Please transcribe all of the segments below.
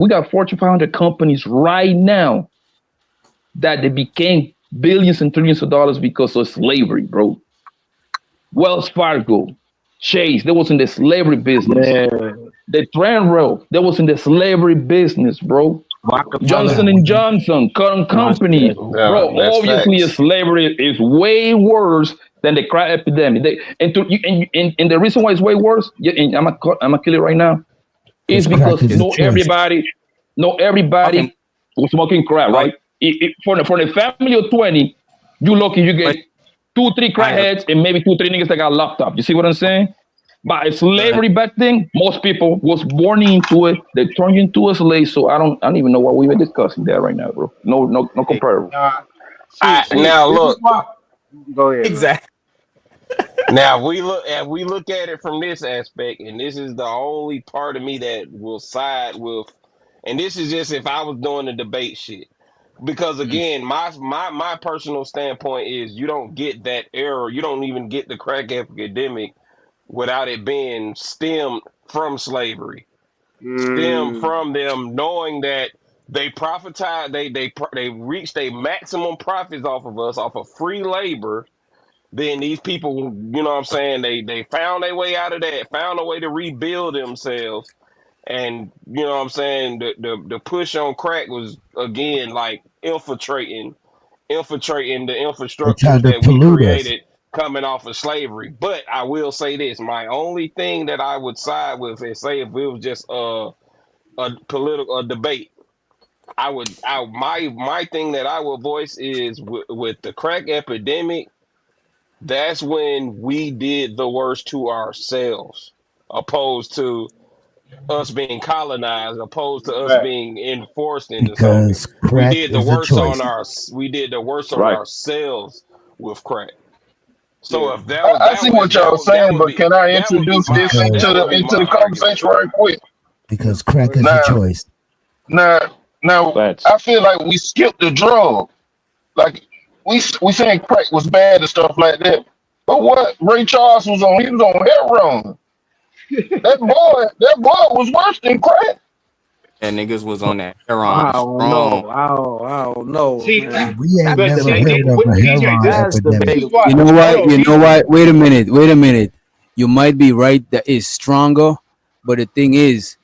We got Fortune 500 companies right now that they became billions and trillions of dollars because of slavery, bro. Wells Fargo, Chase, that was in the slavery business. Man, The Trend Rail, that was in the slavery business, bro. Rockefeller. Johnson and Johnson, current company, Yeah, bro. that's Obviously, facts. slavery is way worse than the crack epidemic. And the reason why it's way worse, and I'm gonna kill it right now, is Because crack because is a choice. not everybody Okay. was smoking crack, Oh, right? For the family of 20, you lucky you get but 2, 3 I crackheads and maybe 2, 3 niggas that got locked up. You see what I'm saying? But a but slavery back then, most people was born into it. They turned you into a slave. So I don't even know why we were discussing that right now, bro. No hey, comparable. See, Now this is look, why. Go ahead, bro. exactly. now we look at it from this aspect, and this is the only part of me that will side with, and this is just if I was doing the debate shit. Because Mm. again, my personal standpoint is you don't get that error, you don't even get the crack epidemic without it being stemmed from slavery, stemmed Mm, from them knowing that they profitize, they reached a maximum profits off of us, off of free labor. Then these people, you know what I'm saying, they found their way out of that, found a way to rebuild themselves. And you know what I'm saying, the push on crack was again like infiltrating the They infrastructures tried to that we pollute us created coming off of slavery. But I will say this: my only thing that I would side with is say if it was just a political debate, my thing that I would voice is with the crack epidemic. That's when we did the worst to ourselves, opposed to us being colonized, opposed to us fact. being enforced into something. because crack is a choice. We did the worst on Right. ourselves with crack. So Yeah. if that was I see what y'all saying, but can I that would be introduce my this Because into the argument. conversation right quick? crack is a Now, choice. now, now, Facts. I feel like we skipped the drug. Like we saying crack was bad and stuff like that. But what Ray Charles was on, he was on heroin. That boy was worse than crack. And niggas was on that I heroin don't strong. know. I don't know, See, man. We ain't but never see, heard of with a DJ, heroin That's epidemic. this is debatable. why. You know Hold what? on, You know DJ. what? Wait a minute. Wait a minute. You might be right that it's stronger, but the thing is,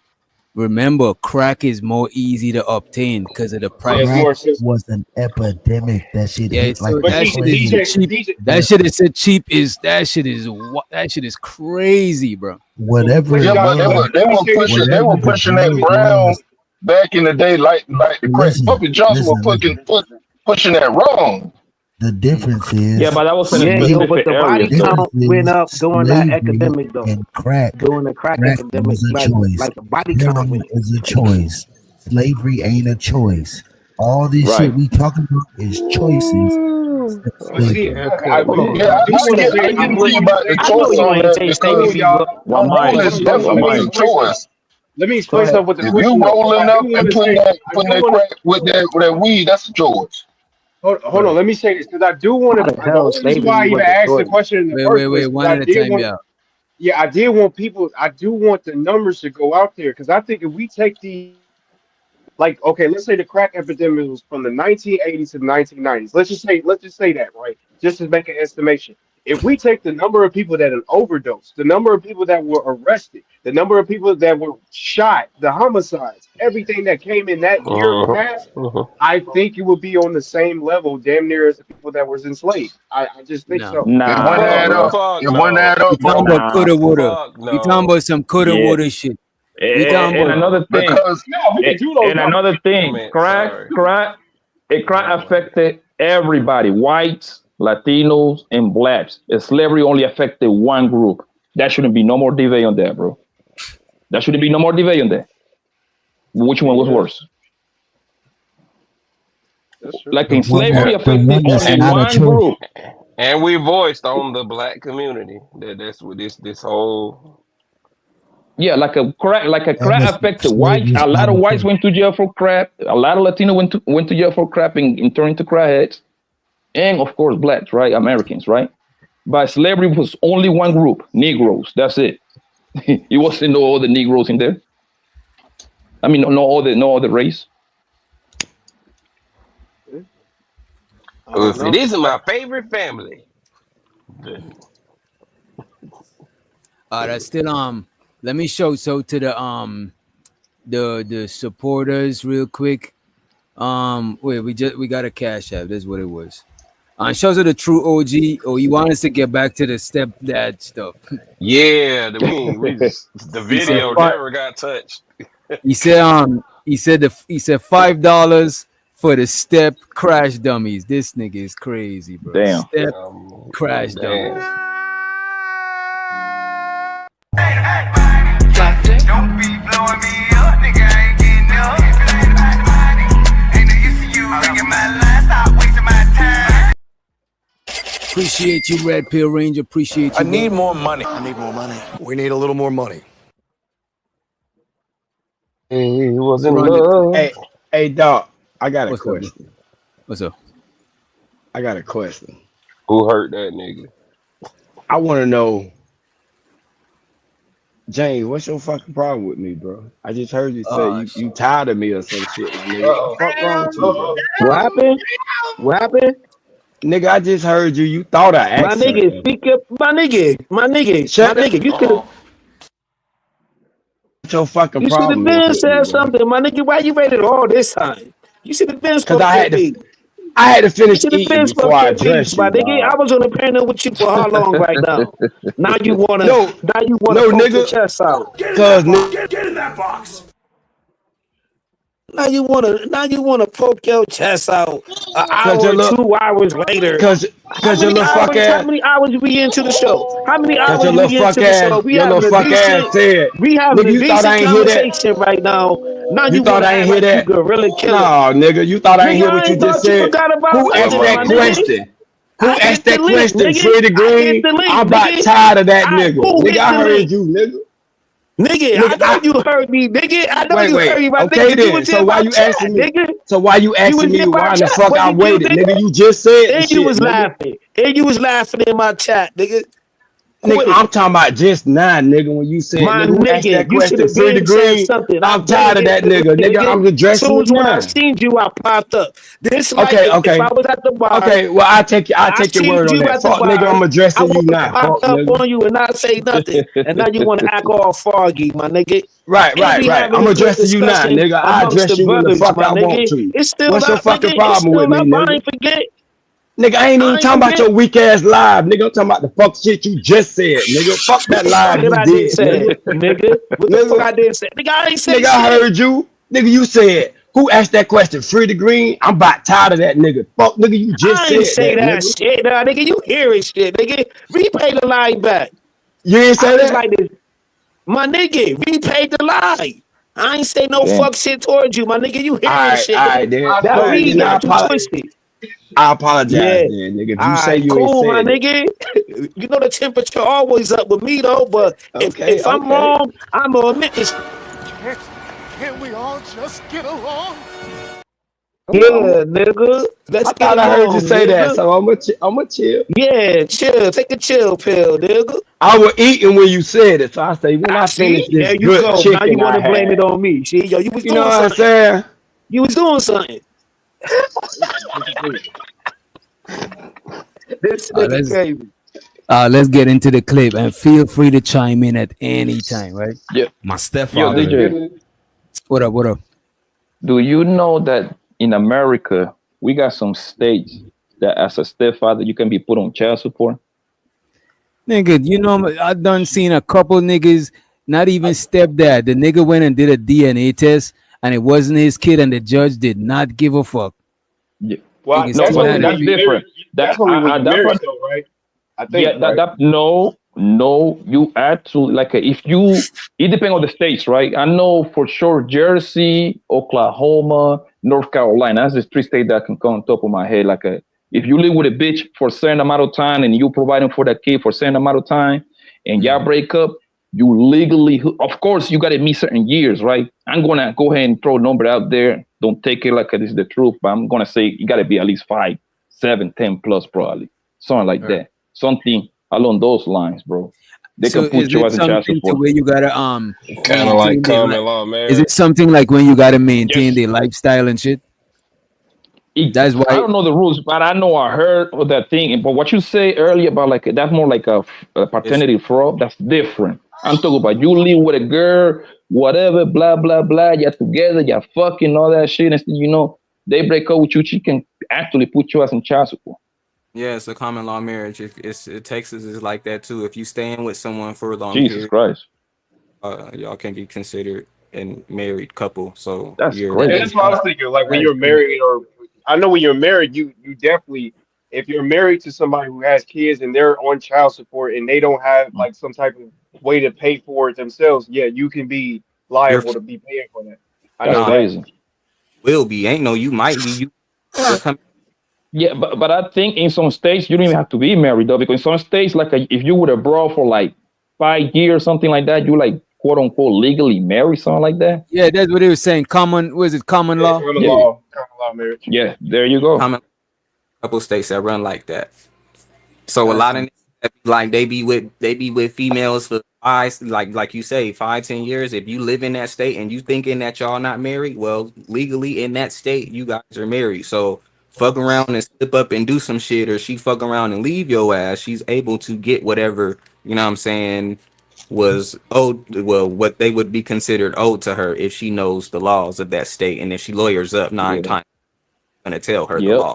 remember, crack is more easy to obtain because of the Yeah, it's price. Crack more system. was an epidemic. That shit Yeah, hit like so But the that shit is plague. cheap. DJ. That But shit is so cheap. That shit is crazy, bro. whatever But Yeah, it you got. but they was, were they Let me were say this. pushing they whatever were the pushing that Let me. drug brown was, back in the day like the crack. listen, Puppy Johnson was listen. pushing that wrong. The difference Yeah, is but that was in a Yeah, slave. yo, but specific the The body areas, though. count difference went is up during that slavery epidemic, though. and crack. During the crack Crack epidemic, was a choice. like the body count Heroin went is a crazy. choice. Slavery ain't a choice. All this shit Right. we talking about is choices. Except But see, slavery. I Hold do on. Yeah, I do You want to said I say can this. agree about the I know choice you on ain't that taste Hold because on, Stacy, y'all. but One alcohol mic. is Hold on. Let me definitely a One mic. explain something. choice. Let me go explain ahead. something with the If you question though. But rolling I do up want and to say I putting do that want to crack with that weed, that's a choice. hold on. Right. Let me say this because I do want How to. the The hell only reason why I slavery even was a asked the choice? question in the Wait, first wait. place because One I at a did time, want. yeah. Yeah, I did want people. I do want the numbers to go out there because I think if we take the like, okay, let's say the crack epidemic was from the 1980s to the 1990s. Let's just say that, right? Just to make an estimation. If we take the number of people that had overdosed, the number of people that were arrested, the number of people that were shot, the homicides, everything that came in that year Uh-huh, past, uh-huh. I think it would be on the same level, damn near as the people that was enslaved. I just think No. so. It wouldn't Nah, add Fuck, bro. up. fuck It wouldn't no, add We up, talking bro. about Nah. coulda, woulda. fuck We talking no, about some coulda, Yeah. woulda shit. We fuck talking And about another no. thing. Because No, we can do those And numbers. another I thing. mean, Crack. sorry. Crack. It crack Never mind. affected everybody. Whites, Latinos, and blacks. Slavery only affected one group. That shouldn't be no more debate on that, bro. That shouldn't be no more debate on that. Which one was Yeah, worse? that's true. Like in yeah, slavery the affected one that's only And not a one choice. group. and we voiced on the black community that's what this whole. Yeah, like a And crack affected whites. slavery's A lot not of a whites choice. went to jail for crap. A lot of Latino went to jail for crap and turned into crackheads. And of course blacks, right? Americans, right? But slavery was only one group, Negroes. That's it. It wasn't no other Negroes in there. I mean, no other race. If it isn't my favorite family, That's still let me show so to the supporters real quick. Wait, we got a cash app. That's what it was. It shows her the true OG. Oh, you want us to get back to the stepdad stuff? yeah, the video never got touched. He said $5 for the step crash dummies. This nigga is crazy, bro. Damn. Step crash dummies. Don't be blowing me up, nigga. I ain't getting up. If it ain't about money, ain't no use to you ringing my line. Stop wasting my time. Appreciate you, Red Pill Ranger. Appreciate you. I need more money. We need a little more money. He was in love. Hey, dog. I got a What's up, question. What's up? I got a question. Who hurt that nigga? I want to know, James, what's your fucking problem with me, bro? I just heard you say you tired of me or some shit. My nigga. What the fuck wrong with you, bro? What happened? What happened? Nigga, I just heard you. You thought I asked My nigga, something. speak up. My nigga. Shut My nigga, you could have. What's your fucking You should have problem been is with me, said bro? something, my nigga. Why you waited all this time? You should have been Because spoke I to me. had to You finish should have eating been before spoke I to me, address my you, nigga. I dog. was on the panel with you for how long right now? Now you wanna No, poke nigga. your chest out. Cause Get in that box. Now you wanna poke your chest out an hour your or little, 2 hours later. cause your little fuck How ass, many hours we into the show? How many cause hours your little we fuck into the show? ass, your little fuck ass said, We having nigga, a you thought I decent ain't hear that? conversation right now. Now You you thought wanna I ain't act hear like you that? gorilla No, killer. nigga, you thought I ain't Nigga, hear I what you ain't just thought you said. forgot about Who asked nothing, that my nigga. question? Who I asked hit the that link, question? nigga. Free the I hit green. the link, I'm about nigga. tired of that nigga. Who Nigga, hit I the heard link? you, nigga. Nigga, I know you heard me, nigga. I know you heard me, my Okay nigga. You then. was So in why my you chat, asking me? nigga. So why you You was asking me in my why in the chat. fuck What I did you, waited, nigga? nigga? You just said the And you shit, was nigga. laughing. And you was laughing in my chat, nigga. Nigga, Quit it. I'm talking about just now, nigga, when you said, My nigga, who asked nigga, that you should question? have Free the been said green. something. I'm tired of that nigga. Nigga, I'm addressing Soon it as when I now. seen you, I popped up. This like Okay, if I okay. was at the bar, Okay, well, I take I your seen word on you that. at the Fuck, nigga, bar. I'm I addressing you would now. pop Fuck, up nigga. on you and not say nothing, and now you want to act all foggy, my nigga. Right. And we having I'm a good addressing you now, discussion nigga. I amongst address the you when the brothers, fuck my I want nigga. to. It's still What's your up, fucking nigga. It's problem with still me, up. I nigga? ain't forget. Nigga, I ain't even I ain't talking about forget. your weak ass live, nigga. I'm talking about the fuck shit you just said, nigga. Fuck that What the fuck live did you I did, just say, nigga. nigga? What the fuck I did say? Nigga, I ain't say Nigga, I shit. heard you. Nigga, you said, who asked that question? Free the green? I'm about tired of that nigga. Fuck, nigga, you just I ain't said say that, that nigga. shit, nah, nigga. You hearing shit, nigga. Replay the line back. You ain't I say was that? like this, my nigga. Replay the line. I ain't say no Damn. fuck shit towards you, my nigga. You All hearing right, shit, nigga. then. All That right, read then got you twisted. I apologize Yeah. then, nigga. If All you say right, you ain't cool, my said it. nigga. You know the temperature always up with me though, but if I'm wrong, I'm gonna admit this. Can't we all just get along? Yeah, nigga. Let's I get thought I heard you along, say that, nigga. so I'm a chill. Yeah, chill. Take a chill pill, nigga. I was eating when you said it, so I say when I See, finish this there you good go. Now you chicken want I to blame it had. on me. See, yo, you was You know doing what I'm something. saying? You was doing something. This nigga crazy. Let's get into the clip and feel free to chime in at any time, right? Yeah. My Yo, stepfather. DJ, What up? do you know that in America we got some states that as a stepfather you can be put on child support? Nigga, you know, I done seen a couple niggas, not even stepdad. The nigga went and did a DNA test and it wasn't his kid and the judge did not give a fuck. Yeah. Well, Niggas No, that's still but only had when it. that's you different. married. That That's only when you that married, part, though, right? I think, yeah, right? no, you actually like if you it depends on the states, right? I know for sure Jersey, Oklahoma, North Carolina. That's the three states that can come on top of my head. Like if you live with a bitch for a certain amount of time and you providing for that kid for a certain amount of time and y'all break up, you legally, of course, you got to meet certain years, right? I'm gonna go ahead and throw a number out there. Don't take it like this is the truth, but I'm gonna say you got to be at least 5, 7, 10 plus probably, something like that. Something along those lines, bro. they So can put is you it as a child something to support. where you gotta Kind of like maintain their common law is it marriage. something like when you gotta maintain Yes. their lifestyle and shit? It, That's I why. don't know the rules, but I know I heard of that thing. But what you say earlier about like that's more like a It's paternity fraud. That's different. I'm talking about you live with a girl, whatever, blah blah blah. You're together, you're fucking all that shit, and still, they break up with you. She can actually put you as in child support. yeah, it's a common law marriage. If it's Texas is like that too. If you staying with someone for a long Jesus period, Christ, y'all can be considered a married couple. So that's you're And crazy. that's what I was thinking. Like when That is you're crazy. married, or I know when you're married, you definitely, if you're married to somebody who has kids and they're on child support and they don't have like some type of way to pay for it themselves, yeah, you can be you're liable to be paying for that. I That's know nah that. crazy. will be. Ain't no you might be you're coming. Yeah, but I think in some states you don't even have to be married though, because in some states, like if you were abroad for like 5 years, something like that, you like quote unquote legally married, something like that. Yeah, that's what he was saying. Was it common Yeah, law? Yeah, common law marriage. yeah. There you go. Common couple states that run like that. So a That's lot of niggas that be like they be with females for five, like you say, 5-10 years. If you live in that state and you thinking that y'all not married, well, legally in that state you guys are married. So fuck around and slip up and do some shit, or she fuck around and leave your ass. She's able to get whatever, you know what I'm saying, was owed, well, what they would be considered owed to her if she knows the laws of that state, and if she lawyers up nine Yeah. times gonna tell her the Yep. law.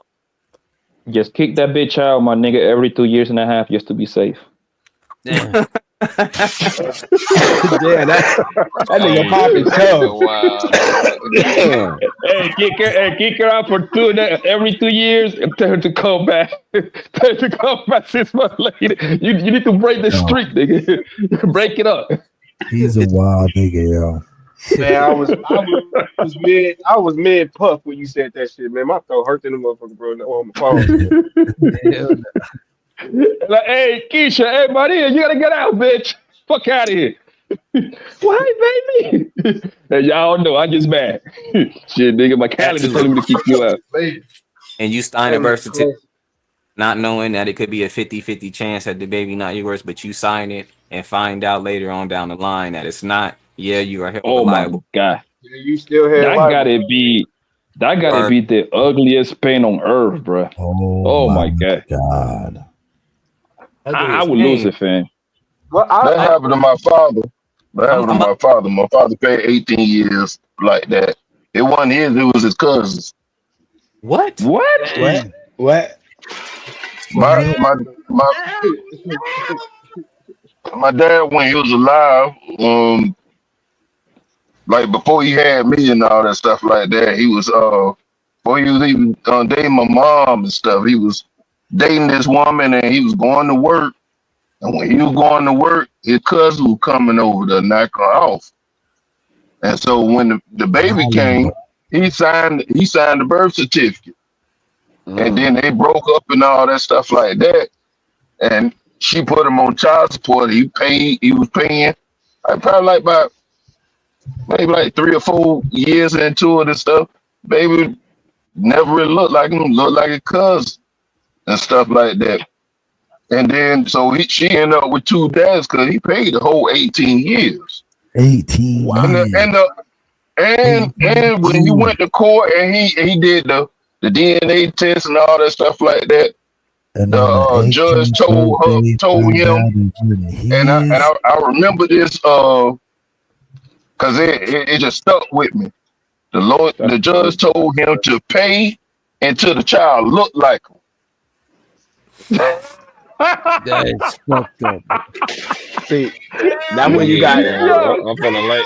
Just kick that bitch out, my nigga, every 2 years and a half just to be safe. damn. Yeah, that nigga Hey, popping that tough. nigga wild. Damn. Kick her out for every 2 years and tell her to come back. Tell her to come back 6 months later. You need to break the Yo, streak, nigga. Break it up. he's a wild nigga, yo. Man, I was mid puff when you said that shit, man. My throat hurt in the motherfucker, bro. On my phone. Hell no. Like, hey, Keisha, hey, Maria, you gotta get out, bitch. Fuck out of here. Why, baby? Hey, y'all know, I'm just mad. Shit, nigga, my calendar That's telling me to kick you out. And you sign a That birth nigga certificate crazy. not knowing that it could be a 50-50 chance that the baby not yours, but you sign it and find out later on down the line that it's not. Yeah, you are held Oh my liable. God. Yeah, you still had That liable. gotta Or be the ugliest pain on earth, bro. Oh Oh my my God. God. I would lose it, fam. Well, That happened to my father. That I'm, happened to I'm my father. My father paid 18 years like that. It wasn't his, it was his cousin's. what? What? What? What? My my my my dad, when he was alive, like before he had me and all that stuff like that, he was before he was even dating my mom and stuff, he was dating this woman and he was going to work. And when he was going to work, his cousin was coming over to knock her off. And so when the baby came, he signed the birth certificate. And then they broke up and all that stuff like that. And she put him on child support. He was paying probably like about maybe like 3 or 4 years into it and stuff. Baby never really looked like him, looked like a cousin and stuff like that. And then so she ended up with 2 dads because he paid the whole 18 years. 18 years. And when he went to court and he did the DNA test and all that stuff like that, And the judge told him, and I remember this because it just stuck with me. The judge told him to pay until the child looked like him. That is fucked up. See, that when you got I'm finna lay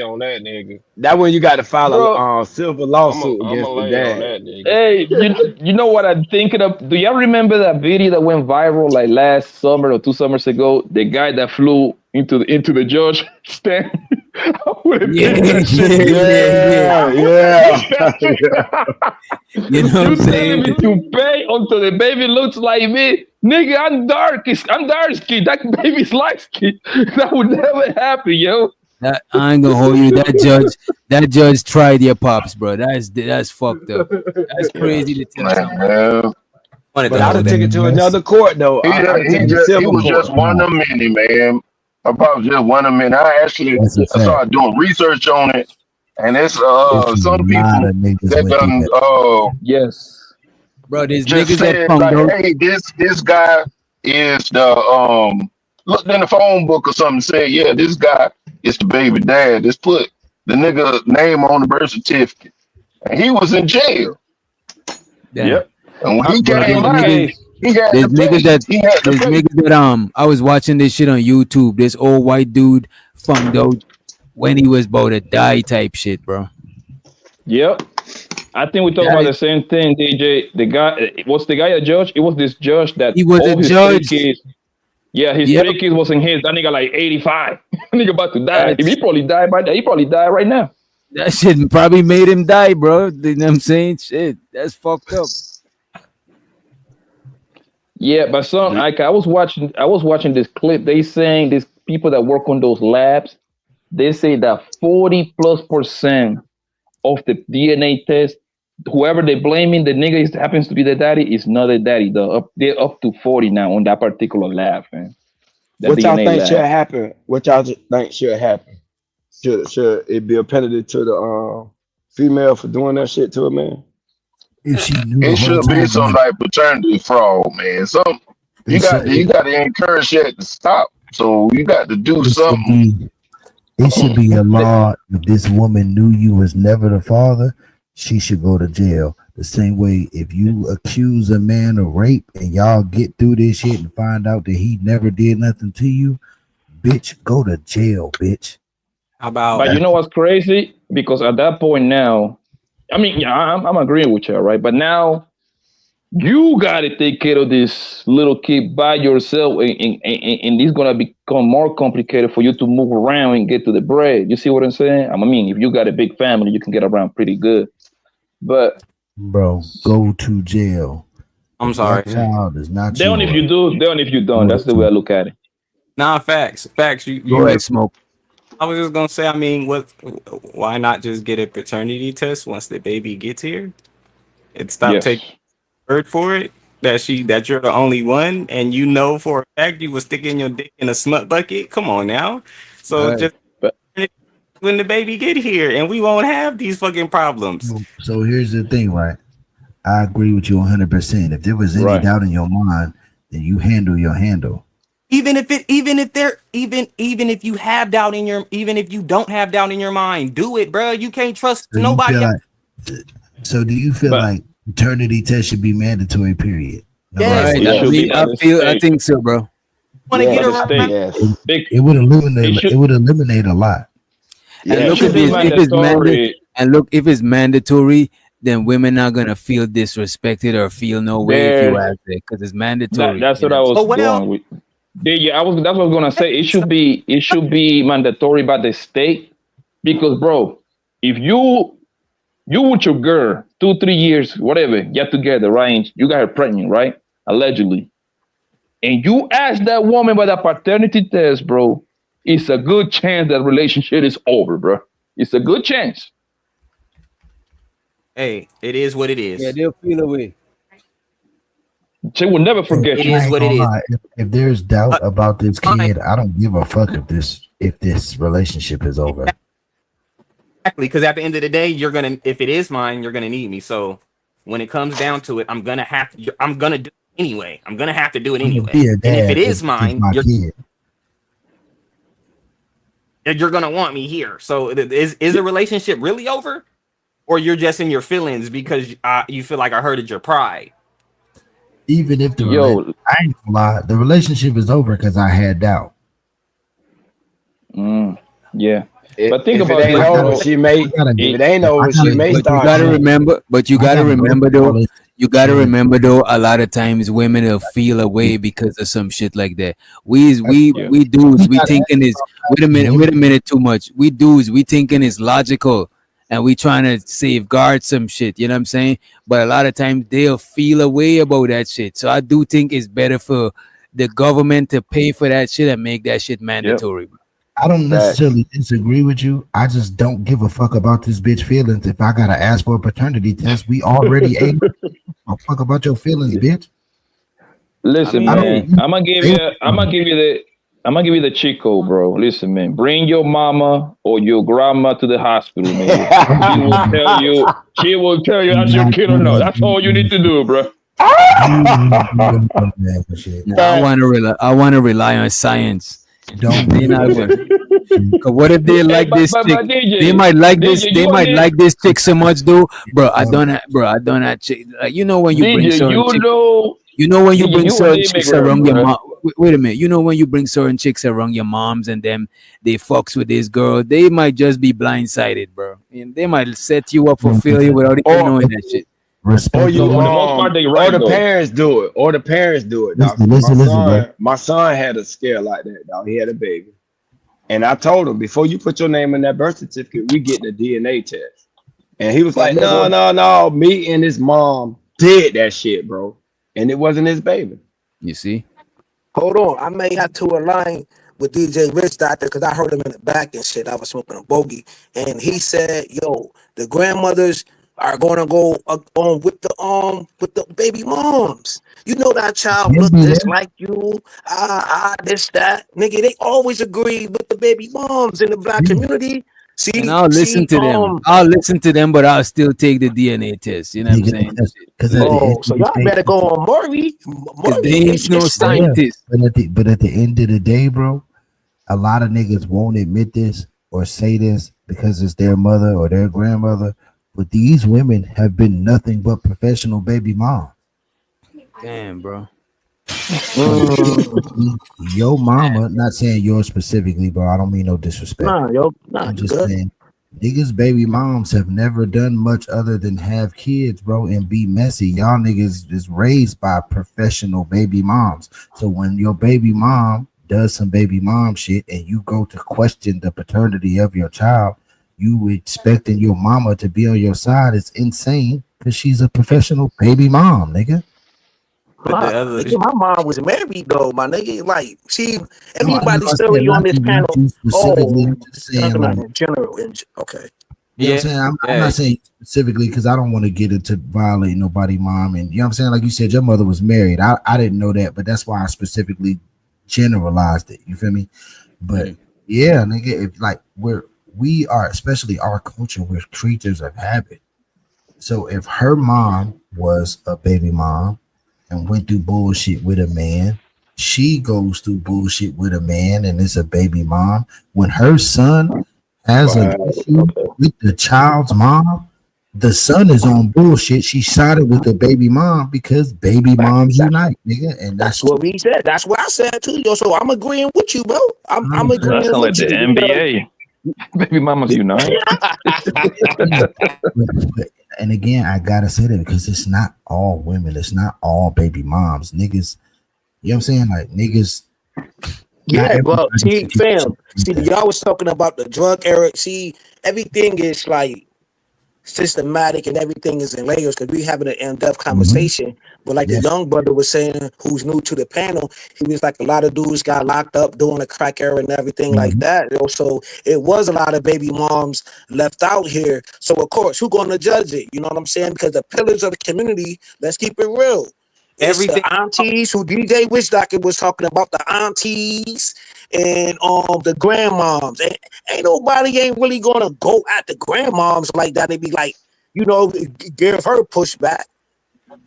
on that nigga. that when you got to file Bro. a civil lawsuit I'm against gonna the lay on dad. that nigga. Hey, you know what I'm thinking of? Do y'all remember that video that went viral like last summer or 2 summers ago? The guy that flew into the judge stand. I would have Yeah, did that shit. Yeah. You know what You I'm telling saying? me to pay until the baby looks like me? Nigga, I'm dark skin. That baby's light skin. That would never happen, yo. That I ain't gonna hold you. That judge tried your pops, bro. That's fucked up. That's crazy to tell Man, somebody. man. Wanted But to I'd know have that. took it to another court though. He I'd have he taken it to just he civil was court. just one of many, man. About just one of many. I actually That's a fact. started doing research on it, and it's It's a some lot people of niggas that went through done that. Yes. Bro, there's just niggas that said found like, out. hey, this guy is the looked in the phone book or something, said, yeah, this guy is the baby dad. Just put the nigga name on the birth certificate, and he was in jail. Damn. Yep. And when he Bro, I came know the out, case. he had there's to niggas pay. that He had to there's pay. niggas that I was watching this shit on YouTube. This old white dude found out when he was about to die type shit, bro. Yep. I think we talk That about is, the same thing, DJ. The guy was the guy a judge? It was this judge that he was a all his three judge. kids. Yeah, his Yep. three kids wasn't his. That nigga like 85. Nigga about to die. If That's, he probably died by that, he probably died right now. that shit probably made him die, bro. You know what I'm saying? Shit, that's fucked up. Yeah, but some like I was watching this clip. They saying these people that work on those labs, they say that 40+% of the DNA test, whoever they blaming, the nigga happens to be the daddy, is not the daddy. They're up to 40 now on that particular lab, man. The What y'all DNA think should lab. happen? What y'all think should happen? Should it be a penalty to the female for doing that shit to a man? If she knew the It whole should be time, some like, like paternity fraud, man. Some you it got should, to encourage that to stop. So you got to do it should something. be it should be a law. If this woman knew you was never the father, she should go to jail. The same way, if you accuse a man of rape and y'all get through this shit and find out that he never did nothing to you, bitch, go to jail, bitch. How about But you know what's crazy? Because at that point now, I mean, yeah, I'm agreeing with you, right? But now you got to take care of this little kid by yourself, and it's gonna become more complicated for you to move around and get to the bread. You see what I'm saying? I mean, if you got a big family, you can get around pretty good. But Bro, go to jail. I'm If sorry. that child is not down if yours, you do, down if you don't. go That's the way I to look at it. Nah, facts. You Go ahead, smoke. I was just gonna say, I mean, why not just get a paternity test once the baby gets here and stop Yes. taking word for it that you're the only one, and you know for a fact you was sticking your dick in a smut bucket. Come on now. So Right. just But when the baby get here, and we won't have these fucking problems. So here's the thing, right? I agree with you 100%. If there was any Right. doubt in your mind, then you handle your handle. Even if you have doubt in your, even if you don't have doubt in your mind, do it, bro. You can't trust So nobody. do you feel But- like paternity test should be mandatory? Period. No Yes. matter It Right. what. should be by the I state. think so, bro. Want to Yes, get By the around? state. yes, Big. It would eliminate. It should. It would eliminate a lot. And yes. look It should at be this. If it's mandatory. and look, if it's mandatory, then women are gonna feel disrespected or feel no way if you There. ask it because it's mandatory. That's you what know I what I'm was Oh well. going with. Yeah, that's what I was gonna say. It should be mandatory by the state because, bro, if you with your girl 2-3 years, whatever, get together, right? And you got her pregnant, right? Allegedly, and you ask that woman about that paternity test, bro. It's a good chance that relationship is over, bro. It's a good chance. Hey, it is what it saying? Yeah, is. they'll feel away. She will never forget It you. is I ain't what it gonna is. lie. If there's doubt about this Fine. kid, I don't give a fuck if this relationship is over. Exactly, because at the end of the day, if it is mine, you're gonna need me. So when it comes down to it, I'm gonna do it anyway. I'm gonna have to do it I'm gonna anyway. be a And if dad it if is it's mine, my kid. you're gonna want me here. So is a relationship really over, or you're just in your feelings because you feel like I hurted your pride? Even if Yo, I ain't gonna lie, the relationship is over because I had doubt. yeah. If, But think if about it ain't this, over, bro. she may. I gotta, If it ain't over, I she gotta- may But you start. gotta shit. remember. But you I gotta gotta go remember through all though. this You gotta shit. remember though. A lot of times women will feel away because of some shit like that. We Yeah. dudes we gotta thinking is wait a minute too much. We dudes we thinking is logical and we trying to safeguard some shit. You know what I'm saying? But a lot of times they'll feel away about that shit. So I do think it's better for the government to pay for that shit and make that shit mandatory. I don't Facts. necessarily disagree with you. I just don't give a fuck about this bitch feelings. If I gotta ask for a paternity test, we already ate. I'll fuck about your feelings, bitch. Listen, mean, I man. don't. I'm gonna give you the Chico, bro. Listen, man. Bring your mama or your grandma to the hospital, nigga. She will tell you. She will tell you that's your kid or no. That's all you need to do, bro. Nah, I want to rely on science. Don't They not gonna. Cause what if they Hey, like this but chick? DJ, They might like this. DJ, They you a might nigga. like this chick so much, though, bro. I don't have chick. Like, you know when you bring DJ, certain chick. know, You know when you DJ, bring you a certain chicks immigrant, around your bro. mom. Wait a minute. You know when you bring certain chicks around your moms and them, they fucks with this girl. They might just be blindsided, bro. And they might set you up for failure without even Or knowing that shit. or respect. you For the most part, they or right the though. parents do it. Or the parents do it, dog. Listen, bro. My son had a scare like that, dog. He had a baby. And I told him, before you put your name in that birth certificate, we get the DNA test. And he was like, no. Me and his mom did that shit, bro. And it wasn't his baby. You see? Hold on, I may have to align with DJ Rich Doctor because I heard him in the back and shit. I was smoking a bogey, and he said, "Yo, the grandmothers are going to go on with the baby moms. You know that child look just like you. This that nigga. They always agree with the baby moms in the black community. See, And I'll listen to them. I'll listen to them, but I'll still take the DNA test. You know what I'm saying? So y'all better go on Maury. Because they ain't no scientist. But at the end of the day, bro, a lot of niggas won't admit this or say this because it's their mother or their grandmother. But these women have been nothing but professional baby moms. Damn, bro. Your mama, not saying yours specifically, bro. I don't mean no disrespect. I'm just saying niggas' baby moms have never done much other than have kids, bro, and be messy. Y'all niggas is raised by professional baby moms. So when your baby mom does some baby mom shit and you go to question the paternity of your child, you expecting your mama to be on your side is insane because she's a professional baby mom, nigga. Nigga, my mom was married though, my nigga. Like, everybody's story on this panel. In general. Okay. You know what I'm saying? I'm not saying specifically because I don't want to get into violating nobody mom. And you know what I'm saying? Like you said, your mother was married. I didn't know that, but that's why I specifically generalized it. You feel me? But yeah, nigga, if like we are, especially our culture, we're creatures of habit. So if her mom was a baby mom and went through bullshit with a man, she goes through bullshit with a man and is a baby mom. When her son has an issue with the child's mom, the son is on bullshit. She sided with the baby mom because baby moms unite, nigga. And that's what we said. That's what I said too, yo. So I'm agreeing with you, bro. I'm agreeing That sound like with the you. NBA. Baby mamas unite. And again, I gotta say that because it's not all women, it's not all baby moms, niggas. You know what I'm saying? Like niggas. Yeah, but see, fam. See, y'all was talking about the drug era. See, everything is like systematic and everything is in layers because we having an in-depth conversation. But like the young brother was saying, who's new to the panel, he was like a lot of dudes got locked up during the crack era and everything like that. You know? So it was a lot of baby moms left out here. So of course, who's going to judge it? You know what I'm saying? Because the pillars of the community, let's keep it real. It's the aunties who DJ Witch Doctor was talking about, the aunties and the grandmoms. And ain't nobody ain't really gonna go at the grandmoms like that. They be like, give her pushback.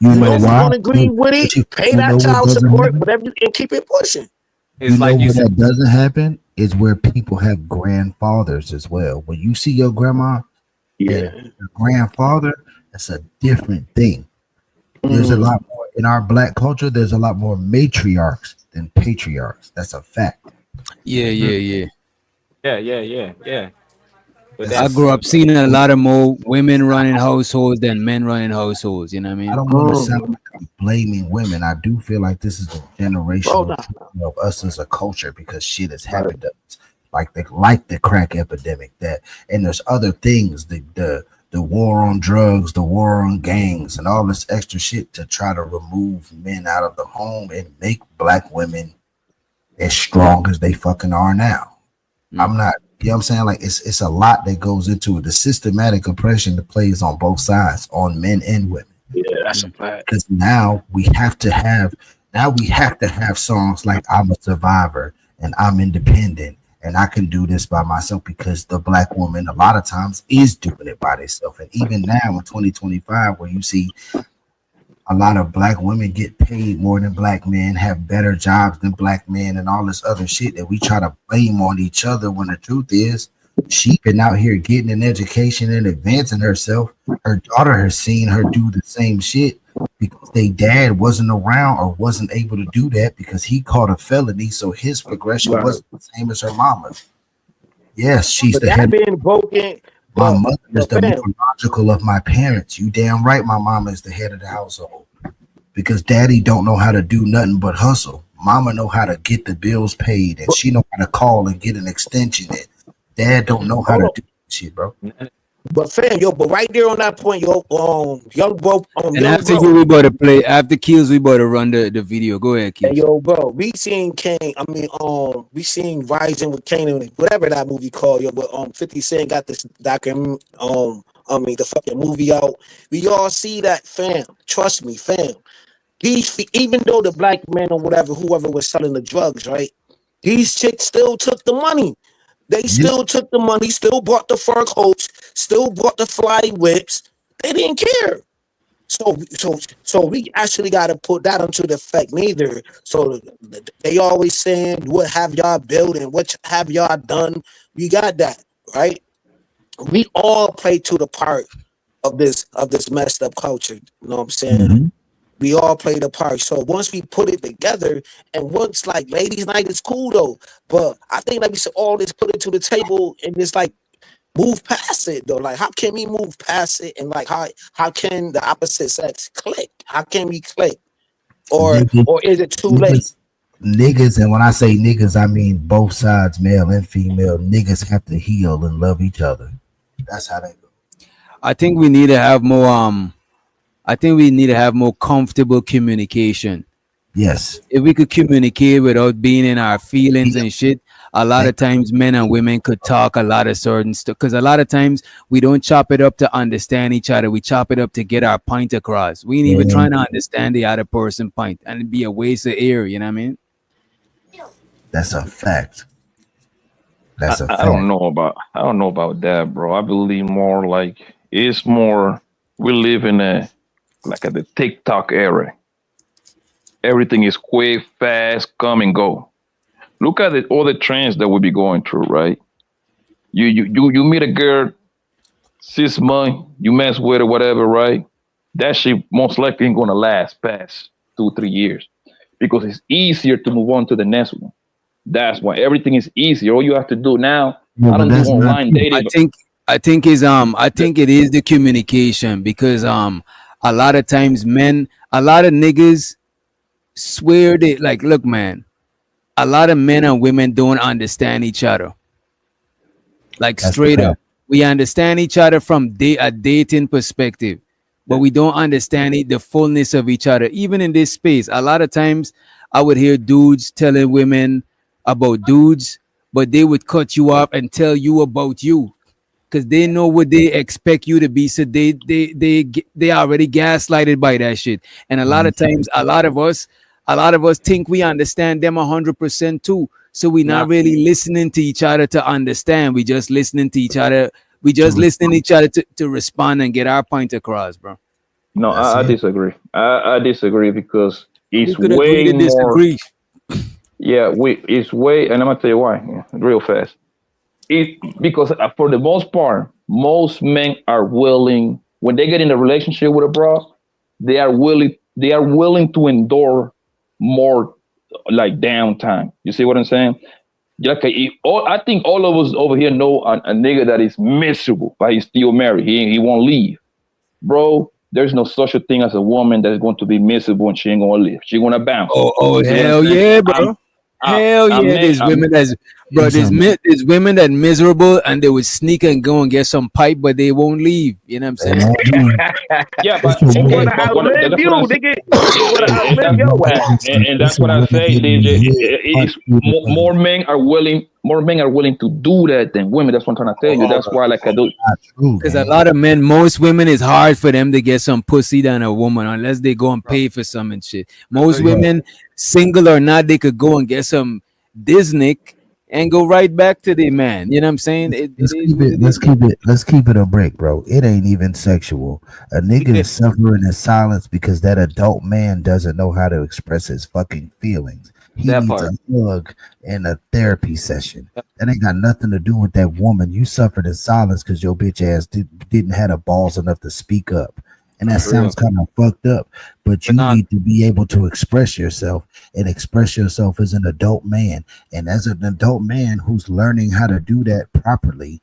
You know if why? you don't agree with it, pay that child support, whatever, and keep it pushing. You know where that doesn't happen is where people have grandfathers as well. When you see your grandma, your grandfather, that's a different thing. There's a lot more in our black culture. There's a lot more matriarchs than patriarchs. That's a fact. Yeah. But I grew up seeing a lot of more women running households than men running households. You know what I mean? I don't want to sound like I'm blaming women. I do feel like this is a generational of us as a culture because shit has happened to us, like the crack epidemic. And there's other things. The war on drugs, the war on gangs, and all this extra shit to try to remove men out of the home and make black women as strong as they fucking are now. I'm not, you know what I'm saying? Like it's a lot that goes into it. The systematic oppression that plays on both sides, on men and women. Yeah, that's a fact. Because now we have to have Now we have to have songs like I'm a survivor and I'm independent and I can do this by myself, because the black woman a lot of times is doing it by themselves. And even now in 2025, where you see a lot of black women get paid more than black men, have better jobs than black men, and all this other shit that we try to blame on each other, when the truth is she been out here getting an education and advancing herself. Her daughter has seen her do the same shit because their dad wasn't around or wasn't able to do that because he caught a felony, so his progression wasn't the same as her mama's. Yes, she's But the that head. being broken, My but mother is but the fam, more logical of my parents. You damn right my mama is the head of the household. Because daddy don't know how to do nothing but hustle. Mama know how to get the bills paid, and but, she know how to call and get an extension in. Dad don't know how hold to on. do shit, bro. But fam, yo, but right there on that point, yo, And young after bro, you, we about to play. After Kills, we about to run the video. Go ahead, hey, Kills. yo, bro, we seen Kane. We seen Rising with Kane and whatever that movie called, yo. But 50 Cent got this document, the fucking movie out. We all see that, fam. Trust me, fam. Even though the black man or whatever, whoever was selling the drugs, right? These chicks still took the money. They Yeah. still took the money, still bought the fur coats, still bought the fly whips. They didn't care. So we actually got to put that into the effect neither. So they always saying, "What have y'all built and what have y'all done?" We got that right. We all play to the part of this messed up culture. You know what I'm saying? Mhm. We all play the part. So once we put it together, and once like ladies' night is cool though, but I think like we should all just put it to the table and just like move past it though. Like how can we move past it, and like how can the opposite sex click? How can we click? Or Niggas, is it too late? niggas, and when I say niggas, I mean both sides, male and female. Niggas have to heal and love each other. That's how they go. I think we need to have more. I think we need to have more comfortable communication. Yes. If we could communicate without being in our feelings and shit, a lot of times men and women could talk a lot of certain stuff. Because a lot of times we don't chop it up to understand each other. We chop it up to get our point across. We ain't even trying to understand the other person point, and it'd be a waste of air. You know what I mean? That's a fact. That's a I fact. don't know about that, bro. I believe more like it's more we live in a like at the TikTok era. Everything is quick, fast, come and go. Look at all the trends that we be going through, right? You meet a girl 6 months, you mess with her, whatever, right? That shit most likely ain't gonna last past 2-3 years because it's easier to move on to the next one. That's why everything is easier. All you have to do now. Yeah, I but don't do that's not online true. dating. I think it is the communication, because a lot of times a lot of niggas swear they like, look, man, a lot of men and women don't understand each other. Like That's straight fact. up, we understand each other from a dating perspective, but we don't understand the fullness of each other. Even in this space, a lot of times I would hear dudes telling women about dudes, but they would cut you off and tell you about you because they know what they expect you to be. So they already gaslighted by that shit. And a lot of times, a lot of us think we understand them 100% too. So we're not really listening to each other to understand. We just listening to each other. We just listening to each other to respond and get our point across, bro. No, That's I it. disagree. I disagree because We it's could agree way to more. disagree. Yeah, it's way, and I'm gonna tell you why. Real fast. Because for the most part, most men are willing when they get in a relationship with a bro, they are willing to endure more like downtime. You see what I'm saying? Like I think all of us over here know a nigga that is miserable, but he's still married. He won't leave, bro. There's no such a thing as a woman that's going to be miserable and she ain't gonna leave. She gonna bounce. Oh, You see what I'm hell saying? yeah, bro. Hell I'm yeah, not- there's I'm- women that's bro. There's women that miserable and they would sneak and go and get some pipe, but they won't leave. You know what I'm saying? Yeah, but It's a They okay, wanna but outlive that's you, what I'm nigga. They wanna outlive and, your ass. and that's what I say, DJ. It's more men are willing more men are willing to do that than women. That's what I'm trying to tell you. That's why, like, I do. Not true, Because a man. lot of men, most women, it's hard for them to get some pussy than a woman unless they go and pay for some and shit. Most women, single or not, they could go and get some Disney and go right back to the man. You know what I'm saying? Let's keep it a break, bro. It ain't even sexual. A nigga is suffering in silence because that adult man doesn't know how to express his fucking feelings. He That needs part. a hug and a therapy session. That ain't got nothing to do with that woman. You suffered in silence because your bitch ass didn't have the balls enough to speak up. And that sounds kind of fucked up, but you need to be able to express yourself and express yourself as an adult man. And as an adult man who's learning how to do that properly,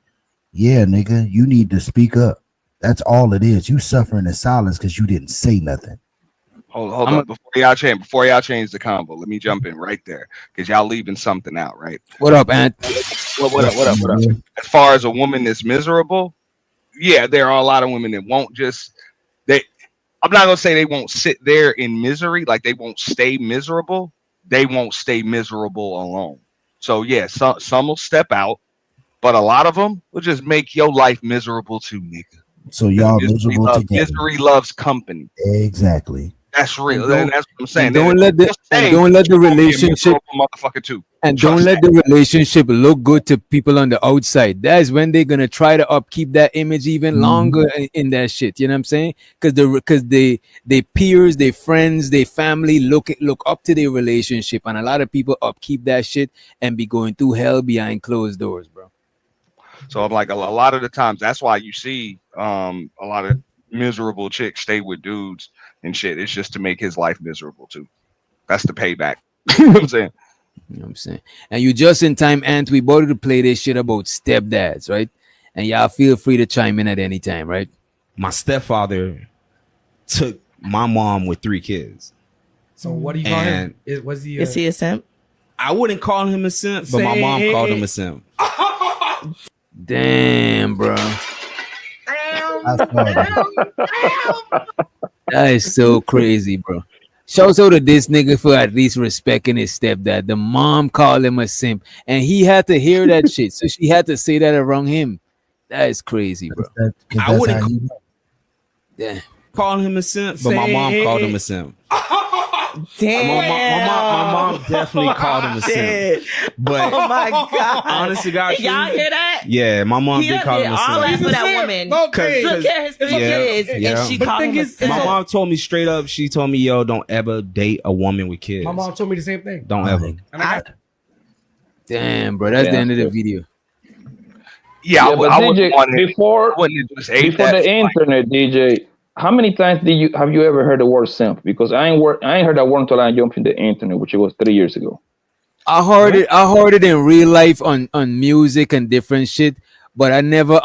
yeah, nigga, you need to speak up. That's all it is. You suffering in silence because you didn't say nothing. Hold on. Before y'all change the combo, let me jump in right there because y'all leaving something out, right? What up, Ant? What up? As far as a woman that's miserable, yeah, there are a lot of women that won't just I'm not gonna say they won't sit there in misery, like they won't stay miserable. They won't stay miserable alone. So yeah, some will step out, but a lot of them will just make your life miserable too, nigga. So y'all miserable together. Misery loves company. Exactly. That's real. And that's what I'm saying. Don't let the relationship motherfucker too. And don't let the relationship look good to people on the outside. That's when they're gonna try to upkeep that image even longer in that shit. You know what I'm saying? Because they peers, their friends, their family look up to their relationship, and a lot of people upkeep that shit and be going through hell behind closed doors, bro. So I'm like a lot of the times that's why you see a lot of miserable chicks stay with dudes and shit. It's just to make his life miserable too. That's the payback. You know what I'm saying? You know what I'm saying? And you just in time, Ant, we about to play this shit about stepdads, right? And y'all feel free to chime in at any time, right? My stepfather took my mom with 3 kids. So what do you call him? Was he? Is he a simp? I wouldn't call him a simp, but my mom called him a simp. Damn, bro. That is so crazy, bro. Shouts out to this nigga for at least respecting his stepdad. The mom called him a simp, and he had to hear that shit, so she had to say that around him. That is crazy, bro. I wouldn't call him a simp, but my mom called him a simp. Damn. My mom definitely called him a simp. But oh my god! Honestly, God, y'all hear that? Yeah, my mom did call him a simp. All that for that woman. Took care of his 3 kids, and she called him a simp. My mom told me straight up. She told me, "Yo, don't ever date a woman with kids." My mom told me the same thing. Don't ever. Damn, bro, that's the end of the video. Yeah, but DJ, before the internet, DJ, how many times have you ever heard the word simp? Because I ain't heard that word until I jumped in the internet, which was 3 years ago. I heard it in real life on music and different shit, but I never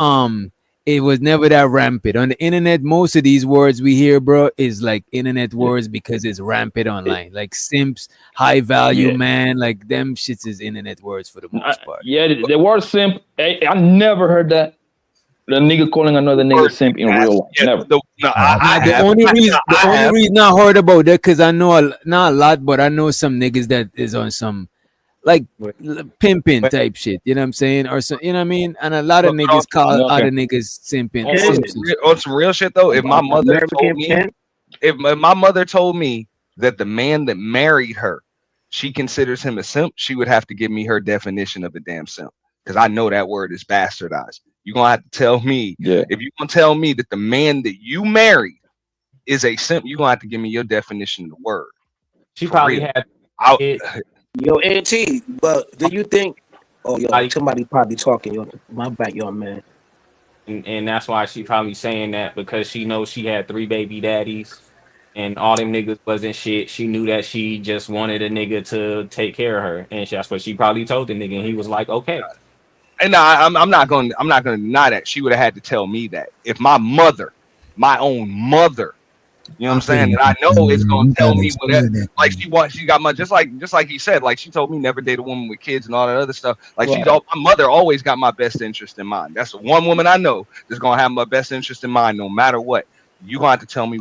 it was never that rampant. On the internet, most of these words we hear, bro, is like internet words because it's rampant online. Like simps, high value man, like them shits is internet words for the most part. Yeah, the word simp, I never heard that. The nigga calling another nigga simp in real life. Never. The only reason I heard about that because I know not a lot, but I know some niggas that is on some like pimping type shit. You know what I'm saying? Or so, you know what I mean? And a lot of niggas call other niggas simping. On some real shit though, if my mother told me that the man that married her, she considers him a simp, she would have to give me her definition of a damn simp because I know that word is bastardized. You're gonna have to tell me if you're gonna tell me that the man that you married is a simp, you're gonna have to give me your definition of the word. She probably had yo, NT, but do you think somebody probably talking, my backyard man. And that's why she probably saying that because she knows she had 3 baby daddies and all them niggas wasn't shit. She knew that she just wanted a nigga to take care of her, and that's what she probably told the nigga, and he was like, okay. And I'm not going to deny that. She would have had to tell me that. If my mother, my own mother, you know what I'm saying, that I know is going to tell me whatever. Like she got my just like he said, like she told me never date a woman with kids and all that other stuff. Like my mother always got my best interest in mind. That's the one woman I know that's going to have my best interest in mind no matter what. You going to have to tell me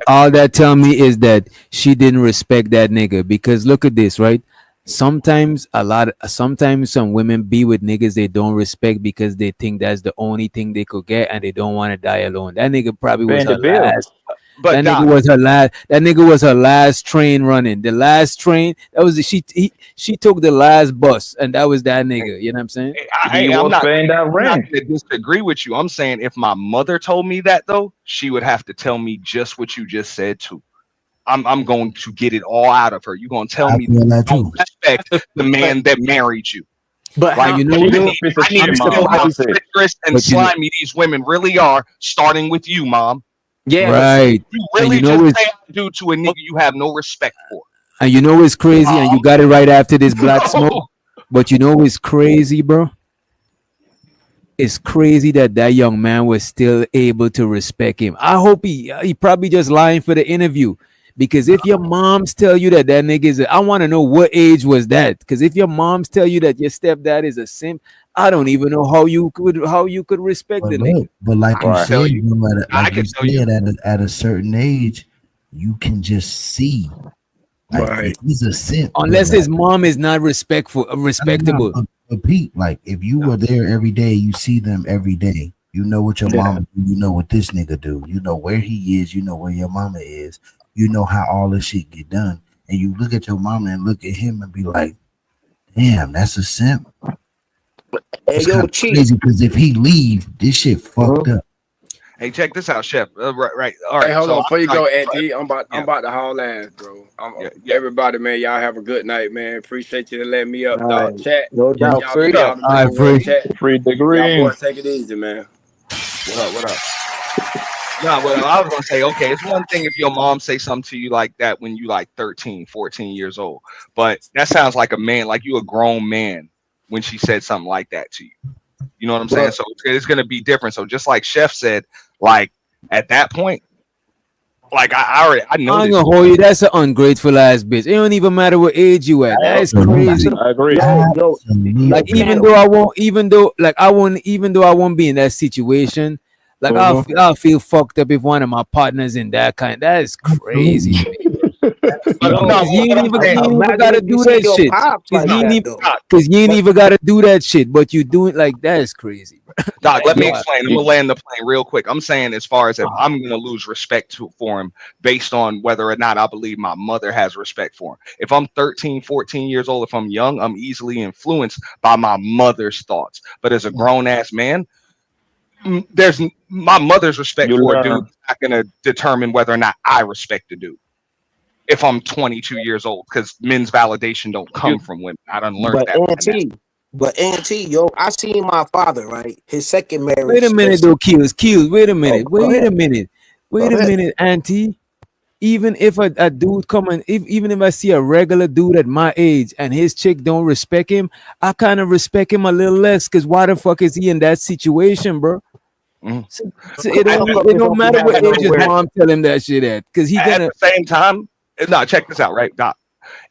all that tell me is that she didn't respect that nigga because look at this, right? sometimes some women be with niggas they don't respect because they think that's the only thing they could get and they don't want to die alone. That nigga probably was Paying the her bill. last. But That Doc, nigga was her last. That nigga was her last train running. The last train. That was she took the last bus, and that was that nigga. You know what I'm saying? He I'm was not. paying that I'm not rent. going to disagree with you. I'm saying if my mother told me that though, she would have to tell me just what you just said too. I'm going to get it all out of her. You're gonna tell I me feel that don't too. respect the man that married you. But Like, You know She what? knew if it's a I need shit to mom. know how That's it. treacherous and But you know, slimy these women really are, starting with you, mom. yeah, right? You And really you know just it's say I do to a nigga you have no respect for. and you know it's crazy, and you got it right after this black smoke. No. But you know it's crazy, bro. It's crazy that that young man was still able to respect him. I hope he probably just lying for the interview. Because if your moms tell you that that nigga is, I want to know what age was that. Because if your moms tell you that your stepdad is a simp, I don't even know how you could respect But the nigga. look, but like you Right. Tell said, you, bro, I like you can tell you. said, at a certain age, you can just see. Like right. if he's a simp, but Unless like his mom is not no, respectable. but Pete, like if you were there every day, you see them every day. You know what your Yeah. mama do. You know what this nigga do. You know where he is. You know where your mama is. You know how all this shit get done. And you look at your mama and look at him and be like, damn, that's a simp. Hey, It's yo, kind of Chief. crazy because if he leave, this shit fucked up. Hey, check this out, Chef. Right. All right. Hey, hold So on. Before you I'm go, like, Auntie, I'm yeah, about to haul ass, bro. yeah. Everybody, man, y'all have a good night, man. Appreciate you to let me up, All dog. right. Chat. No Yeah. doubt, Y'all free. be What up? out the I middle world free. chat. Free the Y'all green. boys take it easy, man. What up? No, well, I was gonna say, okay, it's one thing if your mom say something to you like that when you like 13, 14 years old, but that sounds like a man, like you a grown man when she said something like that to you. You know what I'm saying? But So it's gonna be different. So just like Chef said, like at that point, like I know I ain't this. gonna hold you. That's an ungrateful ass bitch. It don't even matter what age you at. That is crazy. I agree. yo, Like even Cam, though I won't, even though I won't be in that situation, like I'll feel fucked up if one of my partners in that kind. That is crazy to me. But yo, no, Cause you ain't what I'm even, saying, imagine gotta if you do see that your shit. pops Cause like you ain't that, even, though. Doc, cause you ain't but even gotta do that shit. But you do it like that is crazy, bro. Doc, let me Yeah. explain. I'm gonna land the plane real quick. I'm saying as far as if I'm gonna lose respect for him based on whether or not I believe my mother has respect for him. If I'm 13, 14 years old, if I'm young, I'm easily influenced by my mother's thoughts. But as a grown ass man, there's my mother's respect You for a dude learn. is not gonna determine whether or not I respect a dude. If I'm 22 years old, because men's validation don't come You from women. I done learned But that by now. Auntie, yo, I seen my father, right? His second Wait a marriage. minute though, Kills. Wait a Oh, minute. go Wait a ahead. minute. Go Wait a ahead. minute, Auntie. Even if a dude come and even if I see a regular dude at my age and his chick don't respect him, I kind of respect him a little less. Cause why the fuck is he in that situation, bro? Mhm. So it At don't the, it don't matter what age his mom tell him that shit at. Cause he at gonna the same time, no, check this out, right, Doc.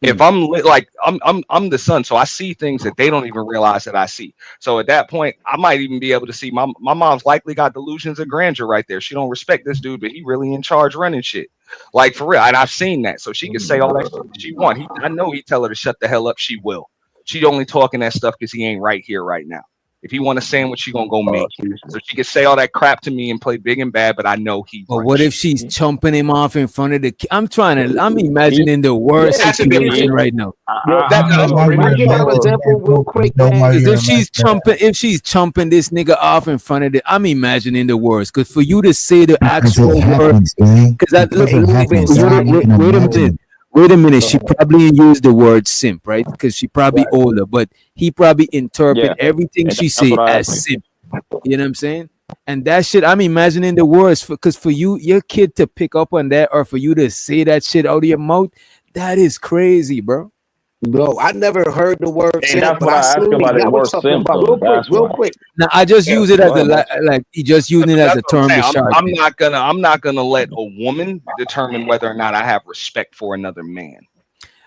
If I'm the son, so I see things that they don't even realize that I see. So at that point, I might even be able to see my mom's likely got delusions of grandeur right there. She don't respect this dude, but he really in charge running shit. Like for real. And I've seen that. So she can say all that shit that she want. I know he tell her to shut the hell up, she will. She only talking that stuff because he ain't right here right now. If he want a sandwich, she gonna go make it. So she can say all that crap to me and play big and bad, but I know he But runs what if shit. she's chumping him off in front of the I'm imagining the worst That's a different situation right now. Yo, that's can I give y'all an example real quick, man? Because if she's chumping this nigga off in front of the, I'm imagining the worst. Because for you to say the actual word, because that look, wait a minute. She probably used the word simp, right? Because she probably older, but he probably interpret Yeah. everything And she that's say what I as think. simp. You know what I'm saying? And that shit, I'm imagining the worst. Because for you, your kid to pick up on that, or for you to say that shit out of your mouth, that is crazy, bro. Bro, I never heard the word And simp, that's but what I I asked seen you it. about the Y'all was word talking simp, about though. That's real why. quick. Now I just Yeah, use it as go ahead, like he just using it as a That's what I'm term to saying. shark I'm it. not gonna let a woman determine whether or not I have respect for another man.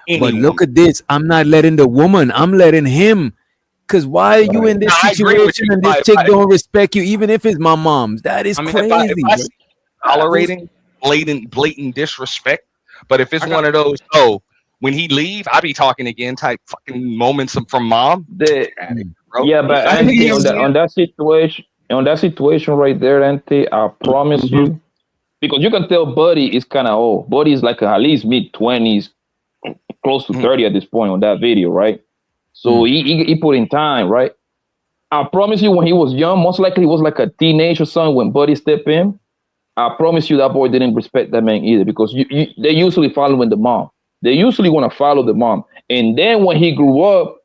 Any But woman. look at this. I'm not letting the woman. I'm letting him. Cause why are you in this I agree with situation you. and this chick don't respect you, even if it's my mom's? That is I mean, crazy. if I Bro. see tolerating blatant disrespect, but if it's one of those, oh, when he leave, I be talking again type fucking moments from mom. The, Bro. yeah, but I think Auntie, he's on that situation right there, Auntie, I promise you, because you can tell Buddy is kind of old. Buddy is like at least mid-20s, close to 30 at this point on that video, right? So he put in time, right? I promise you, when he was young, most likely he was like a teenager son when Buddy stepped in. I promise you that boy didn't respect that man either, because they usually following the mom. They usually want to follow the mom. And then when he grew up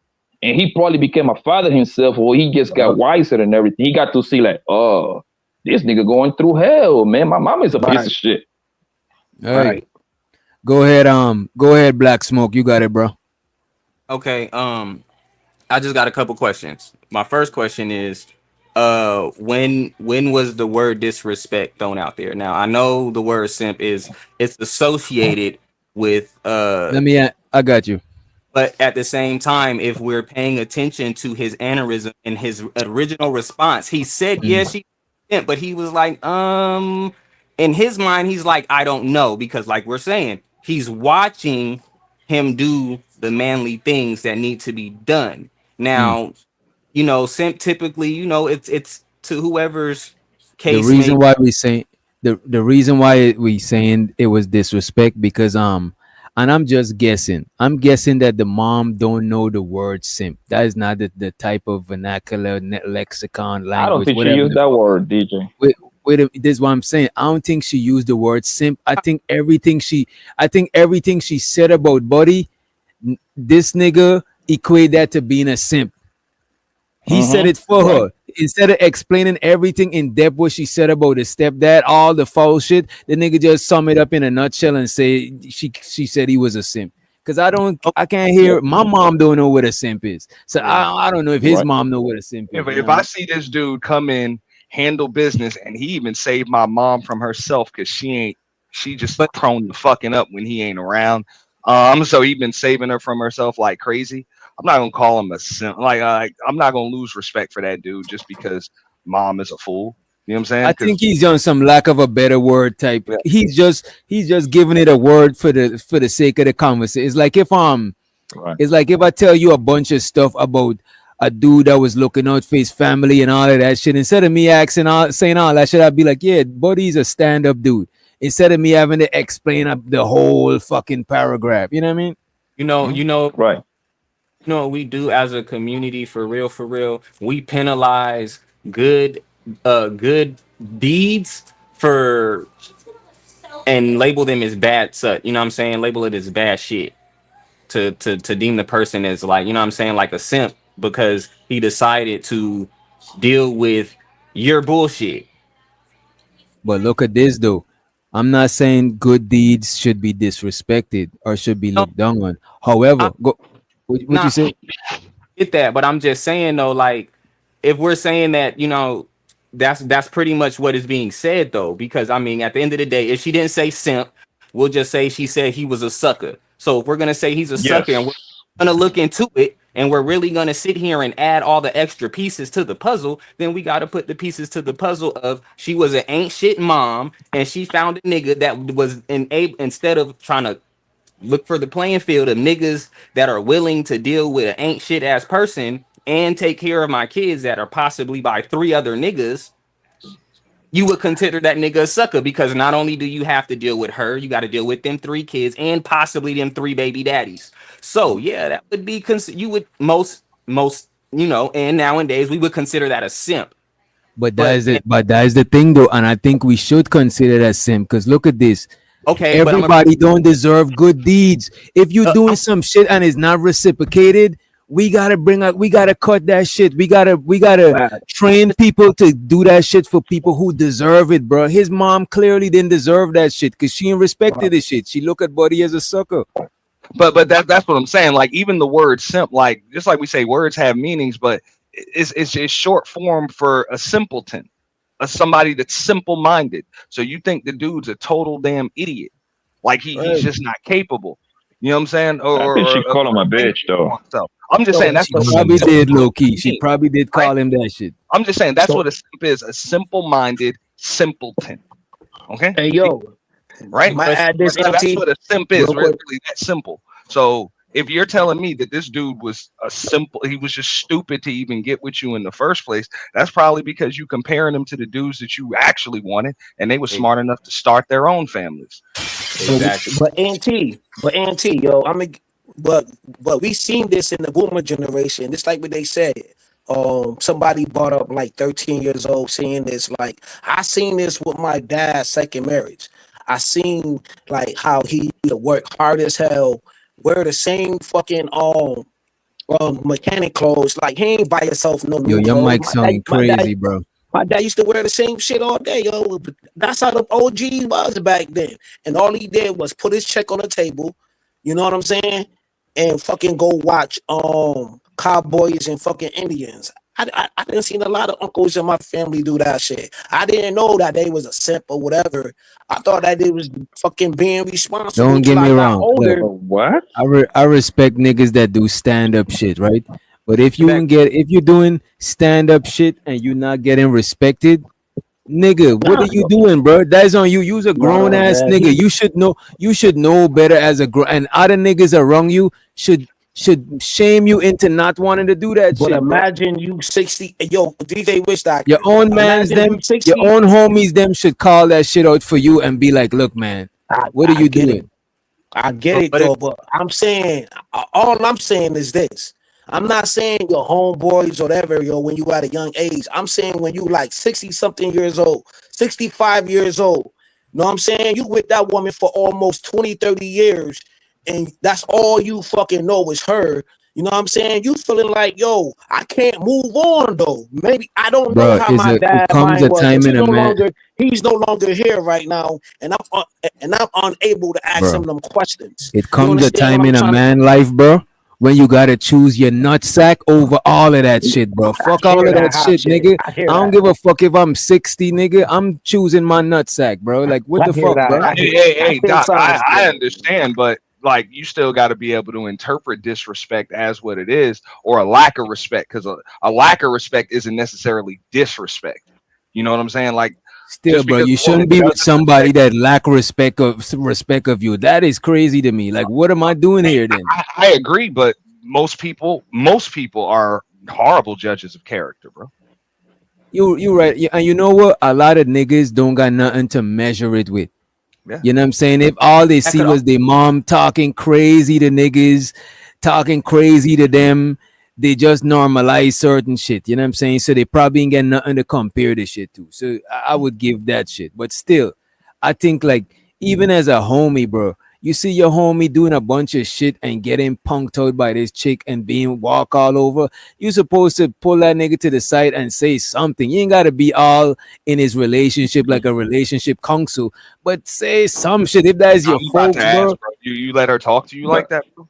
and he probably became a father himself, or he just got wiser and everything, he got to see like, oh, this nigga going through hell, man. My mom is a piece of shit. All right. Go ahead, Black Smoke. You got it, bro. Okay. I just got a couple questions. My first question is, when was the word disrespect thrown out there? Now I know the word simp it's associated with I got you. But at the same time, if we're paying attention to his aneurysm and his original response, he said yes, she simp, but he was like, in his mind, he's like, I don't know, because like we're saying, he's watching him do the manly things that need to be done. Now, you know, simp typically, you know, it's to whoever's case. The reason why we saying the reason why we saying it was disrespect, because and I'm just guessing. I'm guessing that the mom don't know the word simp. That is not the type of vernacular lexicon language. I don't think she used that word, DJ. This is what I'm saying. I don't think she used the word simp. I think everything she said about Buddy, this nigga equate that to being a simp. He said it for her. Instead of explaining everything in depth what she said about his stepdad, all the foul shit, the nigga just sum it up in a nutshell and say she said he was a simp. Because I can't hear, my mom don't know what a simp is. So I don't know if his mom know what a simp is. If I see this dude come in, handle business, and he even saved my mom from herself because she just prone to fucking up when he ain't around. So he been saving her from herself like crazy. I'm not gonna call him a simp. Like I'm not gonna lose respect for that dude just because mom is a fool. You know what I'm saying? I think he's on some lack of a better word type. Yeah. He's just giving it a word for the sake of the conversation. It's like if I tell you a bunch of stuff about a dude that was looking out for his family and all of that shit, instead of me saying all that shit, I'd be like, yeah, Buddy's a stand-up dude. Instead of me having to explain up the whole fucking paragraph. You know what I mean? You know, right. You know what we do as a community, for real, we penalize good deeds and label them as bad you know what I'm saying? Label it as bad shit to deem the person as like, you know what I'm saying, like a simp because he decided to deal with your bullshit. But look at this though. I'm not saying good deeds should be disrespected or should be looked down on. However, what you say? Get that, but I'm just saying though, like if we're saying that, you know, that's pretty much what is being said though, because I mean, at the end of the day, if she didn't say simp, we'll just say she said he was a sucker. So if we're gonna say he's a sucker and we're gonna look into it and we're really gonna sit here and add all the extra pieces to the puzzle, then we gotta put the pieces to the puzzle of she was an ain't shit mom and she found a nigga that was instead of trying to look for the playing field of niggas that are willing to deal with an ain't shit ass person and take care of my kids that are possibly by 3 other niggas, you would consider that nigga a sucker because not only do you have to deal with her, you got to deal with them 3 kids and possibly them 3 baby daddies. So yeah, that would be you would most you know, and nowadays we would consider that a simp. But that is the thing though, and I think we should consider that simp because look at this. Okay, everybody don't deserve good deeds. If you're doing some shit and it's not reciprocated, we gotta cut that shit. We gotta train people to do that shit for people who deserve it, bro. His mom clearly didn't deserve that shit because she ain't respected this shit. She look at Buddy as a sucker. But that's what I'm saying. Like even the word simp, like just like we say, words have meanings, but it's short form for a simpleton. Somebody that's simple-minded. So you think the dude's a total damn idiot, like he's just not capable. You know what I'm saying? I think she called him a bitch though. I'm just saying that's what she probably did low key. She probably did call him that shit. I'm just saying that's what a simp is: a simple-minded simpleton. Okay. Hey yo, right? Might add this, that's what a simp is. Really that simple. So if you're telling me that this dude was he was just stupid to even get with you in the first place, that's probably because you comparing them to the dudes that you actually wanted, and they were smart enough to start their own families. Exactly. But auntie, yo, I mean, but we seen this in the boomer generation. It's like what they said. Somebody brought up like 13 years old saying this. Like, I seen this with my dad's second marriage. I seen like how he used to work hard as hell, wear the same fucking mechanic clothes. Like, he ain't buy yourself no Yo, new your clothes. mic sounding crazy, bro. My dad used to wear the same shit all day, yo. That's how the OG was back then. And all he did was put his check on the table, you know what I'm saying? And fucking go watch cowboys and fucking Indians. I didn't see a lot of uncles in my family do that shit. I didn't know that they was a simp or whatever. I thought that they was fucking being responsible. Don't get me wrong. Older. Look, What? I respect niggas that do stand up shit, right? But if you're doing stand up shit and you're not getting respected, nigga, what are you doing, bro? That's on you. You's a grown ass nigga. You should know. You should know better as a grown. And other niggas around you should shame you into not wanting to do that But shit. imagine you 60. Yo, DJ Wish Doctor. Your own man's them, your own homies them should call that shit out for you and be like, look, man, what are you doing? I get it though, but I'm saying all I'm saying is this. I'm not saying your homeboys or whatever, yo, when you at a young age. I'm saying when you like 60-something years old, 65 years old. You know what I'm saying? You with that woman for almost 20, 30 years, and that's all you fucking know is her. You know what I'm saying? You feeling like, yo, I can't move on though. Maybe I don't know how my dad mind was. He's no longer here right now, and I'm unable to ask him them questions. It comes a time in a man life, bro, when you gotta choose your nutsack over all of that shit, bro. Fuck all of that shit, nigga. I don't give a fuck if I'm 60, nigga. I'm choosing my nutsack, bro. Like, what the fuck, bro? Hey, Doc, I understand, but like, you still got to be able to interpret disrespect as what it is, or a lack of respect, because a lack of respect isn't necessarily disrespect. You know what I'm saying? Like, still, bro, you shouldn't be with somebody that lack respect of you. That is crazy to me. Like, what am I doing here then? I agree, but most people are horrible judges of character, bro. You right. Yeah, and you know what? A lot of niggas don't got nothing to measure it with. Yeah. You know what I'm saying? If all they see was their mom talking crazy to niggas, talking crazy to them, they just normalize certain shit. You know what I'm saying? So they probably ain't got nothing to compare this shit to. So I would give that shit. But still, I think like even as a homie, bro, you see your homie doing a bunch of shit and getting punked out by this chick and being walk all over. You're supposed to pull that nigga to the side and say something. You ain't got to be all in his relationship like a relationship counsel, but say some shit if that is your fault, bro. You let her talk to you like that, bro?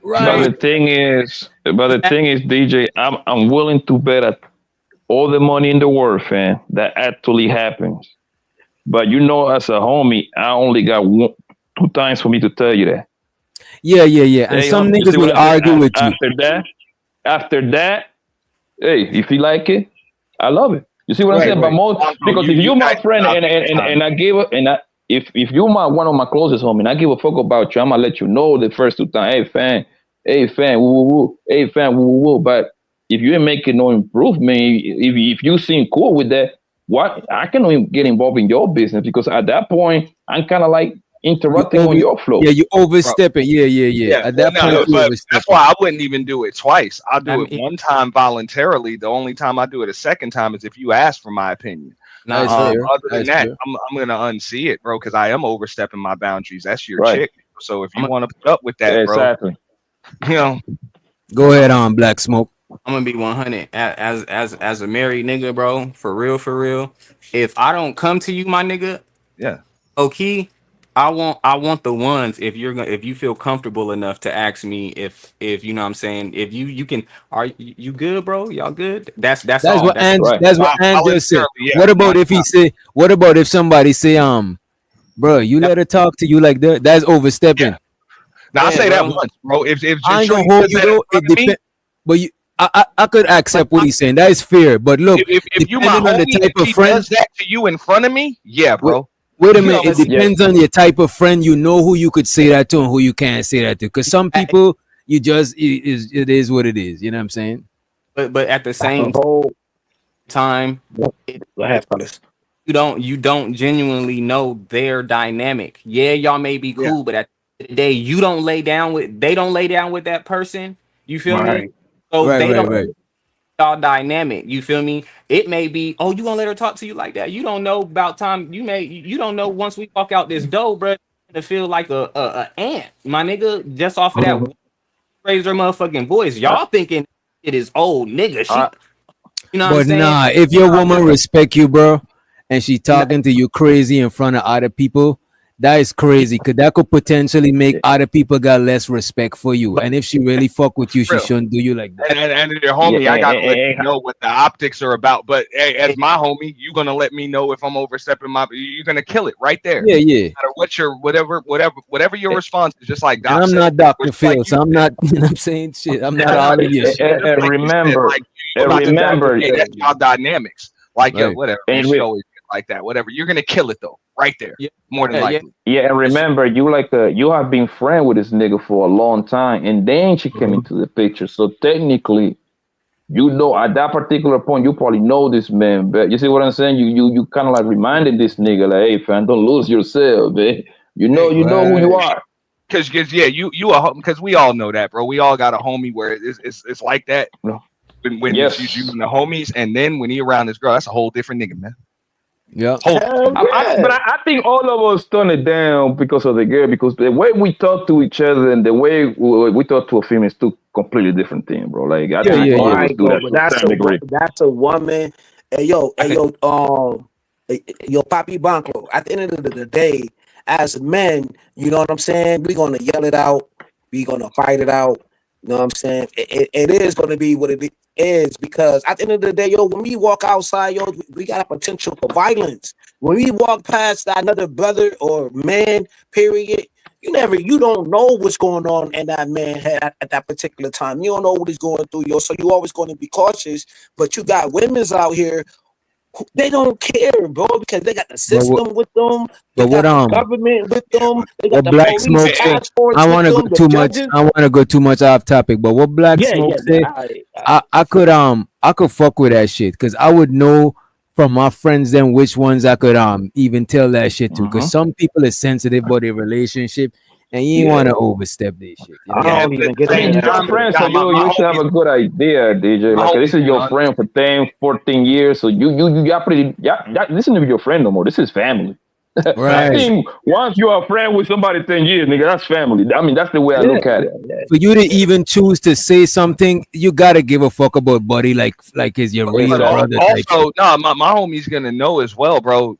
Right. But the thing is, DJ, I'm willing to bet at all the money in the world, fam, that actually happens. But you know, as a homie, I only got 2 times for me to tell you that. Yeah. And some niggas will argue with you. After that, hey, if you like it, I love it. You see what I'm saying? But most, because if you're my friend and I give it, and if you're one of my closest homie, and I give a fuck about you, I'm gonna let you know the first 2 times. Hey fan, woo woo, hey fan, woo woo. But if you ain't making no improvement, if you seem cool with that, what I cannot even get involved in your business, because at that point I'm kind of like interrupting on your flow. Yeah, you overstepping. Yeah. At that point, that's why I wouldn't even do it twice. I'll do it one time voluntarily. The only time I do it a second time is if you ask for my opinion. Other than that, I'm gonna unsee it, bro, because I am overstepping my boundaries. That's your chick. So if you want to put up with that, bro, you know, go ahead on Black Smoke. I'm gonna be 100 as a married nigga, bro. For real. If I don't come to you, my nigga, okay, I want the ones if you feel comfortable enough to ask me if you know what I'm saying, if you can, are you good, bro? Y'all good? That's all. What Andrew said. Yeah. What about if somebody say, bro, you let her talk to you like that? That's overstepping. Yeah. Now I say that once, bro. If I ain't gonna hold you though, it depends. But I could accept what he's saying. That is fair. But look, if you my homie, if he does that to you in front of me, yeah, bro. Wait a You know, minute. It let's depends on your type of friend. You know who you could say that to and who you can't say that to. Because some people, you just it is what it is. You know what I'm saying? But at the same whole time, go ahead, fellas. you don't genuinely know their dynamic. Yeah, y'all may be Yeah. cool, but at the end of the day, they don't lay down with that person. You feel me? Right. So Right, they right, don't right. y'all dynamic. You feel me? It may be, oh, you gonna let her talk to you like that? You don't know about time. You don't know once we walk out this door, bro, to feel like a ant, my nigga, just off of that raise her motherfucking voice. Y'all thinking it is old nigga. You know what I'm But saying? nah, if your woman respect you, bro, and she talking to you crazy in front of other people, that is crazy. Cause that could potentially make other people got less respect for you. And if she really fuck with you, she Real. shouldn't do you like that. And your homie, I gotta let you know what the optics are about. But hey, as my homie, you gonna let me know if I'm overstepping my. You're gonna kill it right there. Yeah, yeah. No matter what your whatever your response is, just like Doc And I'm said, not Dr. which, Phil, like, so I'm not, you know what I'm saying? Shit, I'm not all of your shit. And like you said, remember, like, you and about to remember, hey, that's y'all dynamics. Like yo, Right. whatever. and Man, she re- always like that. Whatever. You're gonna kill it though, right there. Yeah, More than yeah. likely. yeah, and remember, you have been friend with this nigga for a long time, and then she came into the picture. So technically, you know, at that particular point, you probably know this man. But you see what I'm saying? You kind of like reminded this nigga, like, hey, fam, don't lose yourself, man. You know who you Right. are. Cause yeah, you because we all know that, bro. We all got a homie where it's like that. No. When Yes. it's you and the homies, and then when he around this girl, that's a whole different nigga, man. Yeah. Hell yeah. But I think all of us turn it down because of the girl, because the way we talk to each other and the way we talk to a female is two completely different thing, bro. Like I Yeah, think yeah, all yeah. of us Right, do bro. that But to a certain degree. that's a woman. Hey yo, Papi Banco. At the end of the day, as men, you know what I'm saying? We're gonna yell it out. We're gonna fight it out. You know what I'm saying? It is gonna be what it is, because at the end of the day, yo, when we walk outside, yo, we got a potential for violence. When we walk past another brother or man, period, you don't know what's going on in that man head at that particular time. You don't know what he's going through, yo. So you always going to be cautious. But you got women's out here, they don't care, bro, because they got the But what, system with them, they but what got the government with them, they got what the Black police Smoke say? task force I with want to go them, the too much. judges. I want to go too much off topic. But what Black Yeah, Smoke yeah. say? I could fuck with that shit because I would know from my friends then which ones I could even tell that shit to. Because some people is sensitive about their relationship and you ain't want to overstep their shit. You know? I don't even get I mean, into you're that a friend, shit. so you should have a good idea, DJ. My Like this homies, is your friend for 10, 14 years, so this isn't your friend no more. This is family. I Right. think once you're a friend with somebody 10 years, nigga, that's family. I mean, that's the way I look at it. For you to even choose to say something, you gotta give a fuck about buddy like is your real But brother type shit. also, no, my homie's gonna know as well, bro.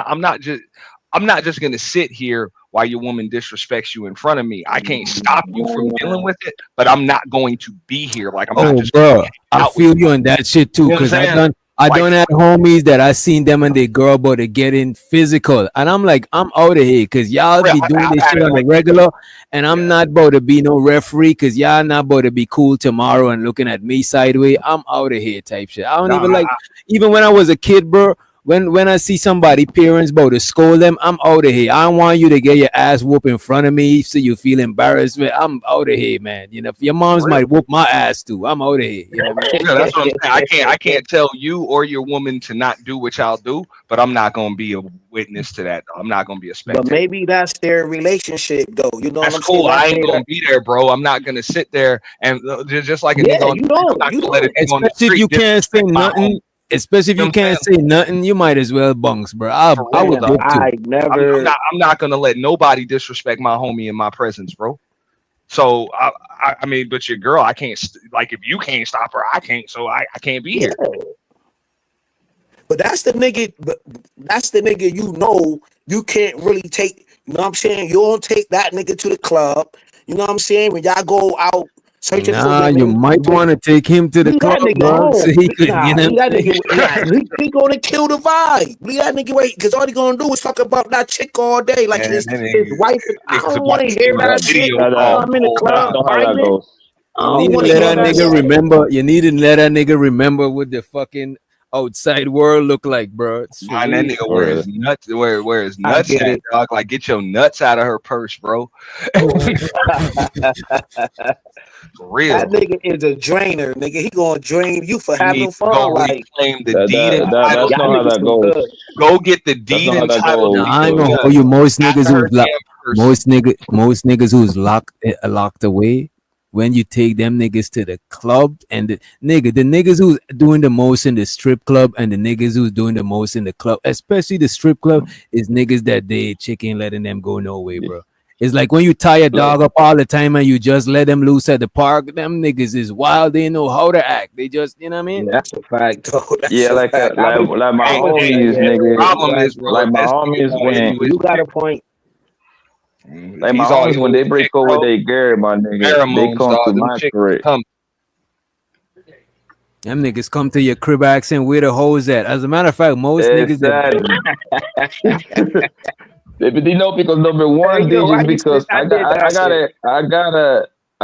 I'm not just gonna sit here while your woman disrespects you in front of me. I can't stop you from dealing with it, but I'm not going to be here. Like I'm not just bro, I out feel with you on that shit too. You know what I'm Cause I saying? done had homies that I seen them and they girl about to get in physical. And I'm like, I'm out of here because y'all be doing this shit on the regular. And I'm not about to be no referee because y'all not about to be cool tomorrow and looking at me sideways. I'm out of here type shit. I don't even like, even when I was a kid, bro. When I see somebody parents about to scold them, I'm out of here. I don't want you to get your ass whooped in front of me so you feel embarrassed. I'm out of here, man. You know, your mom's might whoop my ass too. I'm out of here. You know what I mean? Yeah, that's what I'm saying. I can't tell you or your woman to not do what y'all do, but I'm not gonna be a witness to that. I'm not gonna be a spectator. But maybe that's their relationship, though. You know That's what I'm cool. saying? I ain't gonna be there, bro. I'm not gonna sit there and just like a nigga on the street, I'm not gonna let a nigga on the Especially if street you can't say disrespect my home. nothing. Especially if you can't say nothing, you might as well bunks, bro. I would whoop too. I'm not gonna let nobody disrespect my homie in my presence, bro. So I mean, but your girl, I can't like if you can't stop her, I can't. So I can't be here. But that's the nigga. You can't really take. You know what I'm saying? You don't take that nigga to the club. You know what I'm saying? When y'all go out searching for women, you might want to take him to the leave club, that nigga bro. home. So he could, Nah, you know leave that nigga. He gonna kill the vibe. Leave that nigga wait, because all he gonna do is talk about that chick all day, like his wife. I don't want to hear that shit. I'm in the club fighting. You need to let that nigga remember. You need to let that nigga remember with the fucking outside world look like, bro. It's for And that real. nigga where his I nuts get at, it. dog. Like, get your nuts out of her purse, bro. For real. That nigga is a drainer, nigga. He gonna drain you for You having need to fun. go Like, reclaim the That, deed that, that entitled. that's y'all not how niggas that too goes. good. Go get the That's deed not how that entitled Now, goes. to I ain't your gonna gun hold you. Most out niggas of her who's locked, damn purse. most niggas who's locked away. When you take them niggas to the club and the niggas who's doing the most in the strip club and the niggas who's doing the most in the club, especially the strip club, is niggas that they chicken letting them go no way, bro. It's like when you tie a Like, dog up all the time and you just let them loose at the park. Them niggas is wild. They know how to act. They just, you know what I mean? Yeah, that's a fact, though. That's yeah, a like fact. I was, like my I Hey, was hey, homies, yeah, the nigga. problem right, is, bro, bro. Like if my this nigga homies don't when use his You got a chick, point. like my he's all homies when they his break chick, up with bro. their girl, my nigga, they Pheromones, come to dog. Them my chicks crib. come. Them niggas come to your crib asking where the hoes at. As a matter of fact, most niggas Exactly. They know because number Hey, one, yo, DJs, I used to, because I did that shit. I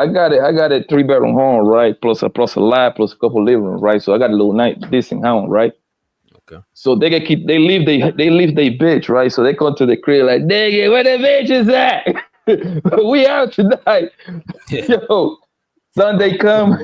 got a 3 bedroom home, right? Plus a lab, plus a couple living rooms, right? So I got a little nice decent home, right? Okay. So they leave they bitch, right? So they come to the crib like, nigga, where the bitch is at? We out tonight. Yo, Sunday come,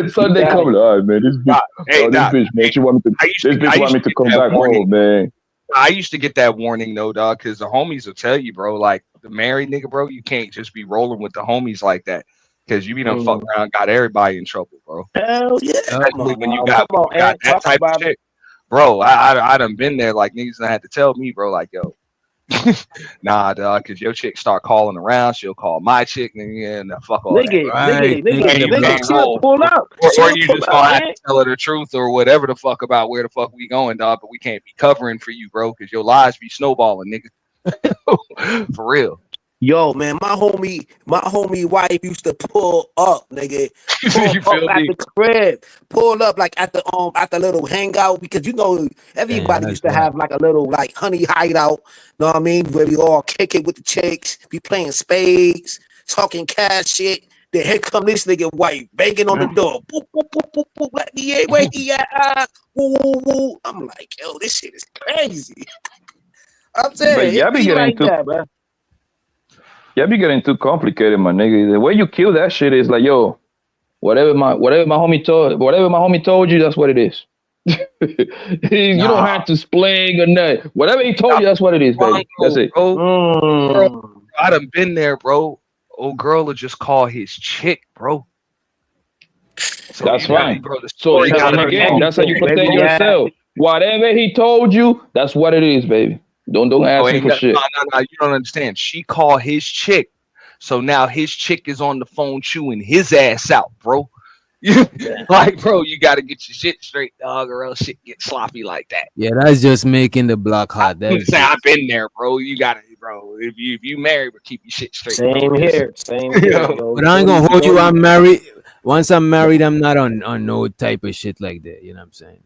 Sunday Got come. it. All right, man, this bitch, Doc, hey, this Doc, bitch, man, she want me to, this bitch I want used me to to get come that back warning. home, man. I used to get that warning, though, dog, because the homies will tell you, bro, like the married nigga, bro, you can't just be rolling with the homies like that, because you be done fuck around, got everybody in trouble, bro. Hell yeah. Come Especially on, when you now. Come on, got Ant. that Talk type of about it. shit, bro. I done been there, like niggas done had to tell me, bro, like yo, nah, dog, because your chick start calling around, she'll call my chick, and fuck all that. Nigga, Right, nigga, And you nigga, can't she'll roll. pull up. Or She'll you pull just up, gonna have man. to tell her the truth or whatever the fuck about where the fuck we going, dog. But we can't be covering for you, bro, because your lies be snowballing, nigga. For real. Yo, man, my homie wife used to pull up, nigga. You Pull feel up at me? the crib. Pull up like at the little hangout because you know Damn, everybody that's used to right. have like a little like honey hideout. Know what I mean? Where we all kick it with the chicks, be playing spades, talking cash shit. Then here come this nigga wife banging on the door. Boop, boop, boop, boop, boop. Let me in, wait, yeah, woo, woo, woo. I'm like, yo, this shit is crazy. I'm But saying y'all it be be getting like too, that, man. y'all be getting too complicated, my nigga. The way you kill that shit is like, yo, whatever my homie told you, that's what it is. You don't Nah, have to explain or nothing. Whatever he told you, that's what it is, baby. That's Blanco, it. bro. Girl, Mm. I done been there, bro. Old girl will just call his chick, bro. So That's you got, fine. bro. The So story Tell gotta and her be again, on that's how you everything, protect baby. point. Yeah. yourself. Whatever he told you, that's what it is, baby. Don't Oh, ask him ain't for no, shit. no. You don't understand. She called his chick, so now his chick is on the phone chewing his ass out, bro. Like, bro, you got to get your shit straight, dog, or else shit get sloppy like that. Yeah, that's just making the block hot. I'm That's saying just I've been there, bro. You got to, bro. If you married, but keep your shit straight, bro. Same 'cause- here. Same here, bro. But I ain't gonna hold you. I'm married. Once I'm married, I'm not on no type of shit like that. You know what I'm saying?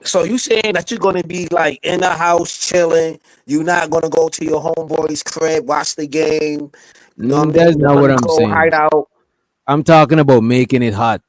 So you saying that you're gonna be like in the house chilling? You're not gonna go to your homeboy's crib, watch the game. You know what I That's mean? You're not what gonna I'm go hide saying. out. I'm talking about making it hot.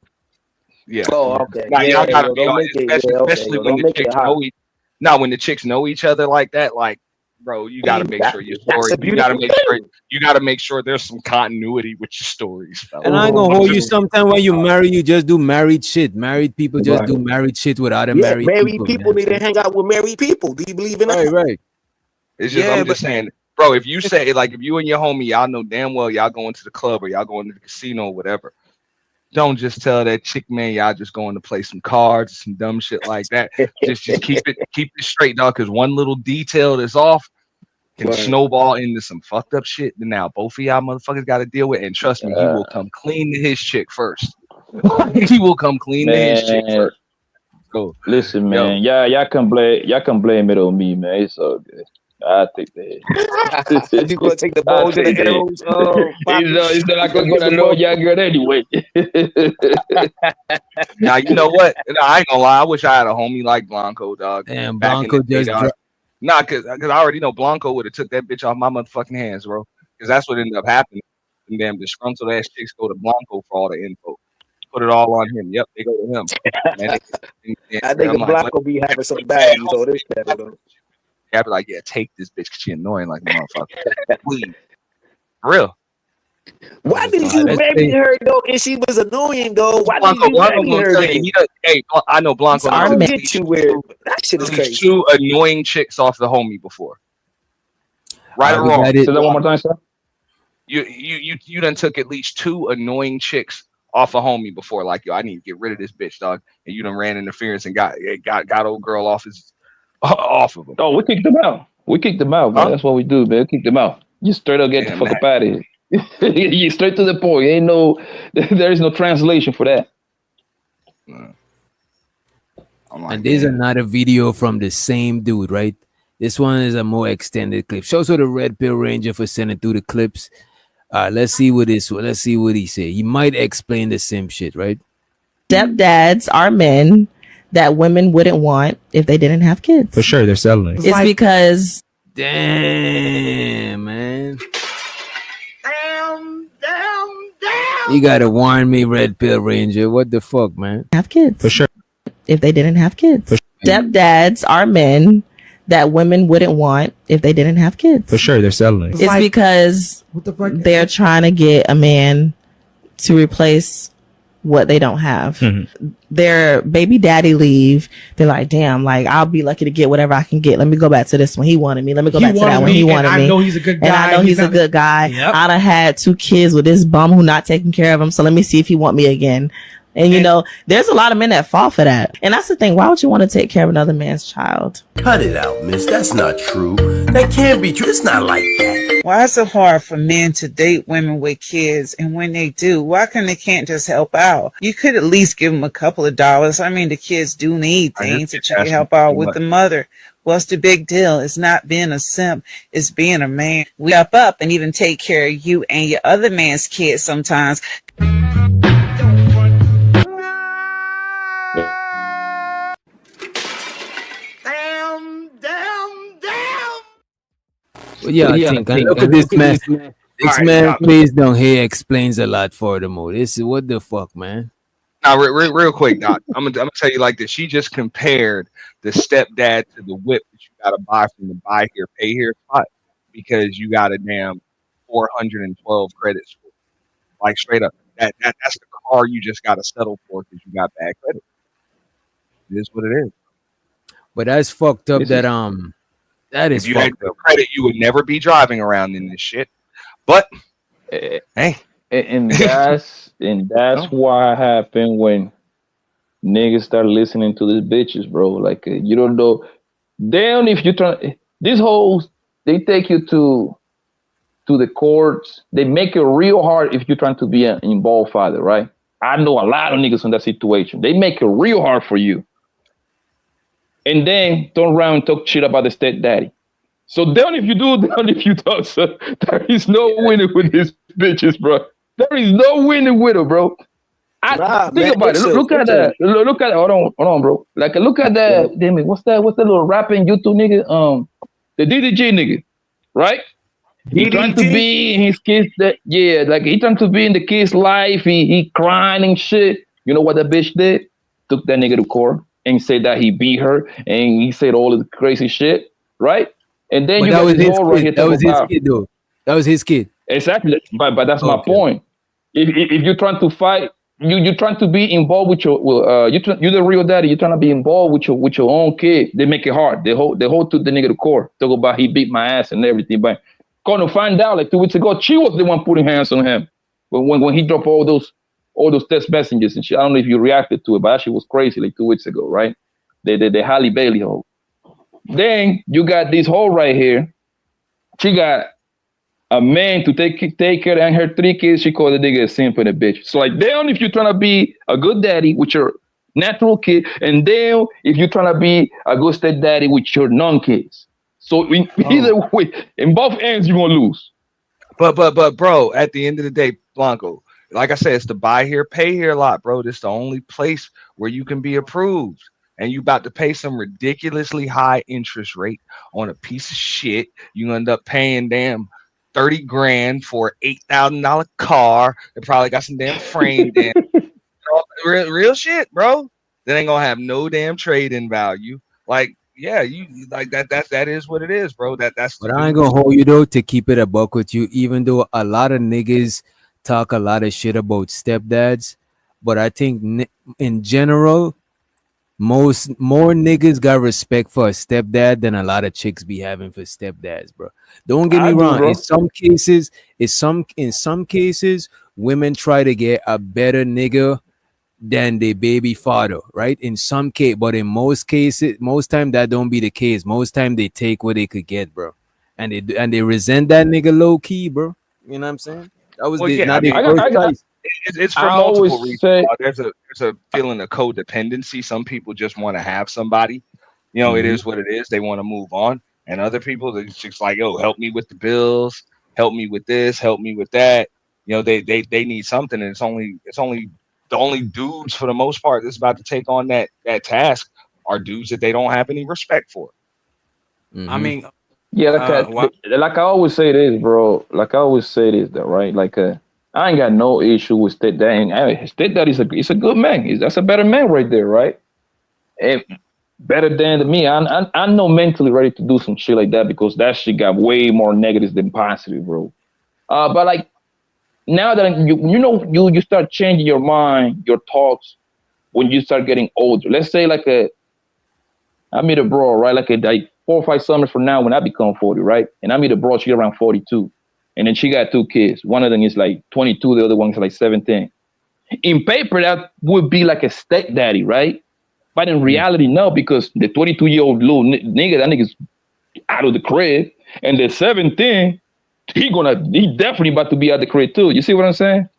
Yeah. Oh, okay. Now Yeah, y'all gotta yo, be don't on, make it. Yeah, okay. especially Yo, when don't the make it chicks hot. when the chicks know each other like that, like, bro, you gotta make sure your That's story. a beautiful thing. You gotta make sure there's some continuity with your stories, And fellas. I ain't gonna Oh, hold you. Sometimes when you marry, you just do married shit. Married people just do married shit with other yeah, married married people. You know people what I'm need to saying? hang out with married people. Do you believe in that? Right, right. It's just Yeah, I'm but just saying, bro. If you say like if you and your homie, y'all know damn well y'all going to the club or y'all going to the casino or whatever. Don't just tell that chick, man, y'all just going to play some cards, some dumb shit like that. Just keep it straight, dog. Because one little detail that's off can snowball into some fucked up shit. That now both of y'all motherfuckers got to deal with. And trust me, he will come clean to his chick first. He will come clean to his chick Man, first. So listen, yo, man. Yeah, y'all can blame it on me, man. It's all good. I take the hit. you gonna take the I bows and take the the hit. arrows, Poppy? It's not like You I'm gonna take gonna the know bow? y'all good anyway. now you know what? Nah, I ain't gonna lie. I wish I had a homie like Blanco, dog. Damn, Back in Blanco the day, just dog. Nah, cause I already know Blanco would have took that bitch off my motherfucking hands, bro. Cause that's what ended up happening. And damn disgruntled ass chicks go to Blanco for all the info. put it all on him. Yep, they go to him. I think I'm a like, Blanco be having some bad, though. This better though. I'd be like, yeah, take this bitch because she annoying like a motherfucker. Please. For real. Why did you marry her though? If she was annoying though, why did you Blanco marry her then? hey, I know Blanco. I don't get you weird. That shit is crazy. 2 annoying chicks off the homie before. Right or wrong? Say that one more time, sir. You done took at least 2 annoying chicks off a homie before. Like, yo, I need to get rid of this bitch, dog. And you done ran interference and got old girl off of him. Oh, we kicked them out. We kicked them out, man. Huh? That's what we do, man. Kick them out. You straight up get the fuck up out of here. You straight to the point. There is no translation for that. And there's another video from the same dude, right? This one is a more extended clip. Shows to the Red Pill Ranger for sending through the clips. Let's see what he said. He might explain the same shit, right? Stepdads are men that women wouldn't want if they didn't have kids. For sure, they're settling. It's because damn, man. You gotta warn me, Red Pill Ranger. What the fuck, man? Have kids. For sure. If they didn't have kids. Stepdads are men that women wouldn't want if they didn't have kids. For sure, they're settling. It's because they're trying to get a man to replace what they don't have. Their baby daddy leave. They're like, damn, like I'll be lucky to get whatever I can get. Let me go back to this one. He wanted me. Let me go back to that one. He wanted me. I know he's a good guy. And I know he's a good guy. Yep. I done had 2 kids with this bum who not taking care of him. So let me see if he want me again. And you know, there's a lot of men that fall for that. And that's the thing. Why would you want to take care of another man's child? Cut it out, miss. That's not true. That can't be true. It's not like that. Why is it hard for men to date women with kids? And when they do, why come they can't just help out? You could at least give them a couple of dollars. I mean, the kids do need things that you can help out with the mother. What's the big deal? It's not being a simp. It's being a man. We up and even take care of you and your other man's kids sometimes. Yeah, I think look at this man. This man plays down here explains a lot for the mode. This is what the fuck, man. Now, real quick, Doc. I'm gonna tell you like this. She just compared the stepdad to the whip that you gotta buy from the buy here, pay here spot because you got a damn 412 credit score. Like straight up, that's the car you just gotta settle for because you got bad credit. It is what it is. But that's fucked up. That is if you fucked had up. the credit, you would never be driving around in this shit. But hey, and that's what happened when niggas start listening to these bitches, bro. Like you don't know. Damn, if you try these hoes, they take you to the courts. They make it real hard if you're trying to be an involved father, right? I know a lot of niggas in that situation. They make it real hard for you. And then turn around and talk shit about the stepdaddy. So down if you do, down if you don't. So there is no winning with these bitches, bro. There is no winning with her, bro. Think about it. Look at that. Look at hold on, bro. Like look at that. Damn it. What's that little rapping YouTube nigga? The DDG nigga, right? He trying to be in his kid's like he trying to be in the kid's life. He crying and shit. You know what that bitch did? Took that nigga to court and said that he beat her and he said all of the crazy shit, right? And then But you that got was this his whole right kid. here That was talking his about- kid, though. That was his kid. Exactly, but that's my point. If you're trying to fight, you're trying to be involved with your you're the real daddy. You're trying to be involved with your own kid. They make it hard. They hold to the nigga to court. Talk about he beat my ass and everything. But gonna find out like 2 weeks ago, she was the one putting hands on him. But when he dropped all those text messages and shit, I don't know if you reacted to it, but actually was crazy like 2 weeks ago, right? The Halle Bailey hole. Then you got this hole right here. She got a man to take care and her 3 kids. She called the nigga a simp and a bitch. So like, damn, if you're trying to be a good daddy with your natural kid, and damn, if you're trying to be a good stepdaddy with your non-kids. So either way, in both ends, you're gonna lose. But bro, at the end of the day, Blanco, like I said, it's the buy here, pay here lot, bro. This is the only place where you can be approved. And you about to pay some ridiculously high interest rate on a piece of shit. You end up paying damn 30 grand for $8,000 car. They probably got some damn frame damn. You know what real shit, bro. That ain't gonna have no damn trade-in value. Like, yeah, you like that. That is what it is, bro. That's the But I ain't dudes. gonna hold you though to keep it a buck with you, even though a lot of niggas talk a lot of shit about stepdads. But I think in general, more niggas got respect for a stepdad than a lot of chicks be having for stepdads, bro. Don't get me I do, wrong. bro. In some cases, women try to get a better nigga than their baby father, right? In some case, but in most cases, most time that don't be the case. Most time they take what they could get, bro, and they resent that nigga low key, bro. You know what I'm saying? That was Well, yeah, not I their mean, first choice. it's I for multiple always reasons. say, There's a feeling of codependency. Some people just want to have somebody. You know, it is what it is. They want to move on, and other people they're just like, yo, help me with the bills, help me with this, help me with that. You know, they need something, and it's only the only dudes for the most part that's about to take on that task are dudes that they don't have any respect for. I mean, yeah, why? like I always say this, bro. Like I always say this, though, right? Like, I ain't got no issue with stepdad. Stepdad is a good man. That's a better man right there, right? And better than me. I'm not mentally ready to do some shit like that because that shit got way more negatives than positive, bro. But like now that you start changing your mind, your thoughts when you start getting older. Let's say I meet a bro, right? Like 4 or 5 summers from now when I become 40, right? And I meet a bro, she around 42. And then she got 2 kids. One of them is like 22, the other one is like 17. In paper, that would be like a stepdaddy, right? But in reality, no, because the 22-year-old little nigga, that nigga's out of the crib. And the 17, he definitely about to be out of the crib too. You see what I'm saying?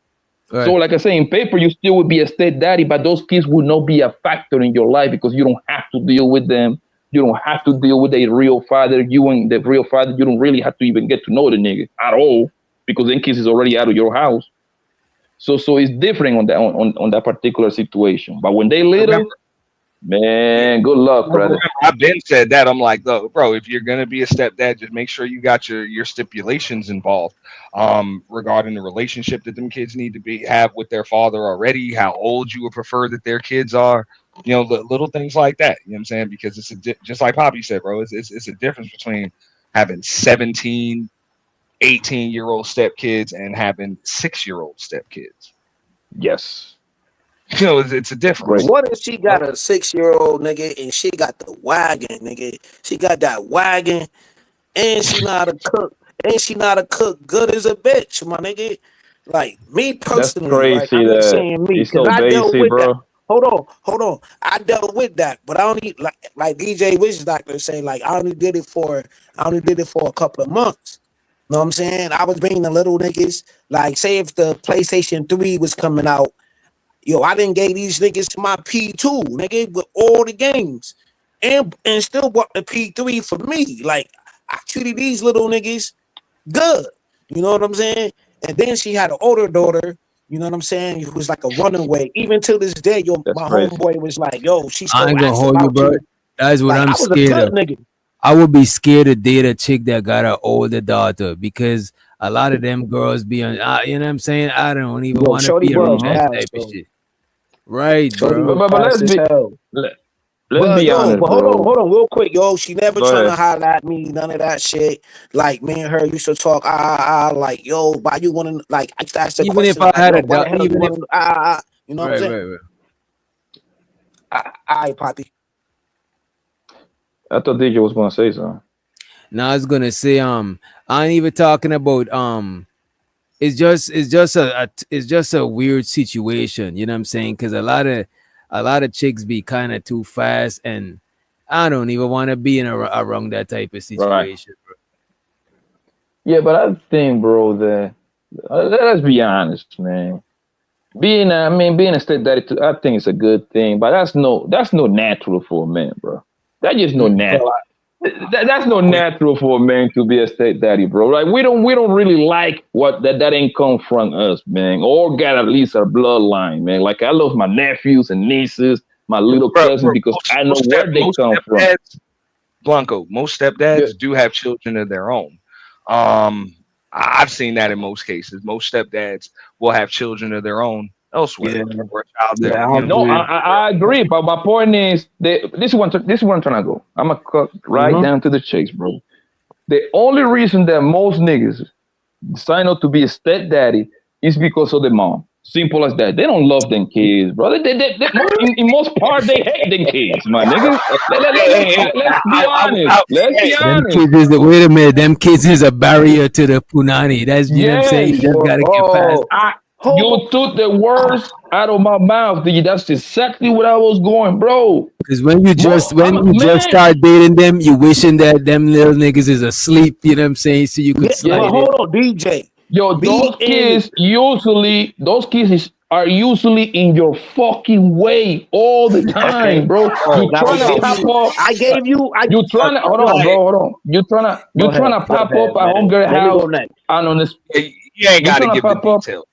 Right. So like I say, in paper, you still would be a stepdaddy, but those kids would not be a factor in your life because you don't have to deal with them. You don't have to deal with a real father. You and the real father, you don't really have to even get to know the nigga at all because then kids is already out of your house. So it's different on that particular situation. But when they little, man, good luck, brother. I've been said that. I'm like, bro, if you're gonna be a stepdad, just make sure you got your stipulations involved regarding the relationship that them kids need to have with their father already, how old you would prefer that their kids are, you know, little things like that. You know what I'm saying? Because it's just like Poppy said, bro, it's a difference between having 17, 18-year-old stepkids and having 6-year-old stepkids. Yes. You know, it's a difference. What if she got a 6-year-old nigga and she got the wagon, nigga? She got that wagon and she know how to cook. And she know how to cook good as a bitch, my nigga. Like me personally, right? Crazy I'm not that saying me it's so because I dealt basic, with that. bro. Hold on. I dealt with that, but I only like DJ Witch Doctor say, like I only did it for a couple of months. Know what I'm saying? I was bringing the little niggas. Like, say if the PlayStation 3 was coming out, yo, I didn't give these niggas my P2, nigga, with all the games. And still bought the P3 for me. Like, I treated these little niggas good. You know what I'm saying? And then she had an older daughter, you know what I'm saying, who was like a runaway. Even to this day, my homeboy was like, yo, she I still ain't gonna asks hold you, about bro. you. That's what Like, I'm I was a scared good of. nigga. I would be scared to date a chick that got an older daughter because a lot of them girls be on, you know what I'm saying? I don't even Yo, want to Shorty be was around that fast, type of though. shit. Right, Shorty bro. was But fast as hell. let's But be yo, honest, but bro. hold on, real quick, yo. She never Go trying to ahead. holler at me, none of that shit. Like me and her used to talk, like, yo, why you want to, like, I used to ask the Even if question, I like, had yo, a why the doubt, hell you even if, want to, you know what I'm right, saying? right. All right, Poppy. I thought DJ was gonna say something. Now I was gonna say, I ain't even talking about, it's just a weird situation, you know what I'm saying? Because a lot of chicks be kind of too fast, and I don't even want to be around that type of situation, bro. Yeah, but I think, bro, that let's be honest, man. Being a stepdaddy, I think it's a good thing, but that's no natural for a man, bro. That's just no natural. That's no natural for a man to be a stepdaddy, bro. Like we don't really like what that ain't come from us, man. Or got at least our bloodline, man. Like I love my nephews and nieces, my little cousins because I know where they come from. Blanco, most stepdads do have children of their own. I've seen that in most cases. Most stepdads will have children of their own elsewhere for a child. Yeah, I No, agree. I agree, but my point is this is where I'm trying to go. I'm gonna cut right down to the chase, bro. The only reason that most niggas sign up to be a stepdaddy is because of the mom. Simple as that. They don't love them kids, brother. In most part, they hate them kids, my nigga. Let's be honest. Let's be Them honest. kids is wait a minute. Them kids is a barrier to the punani. That's you know what I'm saying. You Yes. just gotta get past. You took the words out of my mouth, dude. That's exactly what I was going, bro. Because when you just Man. start dating them, you wishing that them little niggas is asleep. You know what I'm saying? So you could slide But in. hold on, DJ. Yo, those kids are usually in your fucking way all the time, bro. You Now, trying to pop up. I gave you. You trying to hold on, bro. Hold on. You trying to pop up at homegirl house and on this. You ain't got to give the details.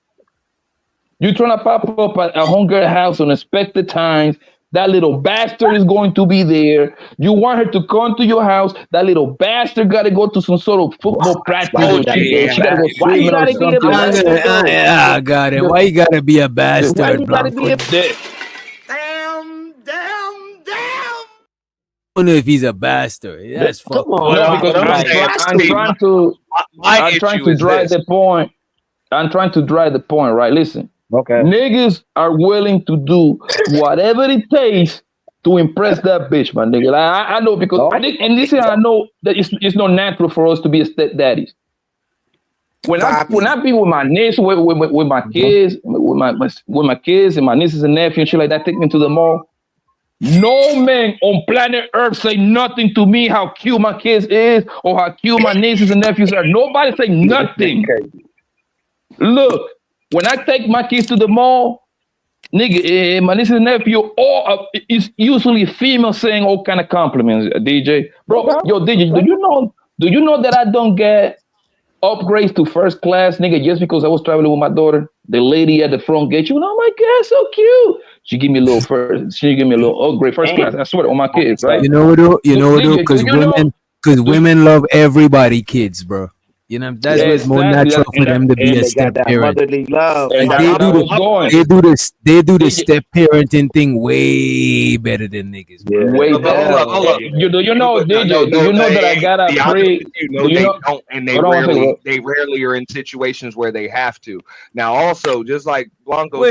You trying to pop up at a homegirl house on expected times. That little bastard is going to be there. You want her to come to your house. That little bastard got to go to some sort of football practice. Or she got to go swimming or something. I got it. Why you gotta be a bastard, Blanco? I don't know if he's a bastard. That's fucked. No, because I'm trying to drive the point. I'm trying to drive the point, right? Listen. Okay. Niggas are willing to do whatever it takes to impress that bitch, my nigga. Like, I know because and listen, I know that it's not natural for us to be a stepdaddies. When I be with my niece, with my kids, with my kids and my nieces and nephews and shit like that, take me to the mall. No man on planet Earth say nothing to me how cute my kids is or how cute my nieces and nephews are. Nobody say nothing. Look, when I take my kids to the mall, nigga, my nieces and nephew, all it's usually female saying all kind of compliments. DJ, bro, yo, DJ, do you know that I don't get upgrades to first class, nigga, just because I was traveling with my daughter? The lady at the front gate, you know, oh my God, so cute. She give me a little upgrade first class. I swear on my kids, right? You know what though? Because women love everybody, kids, bro. You know, that's what's more natural for them to be a step parent. They do the step parenting thing way better than niggas. Bro. Way better. You know, DJ? Do you know that I got a free? They rarely are in situations where they have to. Now, also, just like Blanco. Wait.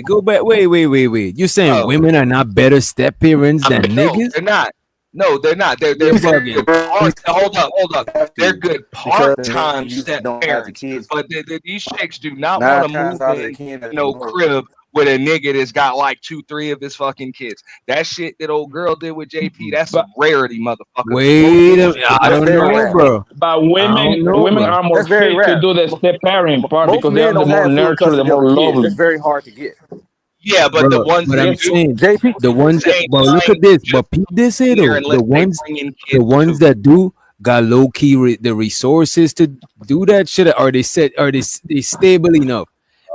Go back. Wait. You saying women are not better step parents than niggas? They're not. No, they're not. They're very good. Hold up. They're good part-time step parents, but these chicks do not want to move in no crib with a nigga that's got like 2-3 of his fucking kids. That shit that old girl did with JP, that's a rarity, motherfucker. Wait a minute, I don't know, bro. But women are more fit to do the step parent part because they're the more nurture, the more lovely. It's very hard to get. Yeah, but the ones that I'm saying, the ones that, but look at this, but people this say though, the ones that do got low key the resources to do that shit, are they stable enough?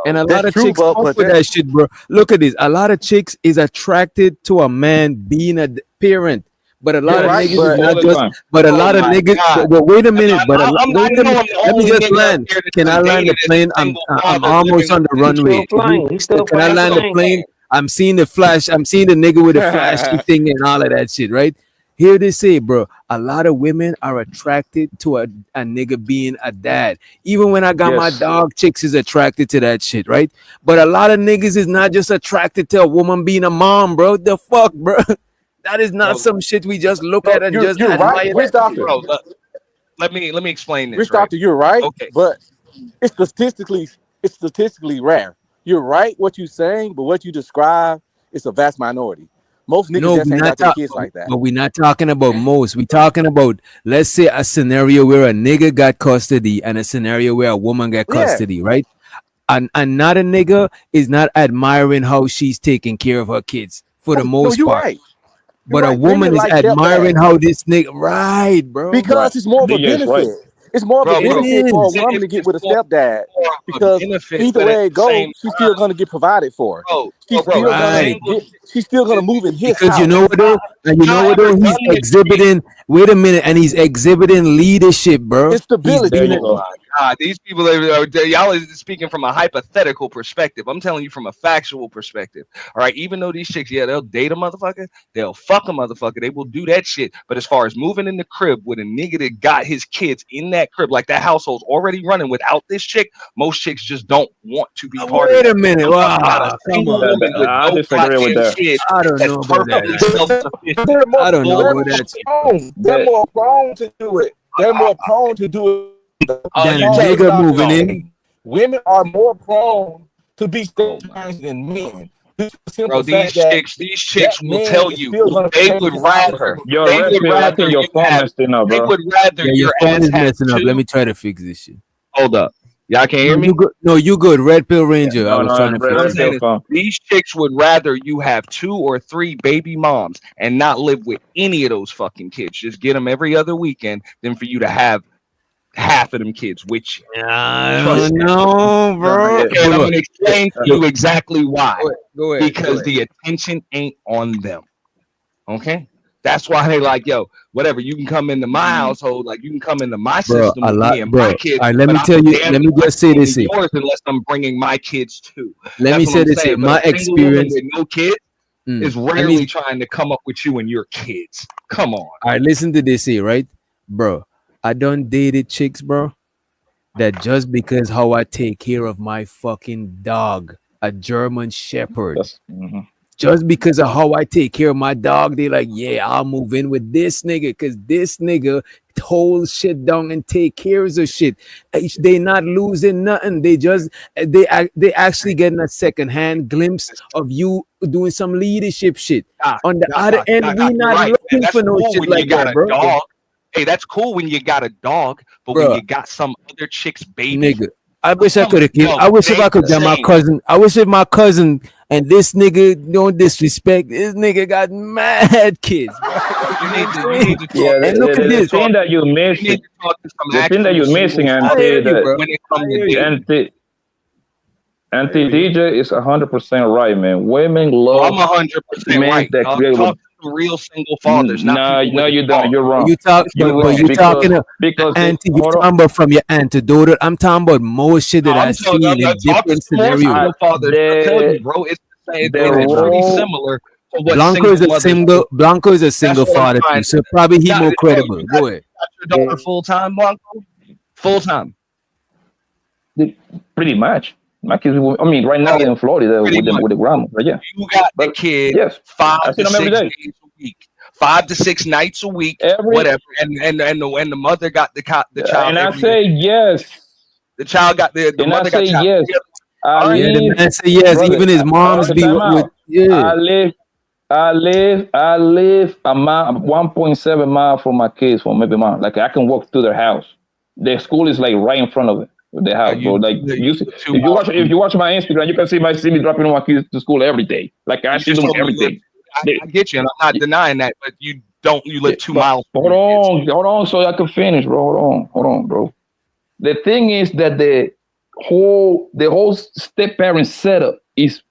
And a lot of chicks fuck with that shit, bro. Look at this, a lot of chicks is attracted to a man being a parent. But a lot of niggas is not just. But a lot of niggas. But wait a minute. Let me just land. Can I land the plane? I'm almost on the runway. Can I land the plane? I'm seeing the flash. I'm seeing the nigga with the flashy thing and all of that shit. Right here, they say, bro. A lot of women are attracted to a nigga being a dad. Even when I got my dog, chicks is attracted to that shit, right? But a lot of niggas is not just attracted to a woman being a mom, bro. The fuck, bro. That is not some shit we just look at and just admire. Right. Rich Doctor. Bro, let me explain this. Rich Doctor, you're right. Okay. But it's statistically rare. You're right what you're saying, but what you describe is a vast minority. Most niggas just ain't got their kids like that. But we're not talking about most. We're talking about, let's say, a scenario where a nigga got custody and a scenario where a woman got custody, right? And not a nigga is not admiring how she's taking care of her kids for the most part. Right. But a woman is admiring how this nigga, right, bro? Because it's more of a benefit. Right. It's more of a benefit for a woman to get with a stepdad because either way it goes, she's still gonna get provided for. She's still gonna move in his house. You know what though? And you know what though? He's exhibiting. Wait a minute, and he's exhibiting leadership, bro. It's stability. Nah, these people y'all are speaking from a hypothetical perspective. I'm telling you from a factual perspective. All right, even though these chicks, yeah, they'll date a motherfucker, they'll fuck a motherfucker, they will do that shit. But as far as moving in the crib with a nigga that got his kids in that crib, like that household's already running without this chick, most chicks just don't want to be part of it. Wait a minute. Wow. Come on. I disagree with that. I don't know about that. I don't know about that. They're more prone to do it. They're more prone to do it. Then a nigga moving in. Women are more prone to be step-parents than men. Bro, these chicks will tell you they would rather. Your They would rather Your your phone ass is have messing up. two. Let me try to fix this shit. Hold up. Y'all can't hear me? You good? No, you good. Red Pill Ranger. I was trying to What I'm fix saying it. is, these chicks would rather you have 2 or 3 baby moms and not live with any of those fucking kids. Just get them every other weekend than for you to have half of them kids with you. I don't know, bro. And I'm going to explain to you exactly why. Go ahead. Because the attention ain't on them. Okay? That's why they like, yo, whatever. You can come into my household, like you can come into my system with me and my kids. All right, let me but tell I'm you. damn Let me just say this here. yours unless I'm bringing my kids too. Let me That's what say I'm this saying. here. But My a single woman experience. with no kids is Let rarely me. trying to come up with you and your kids. Come on. All right, listen to this here, right, bro? I done dated chicks, bro, that just because how I take care of my fucking dog, a German Shepherd, just because of how I take care of my dog, they like, yeah, I'll move in with this nigga because this nigga holds shit down and take care of shit. They not losing nothing. They actually getting a secondhand glimpse of you doing some leadership shit. On the other end, we not Right. looking That's for no cool shit when you like got that, a bro. dog. Hey, that's cool when you got a dog, but when Bruh. you got some other chick's baby, Nigga, I wish I come could have killed. yo, I wish if they I could get my insane. cousin. I wish if my cousin and this nigga don't disrespect. This nigga got mad kids. Bro. You need to talk. Yeah, And look at the this. thing that you're You need missing, to talk to some the thing that actual you're missing, single I Auntie, hear fathers you, that bro. when it I comes to hear you. dating. Auntie DJ is 100% right, man. Women Oh, I'm love 100% men right. that Dog. create. Talk to some real single fathers, not No, people no, with a you don't. dog. You're wrong. You talk, You're but wrong you talking because auntie. You hold on. talking about from your antidote. I'm talking about more shit that No, I I'm seen talking. in I'm talking different to more scenarios. single fathers. I tell The you, bro, it's the same, the and it's pretty role similar to what Blanco single is a mothers single. do. Blanco is a That's single what I'm father trying too, to so say. probably he Got, more oh, credible. you Go ahead. got your daughter full time, Blanco? Full time. pretty much. My kids, I mean, right now Oh, they're in Florida pretty with much. the grandma, but yeah. You got the But kid yes, 5 I see to them every 6 day. days a week, 5 to 6 nights a week, Every whatever. And the mother got the child and I every say yes, the child got the and I mother got say child yes. every other. I All right. Yeah, the live, man say yes. brother. Even his mom's Okay, be time with out. yeah. I live a mile, 1.7 mile from my kids, from maybe mile. Like I can walk to their house. Their school is like right in front of it, their house, bro. Like you see, if you watch my Instagram, you can see me dropping my kids to school every day. Like I You see just them told me every you live. day. They- I get you, and I'm not denying that, but you live 2 but miles from hold your kids. on, so I can finish, bro. Hold on, bro. The thing is that the whole step parent setup is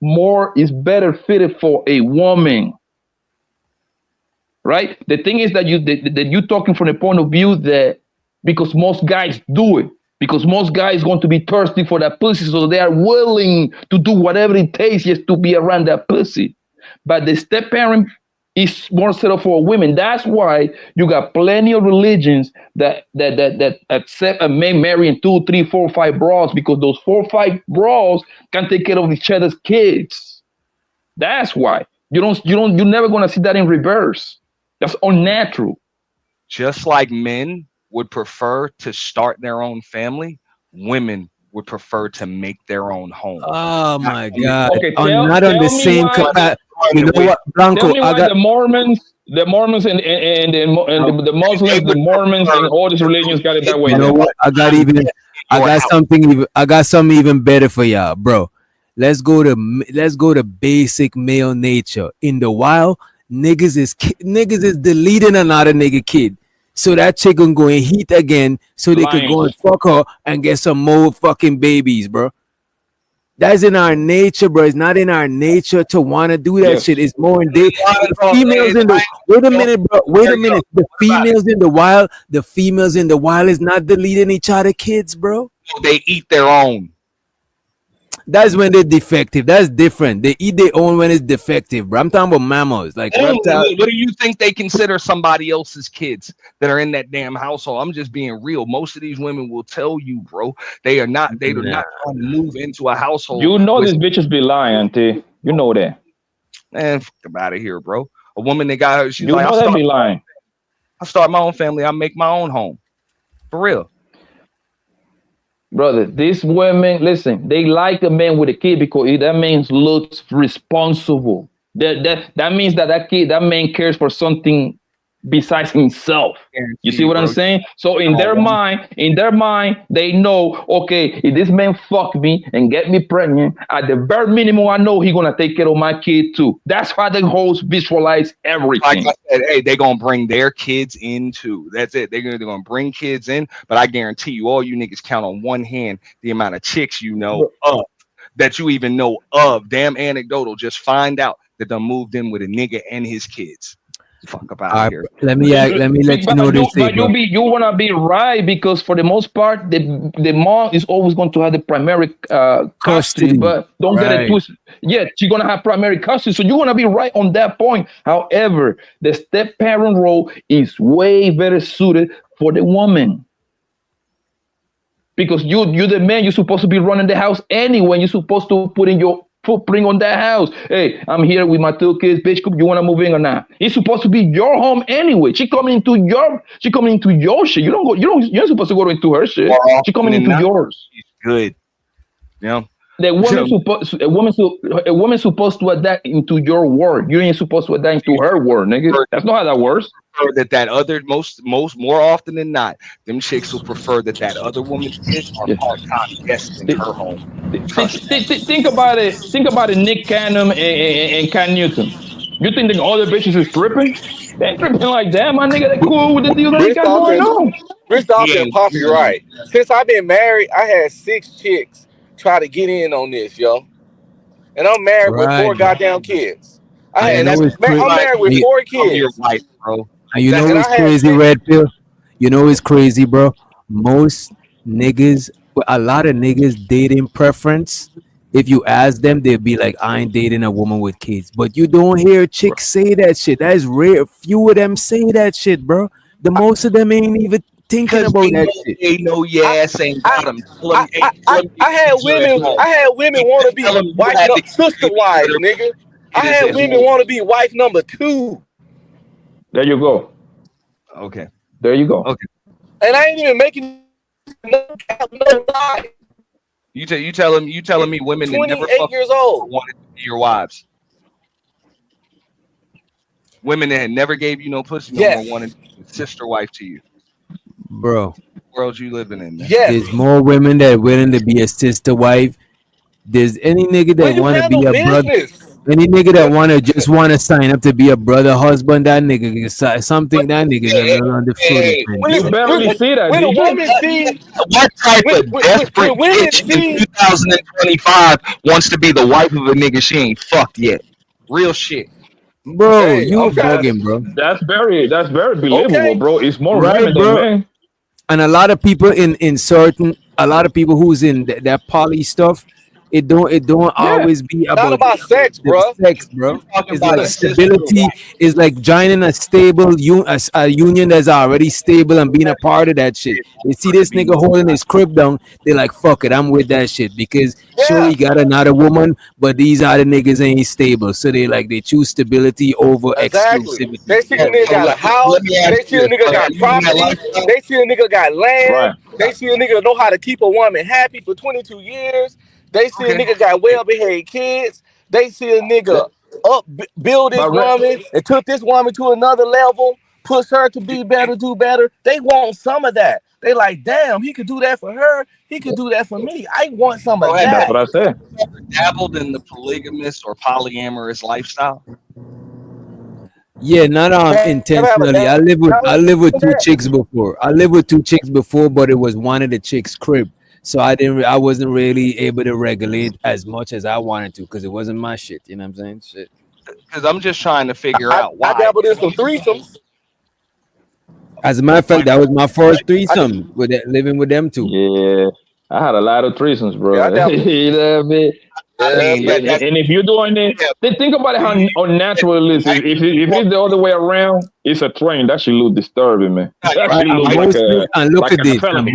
better fitted for a woman, right? The thing is that you talking from the point of view that because most guys do it, because most guys going to be thirsty for that pussy, so they are willing to do whatever it takes just to be around that pussy. But the step parent is more set up for women. That's why you got plenty of religions that accept a man marrying 2, 3, 4, 5 bras, because those 4, 5 bras can take care of each other's kids. That's why you're never gonna see that in reverse. That's unnatural. Just like men would prefer to start their own family, women would prefer to make their own home. Oh my God! Okay, Not on the same capacity. You know what, Blanco? Tell me I why got the Mormons and the Muslims, the Mormons, and all these religions got it that way. You know then. what? I got something even better for y'all, bro. Let's go to basic male nature. In the wild, niggas is deleting another nigga kid, so that chick can go and heat again, so they could go and fuck her and get some more fucking babies, bro. That's in our nature, bro. It's not in our nature to want to do that Yes. shit. It's more in the females in the wait a minute, bro. Wait a minute. The females in the wild is not deleting each other kids, bro. They eat their own. That's when they're defective. That's different. They eat their own when it's defective, bro. I'm talking about mammals, like reptiles. What do you think they consider somebody else's kids that are in that damn household? I'm just being real. Most of these women will tell you, bro, they are not trying to move into a household. You know these bitches be lying, auntie. You know that. Man, fuck them out of here, bro. A woman that got her, she's You like, know they be lying. I start my own family. I make my own home. For real. Brother, these women, listen, they like a man with a kid because that man looks responsible. That means that man cares for something besides himself. You see what I'm saying? So in their mind, they know, okay, if this man fuck me and get me pregnant, at the bare minimum, I know he's gonna take care of my kid too. That's how the hoes visualize everything. Like I said, hey, they're gonna bring their kids in too. That's it. They're gonna bring kids in, but I guarantee you, all you niggas count on one hand the amount of chicks you know of, that you even know of. Damn anecdotal. Just find out that they moved in with a nigga and his kids. Fuck about here. Let me let you know this thing. But you wanna be right, because for the most part, the mom is always going to have the primary custody. But don't get it twisted. Yeah, she's gonna have primary custody, so you wanna be right on that point. However, the step parent role is way better suited for the woman. Because you're the man, you're supposed to be running the house anyway. You're supposed to put in your footprint on that house. Hey, I'm here with my 2 kids, bitch. You want to move in or not? It's supposed to be your home anyway. She coming into your shit. You're not supposed to go into her shit. She coming into yours. Good. Yeah. The woman's supposed to adapt into your world. You ain't supposed to adapt into her world, nigga. That's not how that works. That other more often than not, them chicks will prefer that other woman's kids are part-time guests in her home. Think about it. Think about it. Nick Cannon and Cam Newton. You think the other bitches is tripping? They ain't tripping like that, my nigga. They cool with the deal that they got going on. Rich Dolphin and Poppy, right? Since I've been married, I had 6 chicks try to get in on this, yo. And I'm married with 4 goddamn kids. I'm married with 4 kids. Your wife, bro. And you know what's crazy, Red Pill? You know what's crazy, bro? Most niggas, a lot of niggas dating preference. If you ask them, they'll be like, I ain't dating a woman with kids. But you don't hear chicks say that shit. That is rare. Few of them say that shit, bro. The most of them ain't even thinking about that shit. They know your ass ain't got them. I had women want to be wife, sister wives, nigga. I had women want to be wife number 2. There you go. Okay. There you go. Okay. And I ain't even making no lie. You telling me women that never 28 years old wanted to be your wives. Women that had never gave you no pussy no more wanted to be a sister wife to you. Bro. What world you living in? There's more women that willing to be a sister wife. There's any nigga that want to be a brother. Any nigga that want to sign up to be a brother, husband, that nigga something that nigga on the foot. You barely see that. When a woman sees what type of desperate bitch in 2025 wants to be the wife of a nigga she ain't fucked yet? Real shit. Bro, you bugging, bro. That's very believable, bro. It's more women than men. And a lot of people a lot of people who's in that poly stuff, it don't always be about sex, bro. Sex, bro. It's like stability. It's like joining a stable a union that's already stable and being a part of that shit. You see this nigga holding his crib down, they're like, fuck it, I'm with that shit. Because sure, he got another woman, but these other niggas ain't stable. So they choose stability over exclusivity. They see a nigga got a house, they see a nigga got property, they see a nigga got land, they see a nigga know how to keep a woman happy for 22 years. They see a nigga got well-behaved kids. They see a nigga build this woman and took this woman to another level, push her to be better, do better. They want some of that. They like, damn, he could do that for her. He could do that for me. I want some of that. That's what I said. Dabbled in the polygamous or polyamorous lifestyle? Yeah, not intentionally. I live with 2 chicks before. But it was one of the chicks' crib. So I wasn't really able to regulate as much as I wanted to because it wasn't my shit. You know what I'm saying? Shit. Because I'm just trying to figure out why. I dabbled in some threesomes. As a matter of fact, that was my first threesome with living with them two. Yeah, I had a lot of threesomes, bro. Yeah, You know what I mean? And if you're doing it, then think about it how unnatural it is. If it's the other way around, it's a train. That should look disturbing, man. That should look like a and look like at this. felony.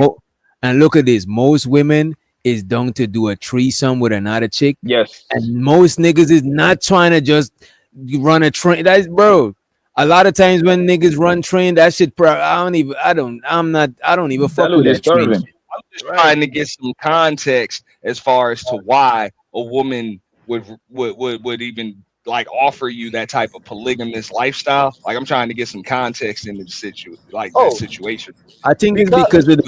And look at this. Most women is down to do a threesome with another chick. Yes. And most niggas is not trying to just run a train. That's bro. A lot of times when niggas run train, that shit. I don't even fuck with that train. I'm just trying to get some context as far as to why a woman would even like offer you that type of polygamous lifestyle. Like I'm trying to get some context into the situation. I think it's because of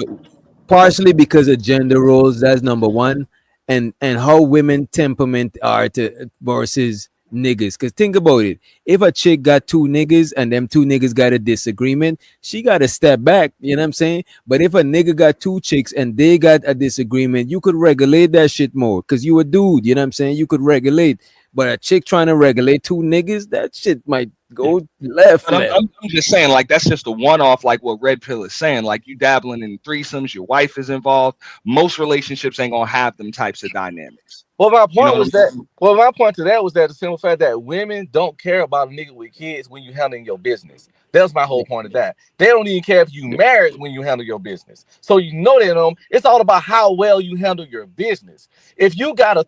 partially because of gender roles. That's number one, and how women temperament are to versus niggas. Because think about it, if a chick got two niggas and them two niggas got a disagreement, she got to step back. You know what I'm saying? But if a nigga got two chicks and they got a disagreement, you could regulate that shit more because you a dude. You know what I'm saying? You could regulate. But a chick trying to regulate two niggas, that shit might go left. I'm just saying, like, that's just a one-off, like what Red Pill is saying. Like, you dabbling in threesomes, your wife is involved. Most relationships ain't gonna have them types of dynamics. Well, my point was that. Well, my point to that was that the simple fact that women don't care about a nigga with kids when you handling your business. That was my whole point of that. They don't even care if you married when you handle your business. So you know that it's all about how well you handle your business. If you got a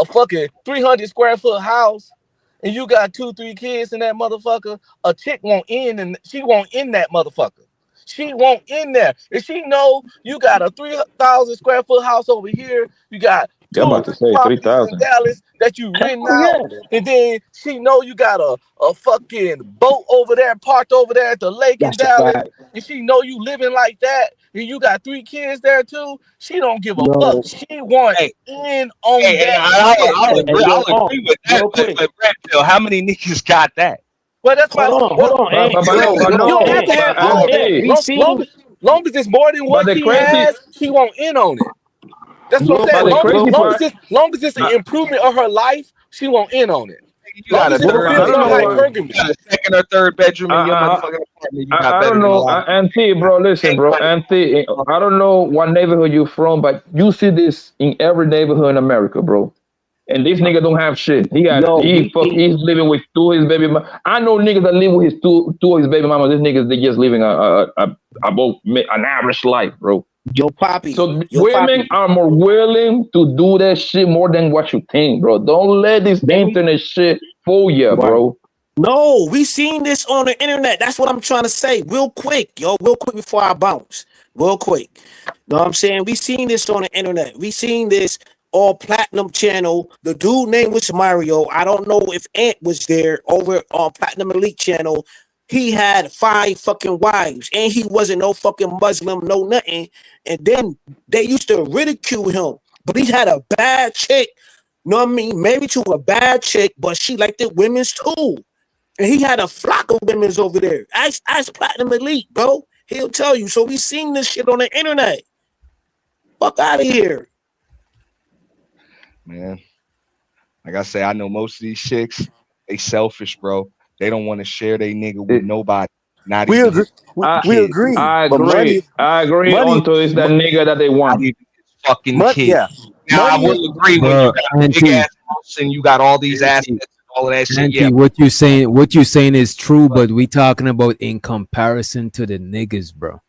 fucking 300 square foot house and you got 2-3 kids in that motherfucker, a chick won't in and she won't in that motherfucker. She won't in there. If she know you got a 3,000 square foot house over here, you got I'm about to say 3,000 in Dallas that you renting out, and then she know you got a fucking boat over there parked over there at the lake in Dallas, and she know you living like that, and you got 3 kids there too. She don't give a fuck. She want in on that. I'll agree with that. But Red Pill, how many niggas got that? Well, that's why. Hold on. You don't have to have all that. Long as it's more than what she has, she won't in on it. That's what I'm saying. Long as it's an improvement of her life, she won't in on it. You got a second or third bedroom in your motherfucking apartment. I don't know, Auntie, bro. Listen, bro, Auntie. I don't know what neighborhood you from, but you see this in every neighborhood in America, bro. And this nigga don't have shit. He's living with 2 of his baby mamas. I know niggas that live with his two of his baby mamas. These niggas, they just living about an average life, bro. Yo, Poppy. So women are more willing to do that shit more than what you think, bro. Don't let this internet shit fool you, bro. No, we seen this on the internet. That's what I'm trying to say. Real quick before I bounce. Real quick. Know what I'm saying? We seen this on the internet. We seen this all platinum channel. The dude name was Mario. I don't know if Ant was there over on Platinum Elite channel. He had 5 fucking wives, and he wasn't no fucking Muslim, no nothing. And then they used to ridicule him, but he had a bad chick. Know what I mean? Married to a bad chick, but she liked the women's too. And he had a flock of women's over there. Ask Platinum Elite, bro. He'll tell you. So we seen this shit on the internet. Fuck out of here. Man, like I say, I know most of these chicks, they selfish, bro. They don't want to share their nigga with nobody. Not we even agree. We agree. I agree. Onto is that nigga that they want. Fucking kid. Yeah. Now I will agree when you got a big ass house and you got all these assets and all of that shit. Auntie, Yeah. what you saying is true, but we talking about in comparison to the niggas, bro.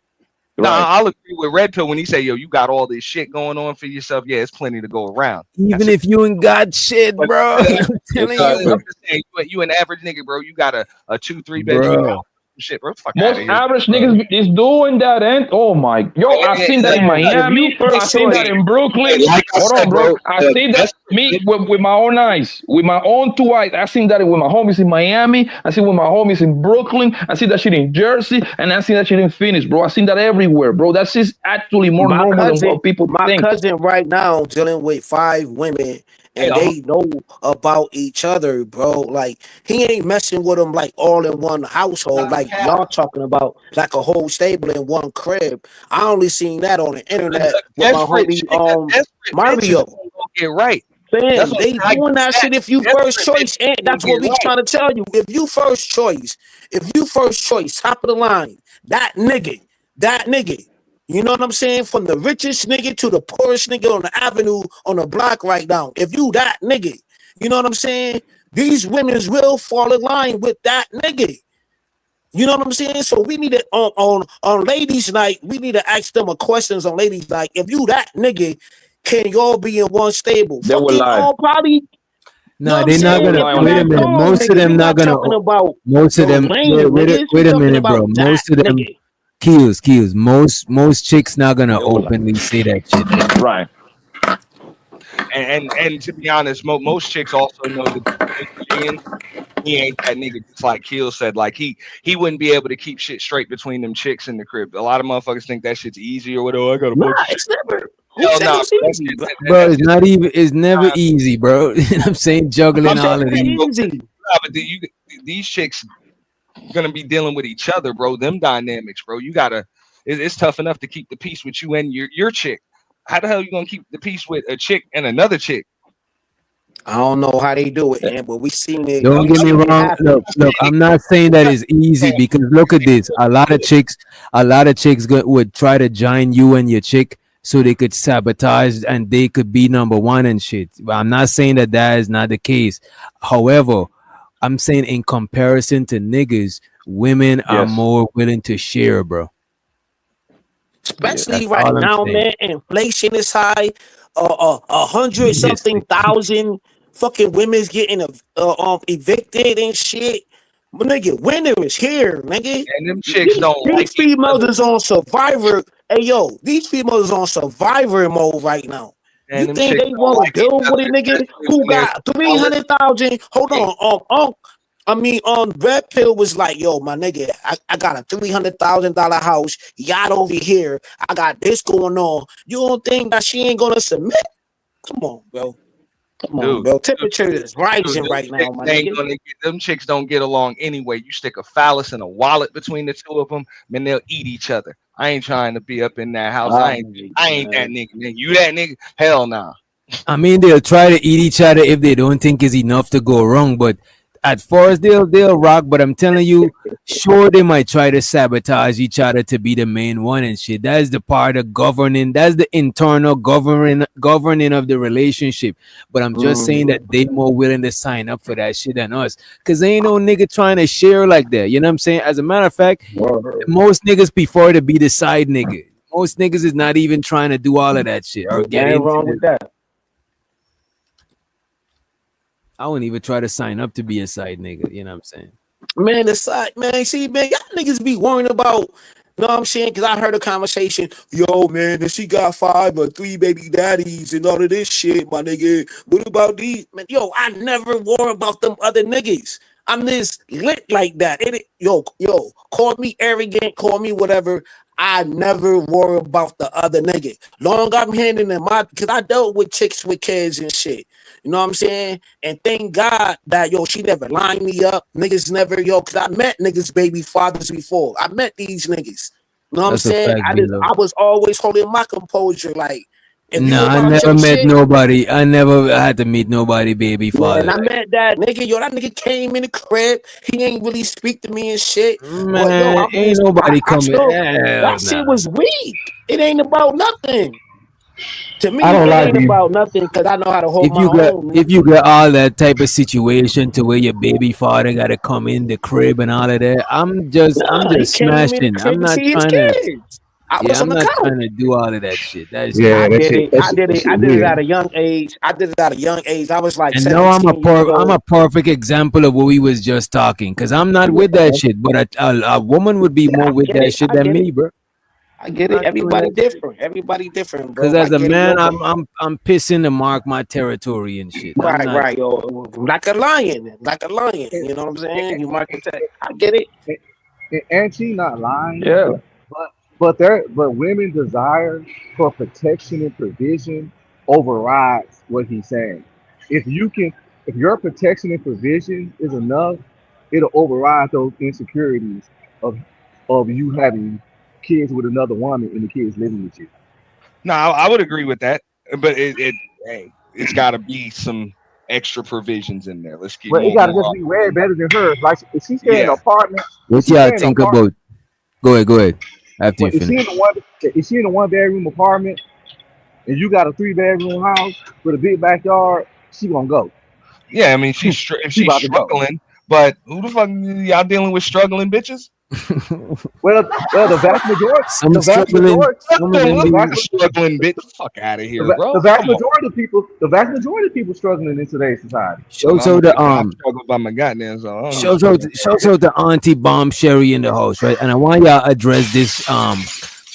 No, I'll agree with Red Pill when he say, yo, you got all this shit going on for yourself. Yeah, it's plenty to go around. Even if you ain't got shit, bro. I'm telling you. I'm just saying, you an average nigga, bro. You got a 2-3 bedroom house. Shit, bro. Fuck Most average niggas is doing that, and oh my, I've seen that in Miami. I've seen that in Brooklyn. Like Hold on, bro. I've seen that. Me with my own eyes, with my own two eyes. I seen that with my homies in Miami. I seen with my homies in Brooklyn. I see that shit in Jersey, and I seen that shit in Phoenix, bro. I seen that everywhere, bro. That's just actually more normal than what people my think. cousin right now dealing with 5 women, and they know about each other, bro. Like he ain't messing with them like all in one household, like y'all talking about, like a whole stable in one crib. I only seen that on the internet with my homie Mario. Get right. Fam, they doing that shit if you first choice, and that's what we trying to tell you. If you first choice, top of the line, that nigga, you know what I'm saying? From the richest nigga to the poorest nigga on the avenue, on the block right now. If you that nigga, you know what I'm saying? These women will fall in line with that nigga. You know what I'm saying? So we need to on ladies' night, we need to ask them a questions on ladies' night. If you that nigga, can y'all be in one stable? They will lie. Probably. No, they're not gonna. Wait a minute. Most of them not gonna. Most of them. Wait a minute, bro. Most of them. Kills. Most chicks not gonna openly say that shit. Right. And to be honest, most chicks also know that he ain't that nigga. Just like Kill said, like he wouldn't be able to keep shit straight between them chicks in the crib. A lot of motherfuckers think that shit's easy or whatever. I got a it's never. Bro, it's not even. It's never easy, bro. You know what I'm saying, juggling all of these. But these chicks gonna be dealing with each other, bro. Them dynamics, bro. You gotta. It's tough enough to keep the peace with you and your chick. How the hell you gonna keep the peace with a chick and another chick? I don't know how they do it, man, but we seen it. Don't get me wrong. Look, I'm not saying that it's easy because look at this. A lot of chicks would try to join you and your chick so they could sabotage and they could be number one and shit. But I'm not saying that is not the case. However, I'm saying in comparison to niggas, women are more willing to share, bro. Especially right now, man. Inflation is high. 100 something thousand fucking women's getting evicted and shit. But nigga, winter is here, nigga. And them chicks these females is on Survivor. Hey yo, these females is on Survivor mode right now. And you think they want to deal with a nigga who got 300,000? Hold on, Red Pill was like, yo, my nigga, I got a $300,000 house, yacht over here. I got this going on. You don't think that she ain't gonna submit? Come on, bro. Temperature is rising right now, my nigga. Them chicks don't get along anyway. You stick a phallus and a wallet between the two of them, man, they'll eat each other. I ain't trying to be up in that house. I ain't that nigga. You that nigga? Hell nah. I mean, they'll try to eat each other if they don't think it's enough to go wrong, but at first they'll rock, but I'm telling you, sure, they might try to sabotage each other to be the main one and shit. That's the part of governing. That's the internal governing of the relationship. But I'm just saying that they more willing to sign up for that shit than us, because ain't no nigga trying to share like that. You know what I'm saying? As a matter of fact, most niggas prefer to be the side nigga. Most niggas is not even trying to do all of that shit or get into wrong with that. I wouldn't even try to sign up to be a side nigga. You know what I'm saying? Man, the side, man, see, man, y'all niggas be worrying about, you know what I'm saying? Because I heard a conversation, yo, man, if she got 5 or 3 baby daddies and all of this shit, my nigga, what about these? Man, yo, I never worry about them other niggas. I'm just lit like that. Yo, call me arrogant, call me whatever. I never worry about the other nigga. Long I'm handing them because I dealt with chicks with kids and shit. You know what I'm saying? And thank God that, yo, she never lined me up. Niggas never, because I met niggas' baby fathers before. I met these niggas. You know what I'm saying? I was always holding my composure. Like, no, I never met nobody. I never had to meet nobody baby father. And I met that nigga. Yo, that nigga came in the crib. He ain't really speak to me and shit. Man, ain't nobody coming. That shit was weak. It ain't about nothing. To me, I don't it like ain't about nothing because I know how to hold my own. If you get all that type of situation to where your baby father got to come in the crib and all of that, I'm just smashing. I'm not trying to. I'm not trying to do all of that shit. I did it at a young age. I was like, and now I'm a perfect example of what we was just talking, because I'm not with that shit. But a woman would be more with that shit than me, bro. I get it. Everybody different. Everybody different, bro. Because as I a get it, man, yo. I'm pissing to mark my territory and shit. I'm Right, not. right, yo. Like a lion. Like a lion. You know what I'm saying? You mark the tech. I get it. And she not lying, Yeah. but women desire for protection and provision overrides what he's saying. If your protection and provision is enough, it'll override those insecurities of you having kids with another woman and the kids living with you. No, I would agree with that, but it's got to be some extra provisions in there. Let's keep But it moving gotta just along. be way better than hers. Like if she stay in an Yeah. apartment, What y'all think about? Go ahead. After you if she finish. in a 1 bedroom apartment and you got a 3 bedroom house with a big backyard, she gonna go. Yeah, I mean, if she's about to go. struggling, but who the fuck y'all dealing with struggling bitches? Well, the vast majority, Some the vast struggling, majority, some of them the vast, struggling bitch. Fuck out of here, bro. the vast Come on. majority of people, the vast majority of people struggling in today's society. Show I the struggle by my goddamn so I don't show know. the auntie bomb Sherry in the house, right? And I want y'all address this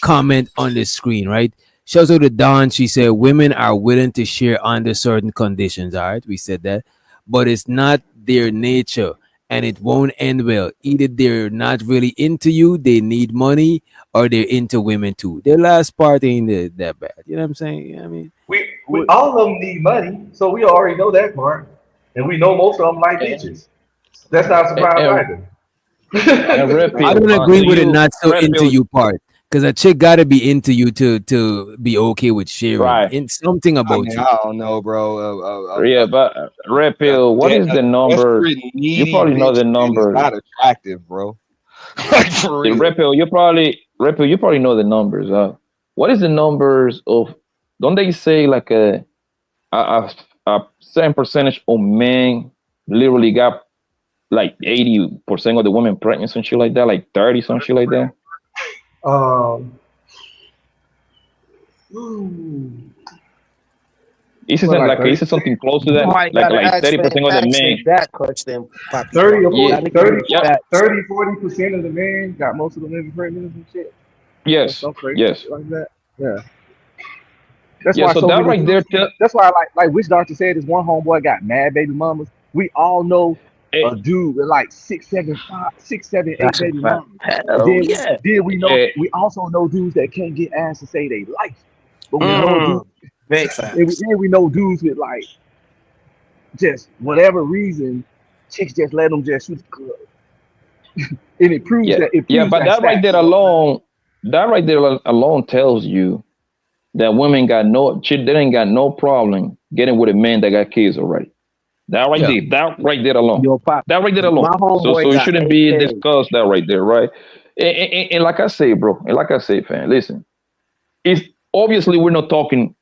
comment on the screen, right? Shows the Dawn. She said women are willing to share under certain conditions. All right, we said that, but it's not their nature. And it won't end well. Either they're not really into you, they need money, or they're into women too. Their last part ain't that bad. You know what I'm saying? I mean, We all of them need money, so we already know that part, and we know most of them like bitches. That's not surprising either. I don't agree with it not so into you part. Because a chick gotta be into you to be okay with sharing. Right. In something about you. I don't know, bro. Yeah, but Red Pill, what is the number? You probably know the numbers. Not attractive, bro. Like for real. Red Pill, you probably know the numbers. What is the numbers of? Don't they say like a certain percentage of men literally got like 80% of the women pregnant, some shit like that, like 30, some shit like that. Is it like is it something close to that? Like 30% of the men. That question. 30 or 40, Yeah. 40% of the men got most of the women pregnant and shit. Yes. So crazy Yes. like that. Yeah. That's Yeah, why so so that many right there people, that's why like Witch Doctor said this one homeboy got mad baby mamas. We all know a dude with like 6, 7, 8 baby mamas. Then we know we also know dudes that can't get ass to say they like it. But we know dudes, and we know dudes with like just whatever reason, chicks just let them just shoot the club. And it proves that but that right there alone tells you that women they ain't got no problem getting with a man that got kids already. That right there alone. That right there alone. So it shouldn't be discussed that right there, right? And like I say, bro, and like I say, fam, listen, it's obviously we're not talking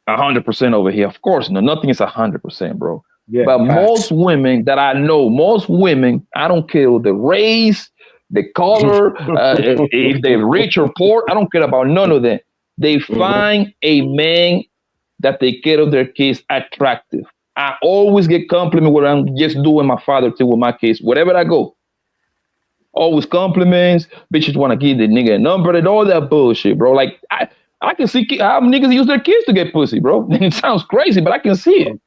100% over here. Of course, nothing is 100%, bro. Yeah, but most women that I know, I don't care the race, the color, if they're rich or poor, I don't care about none of that. They find a man that take care of their kids attractive. I always get compliment what I'm just doing my father too with my kids. Wherever I go, always compliments. Bitches want to give the nigga a number and all that bullshit, bro. Like I can see how niggas use their kids to get pussy, bro. It sounds crazy, but I can see it.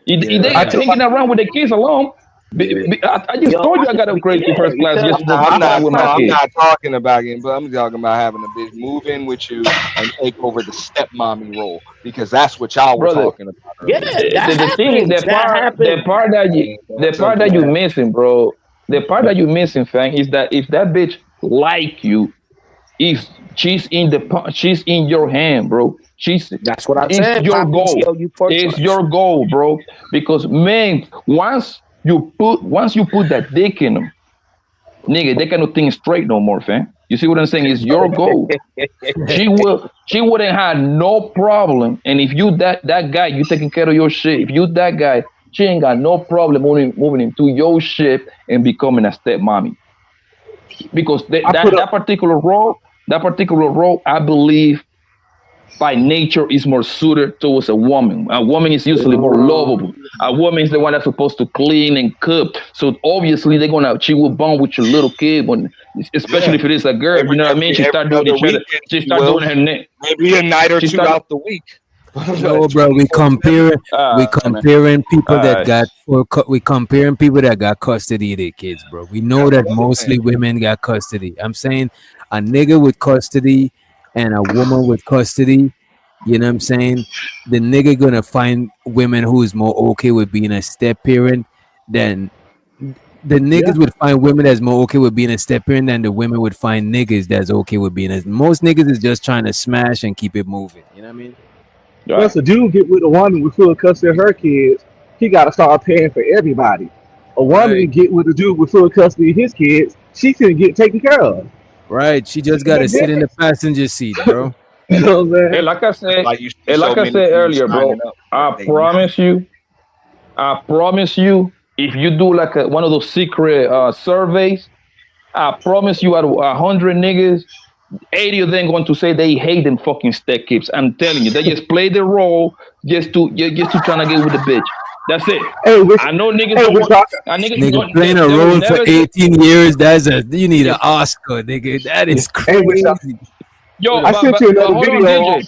They hanging around with their kids alone. I just told you I got upgraded to first class just for I'm kids. not talking about it, but I'm talking about having a bitch move in with you and take over the stepmommy role because that's what y'all were talking about. Yeah, the thing is the part that you missing, bro. The part that you missing, fam, is that if that bitch like you, if she's in your hand, bro. That's what I said. It's your goal. It's your goal, bro. Because man, once you put that dick in them, nigga, they cannot think straight no more, fam. You see what I'm saying? It's your goal. She wouldn't have no problem. And if you that guy, you taking care of your shit. If you that guy, she ain't got no problem moving into your shit and becoming a stepmommy. Because that particular role, I believe by nature is more suited towards a woman. A woman is usually more lovable. A woman is the one that's supposed to clean and cook. So obviously she will bond with your little kid when, especially if it is a girl. You know what I mean? She start doing each other. She start doing her neck. Maybe a night or two out the week. No, bro, we comparing people that got custody of their kids, bro. We know that mostly women got custody. I'm saying a nigga with custody and a woman with custody, you know what I'm saying? The nigga gonna find women who's more okay with being a step parent than the niggas would find women that's more okay with being a step parent than the women would find niggas that's okay with being a. Most niggas is just trying to smash and keep it moving. You know what I mean? Once a dude get with a woman with full custody of her kids, he got to start paying for everybody. A woman get with a dude with full custody of his kids, she can get taken care of. Right, she just got to sit in the passenger seat, bro. You know what I'm Hey, like I said earlier, bro. I promise you, if you do like one of those secret surveys, I promise you, out of 100 niggas, 80 of them going to say they hate them fucking step kids. I'm telling you, they just play the role just to trying to get with the bitch. That's it. I know niggas nigga playing a role for 18 years. You need an Oscar, nigga. That is crazy. Yo, I sent you another video.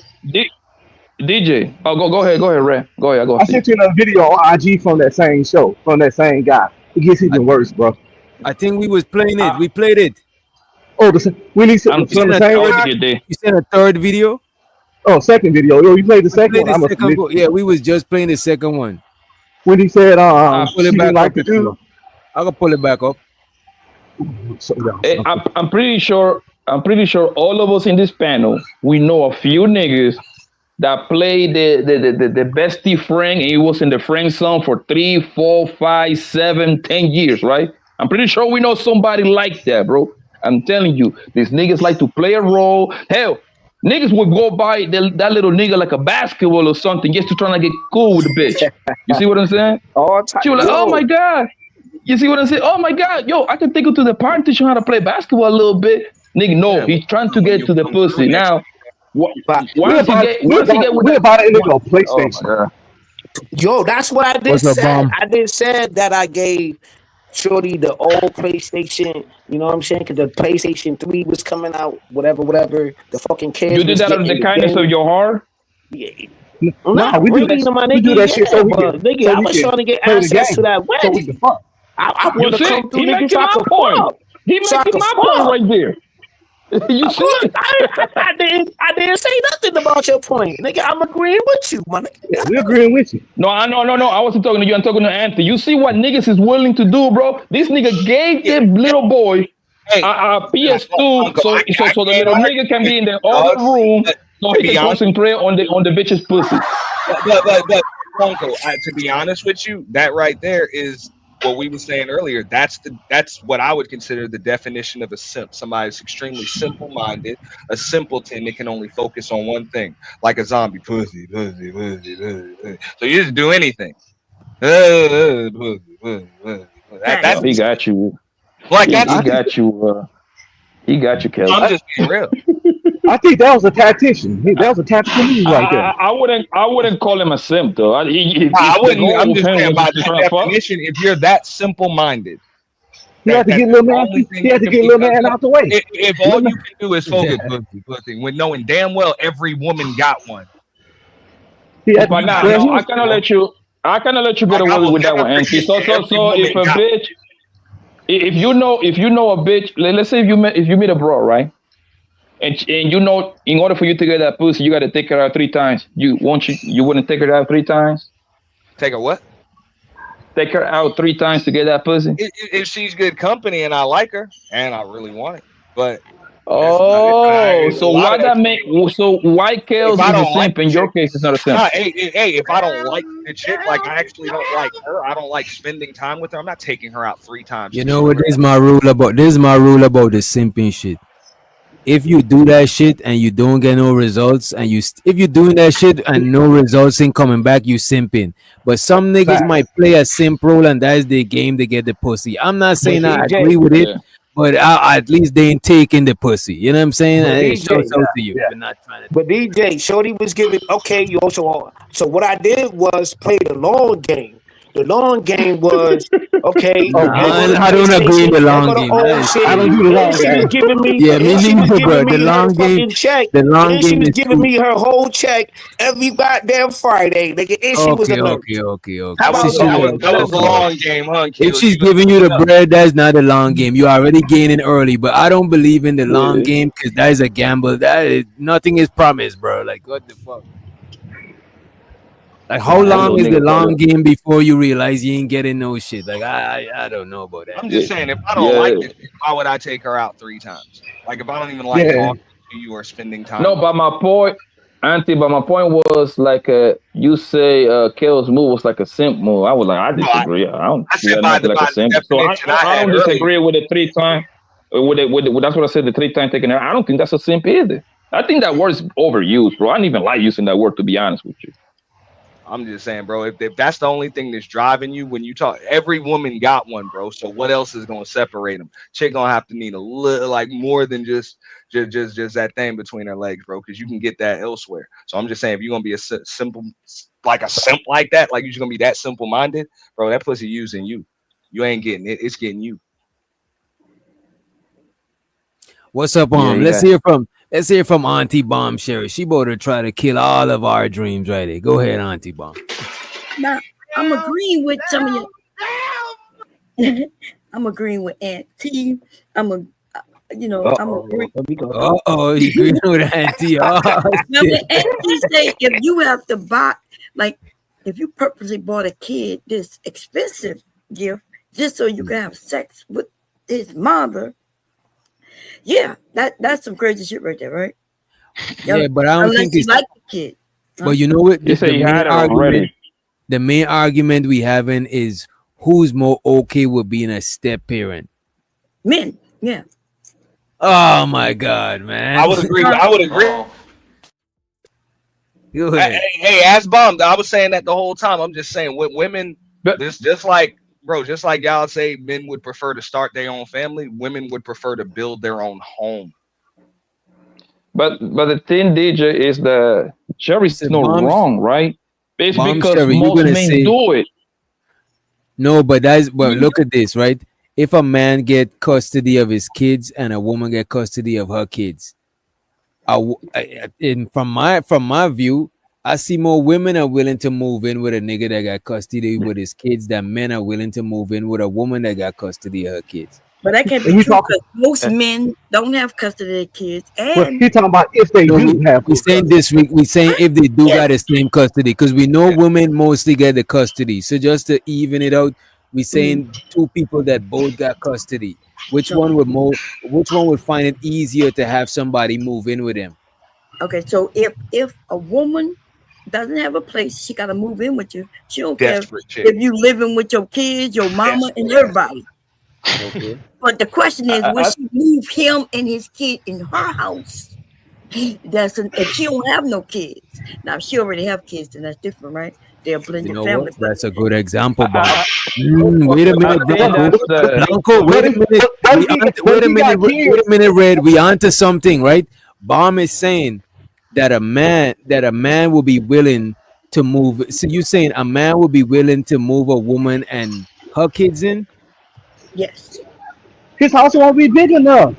DJ. Oh, go ahead, Ray. Go ahead. I sent you another video on IG from that same show, from that same guy. It gets even worse, bro. I think we was playing it. We played it. Oh, we need some you sent a third video? Oh, second video. Yo, you played the second one. Yeah, we was just playing the second one. When he said, pull it back up. I can pull it back up. I'm pretty sure all of us in this panel, we know a few niggas that played the bestie friend, and he was in the friend zone for 3, 4, 5, 7, 10 years, right? I'm pretty sure we know somebody like that, bro. I'm telling you, these niggas like to play a role. Hell, niggas would go by that little nigga like a basketball or something just to try to get cool with the bitch. You see what I'm saying? She was like, oh my God. You see what I'm saying? Oh my God, yo, I can take you to the park, teach you how to play basketball a little bit. Nigga, no, he's trying to get to the pussy. Now, once he get with the PlayStation. Yo, that's what I did say. I did say that I gave Shorty the old PlayStation, you know what I'm saying? Because the PlayStation 3 was coming out, whatever. The fucking kids. You did that out of the kindness of your heart? Yeah. No, we do that shit so we can. Nigga, I was trying to get access to that wedding. I want to come through, nigga, so I can fuck. He making my point right there. You see? I didn't say nothing about your point, nigga. I'm agreeing with you, man. Yeah, we're agreeing with you. No. I wasn't talking to you. I'm talking to Anthony. You see what niggas is willing to do, bro? This nigga gave the little boy a PS2, so the little nigga can be in the other room, so he can concentrate on the bitch's pussy. But Uncle, to be honest with you, that right there is what we were saying earlier. That's what I would consider the definition of a simp. Somebody that's extremely simple-minded, a simpleton that can only focus on one thing, like a zombie. Pussy. So you just do anything. He got you. Like he got you. He got you, Kelly. I'm just being real. I think that was a tactician. That was a tactical move right there. I wouldn't call him a simp though. I wouldn't. I'm just saying by the definition, if you're that simple-minded, he had to get little man. He had to get little man out the way. If all you can do is focus, pussy, when knowing damn well every woman got one. But now, I cannot let you get away with that one, Anthony. So if a bitch, if you know a bitch, let's say if you meet a bro, right? And you know, in order for you to get that pussy, you got to take her out 3 times. You wouldn't take her out 3 times? Take her what? Take her out 3 times to get that pussy? If she's good company and I like her and I really want it, but why Kels is a simp? In your case, it's not a simp. Hey, if I don't like the chick, like I actually don't like her, I don't like spending time with her, I'm not taking her out 3 times. You know what? This is my rule about the simping shit. If you do that shit and you don't get no results, and if you're doing that shit and no results ain't coming back, you simping. But some niggas might play a simp role, and that is their game to get the pussy. I'm not saying I agree with it, but at least they ain't taking the pussy. You know what I'm saying? But Hey, DJ, shouts out to you for not trying to. but DJ, Shorty was giving. Okay, you also. So what I did was play the long game. The long game was okay. I don't agree with the long game. I don't do the long She was game. giving me. Yeah, me And she was neither, bro. giving The me her long game, fucking check. the long And she game was is giving cool. me her whole check every goddamn Friday. Nigga, and she was a nurse. Okay. How That about was that? that was the long game, huh? If Kill. she's You giving you the bread, that's not a long game. You're already gaining early. But I don't believe in the long game because that is a gamble. That is nothing is promised, bro. Like what the fuck? Like how long is the long game before you realize you ain't getting no shit? Like I don't know about that. I'm just saying, if I don't like this, why would I take her out 3 times? Like if I don't even like talking to you or spending time. No, but my point, Auntie, but my point was like you say Kale's move was like a simp move. I was like, I disagree. I don't see that nothing like a simp. So I don't disagree with the 3 times. That's what I said, the 3 times taking her. I don't think that's a simp either. I think that word's overused, bro. I don't even like using that word, to be honest with you. I'm just saying, bro, if that's the only thing that's driving you when you talk, every woman got one, bro. So what else is going to separate them? Chick going to have to need a little, like more than just that thing between her legs, bro, because you can get that elsewhere. So I'm just saying, if you're going to be a simple, like a simp like that, like you're just going to be that simple minded, bro, that pussy using you. You ain't getting it. It's getting you. What's up, Let's hear from Auntie Bomb Sherry. She about to try to kill all of our dreams right there. Go ahead, Auntie Bomb. Now, I'm agreeing with some of you. I'm agreeing with Aunt T. I'm agreeing. You agreeing with Auntie? Now, when Aunt T say if you have to buy, like, if you purposely bought a kid this expensive gift just so you can have sex with his mother, yeah, that's some crazy shit right there, right? Yeah, but I don't think it's like the kid. But you know what? You say you had it already. The main argument we having is who's more okay with being a step parent. Men, yeah. Oh my God, man! I would agree. Go ahead. Hey, ass bummed. I was saying that the whole time. I'm just saying with women, this just like y'all say, men would prefer to start their own family. Women would prefer to build their own home. But the thing, DJ, is the Sherry's not wrong, right? It's because Sherry, most men do it. No, but look at this, right? If a man get custody of his kids and a woman get custody of her kids, from my view, I see more women are willing to move in with a nigga that got custody with his kids than men are willing to move in with a woman that got custody of her kids. But that can't be true because most men don't have custody of their kids. And he's talking about if they do have. We saying this week. We saying if they do got the same custody because we know women mostly get the custody. So just to even it out, we saying 2 people that both got custody. Which one would find it easier to have somebody move in with them? Okay, so if a woman doesn't have a place, she got to move in with you. She don't care if you living with your kids, your mama, and everybody. Okay. But the question is, will she move him and his kid in her house? If she don't have no kids. Now, if she already have kids, then that's different, right? They're blended family. What? That's a good example, Bob. Wait a minute, Blanco. Wait a minute, Red. We onto something, right? Bomb is saying that a man will be willing to move. So you saying a man will be willing to move a woman and her kids in? Yes. His house won't be big enough.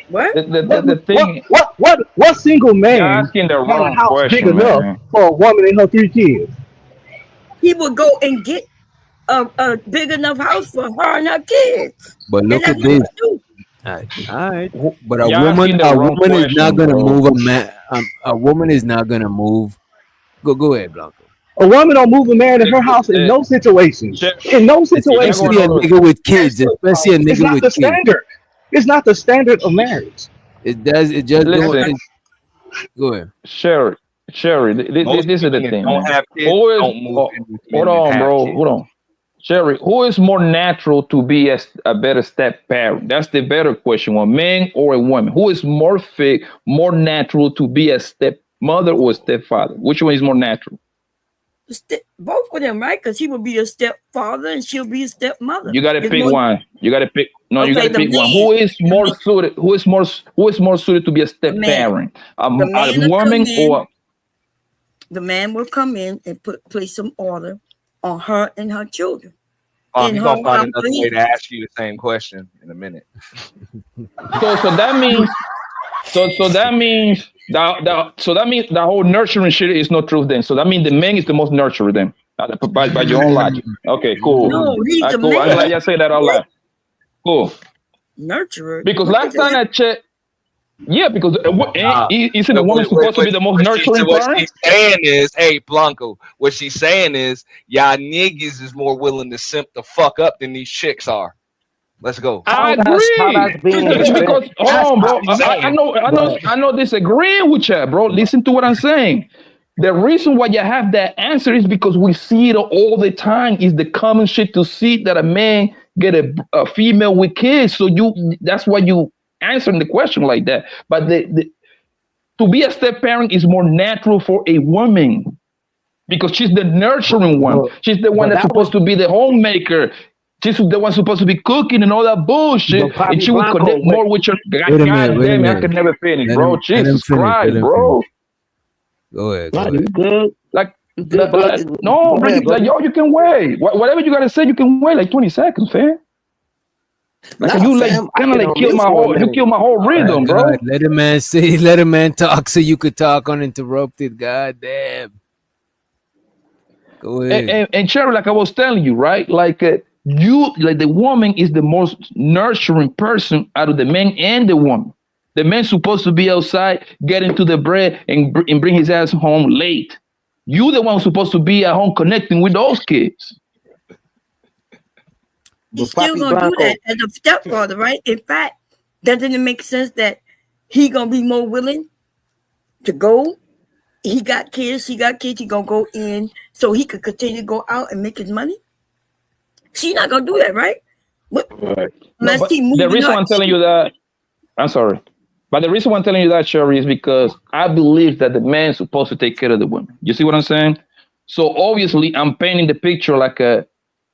What? The thing. What single man asking the has a wrong house question, big enough man. for a woman and her 3 kids? He would go and get a big enough house for her and her kids. But look at this. All right. But a woman is not gonna move a man. A woman is not gonna move. Go ahead, Blanco. A woman don't move a man in her house in no situation. In no situation. Especially a nigga with kids. Especially a nigga with kids. Standard. It's not the standard of marriage. It does. It just Listen, go ahead. Sherry, this is the thing. Don't have kids. Don't move hold on, bro. Hold on. Sherry, who is more natural to be a better step parent? That's the better question. A man or a woman? Who is more natural to be a step mother or a stepfather? Which one is more natural? both of them, right? Because he will be a stepfather and she'll be a stepmother. You gotta It's pick more- one. You gotta pick. No, you Okay, gotta the pick one. man. Who is more suited? Who is more suited to be a step man. parent? The man A will woman come in. or The man will come in and place some order on her and her children. In You're her gonna find another way to operations. ask you the same question in a minute. so that means that means the whole nurturing shit is not true then. So that means the man is the most nurturer then. By your own logic. Okay, cool. No, he's the cool. I'm man. glad you say that out loud. Cool. Nurturer. Because What last is time that? I checked, yeah, because isn't a woman supposed to be the most nurturing What parent? she's saying is, hey, Blanco, what she's saying is, y'all niggas is more willing to simp the fuck up than these chicks are. Let's go. I How that's agree. being Because hold on, bro. That's what I'm I know disagreeing with you, bro. Listen to what I'm saying. The reason why you have that answer is because we see it all the time. Is the common shit to see that a man get a female with kids. So that's why you answering the question like that. But to be a step parent is more natural for a woman because she's the nurturing one. She's the one that's supposed to be the homemaker. She's the one supposed to be cooking and all that bullshit. And she will connect more with your. God damn it, I could never finish, bro. Jesus Christ, bro. Go ahead. You good? Like no, like yo, you can wait. Whatever you gotta say, you can wait like 20 seconds, fam. Like Nah, you like fam, kind of like kill my whole, you kill my whole rhythm, bro. God, let a man say, let a man talk so you could talk uninterrupted. God damn. Go ahead. And Cherry, like I was telling you, right? Like the woman is the most nurturing person out of the man and the woman. The man's supposed to be outside, getting to the bread and bring his ass home late. You the one who's supposed to be at home connecting with those kids. He's still gonna do that as a stepfather, right? In fact, doesn't it make sense that he gonna be more willing to go? He got kids, he gonna go in so he could continue to go out and make his money. She's not gonna do that, right? Right. No, but the reason I'm telling you that, I'm sorry. But the reason why I'm telling you that, Sherry, is because I believe that the man is supposed to take care of the woman. You see what I'm saying? So obviously, I'm painting the picture like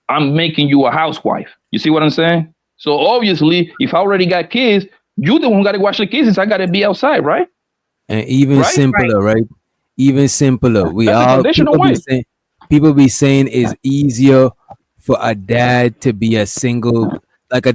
I'm making you a housewife. You see what I'm saying? So obviously, if I already got kids, you the one who got to watch the kids, since I got to be outside, right? And even simpler, right? Even simpler. We That's all the traditional way. People be saying it's easier for a dad to be a single, like a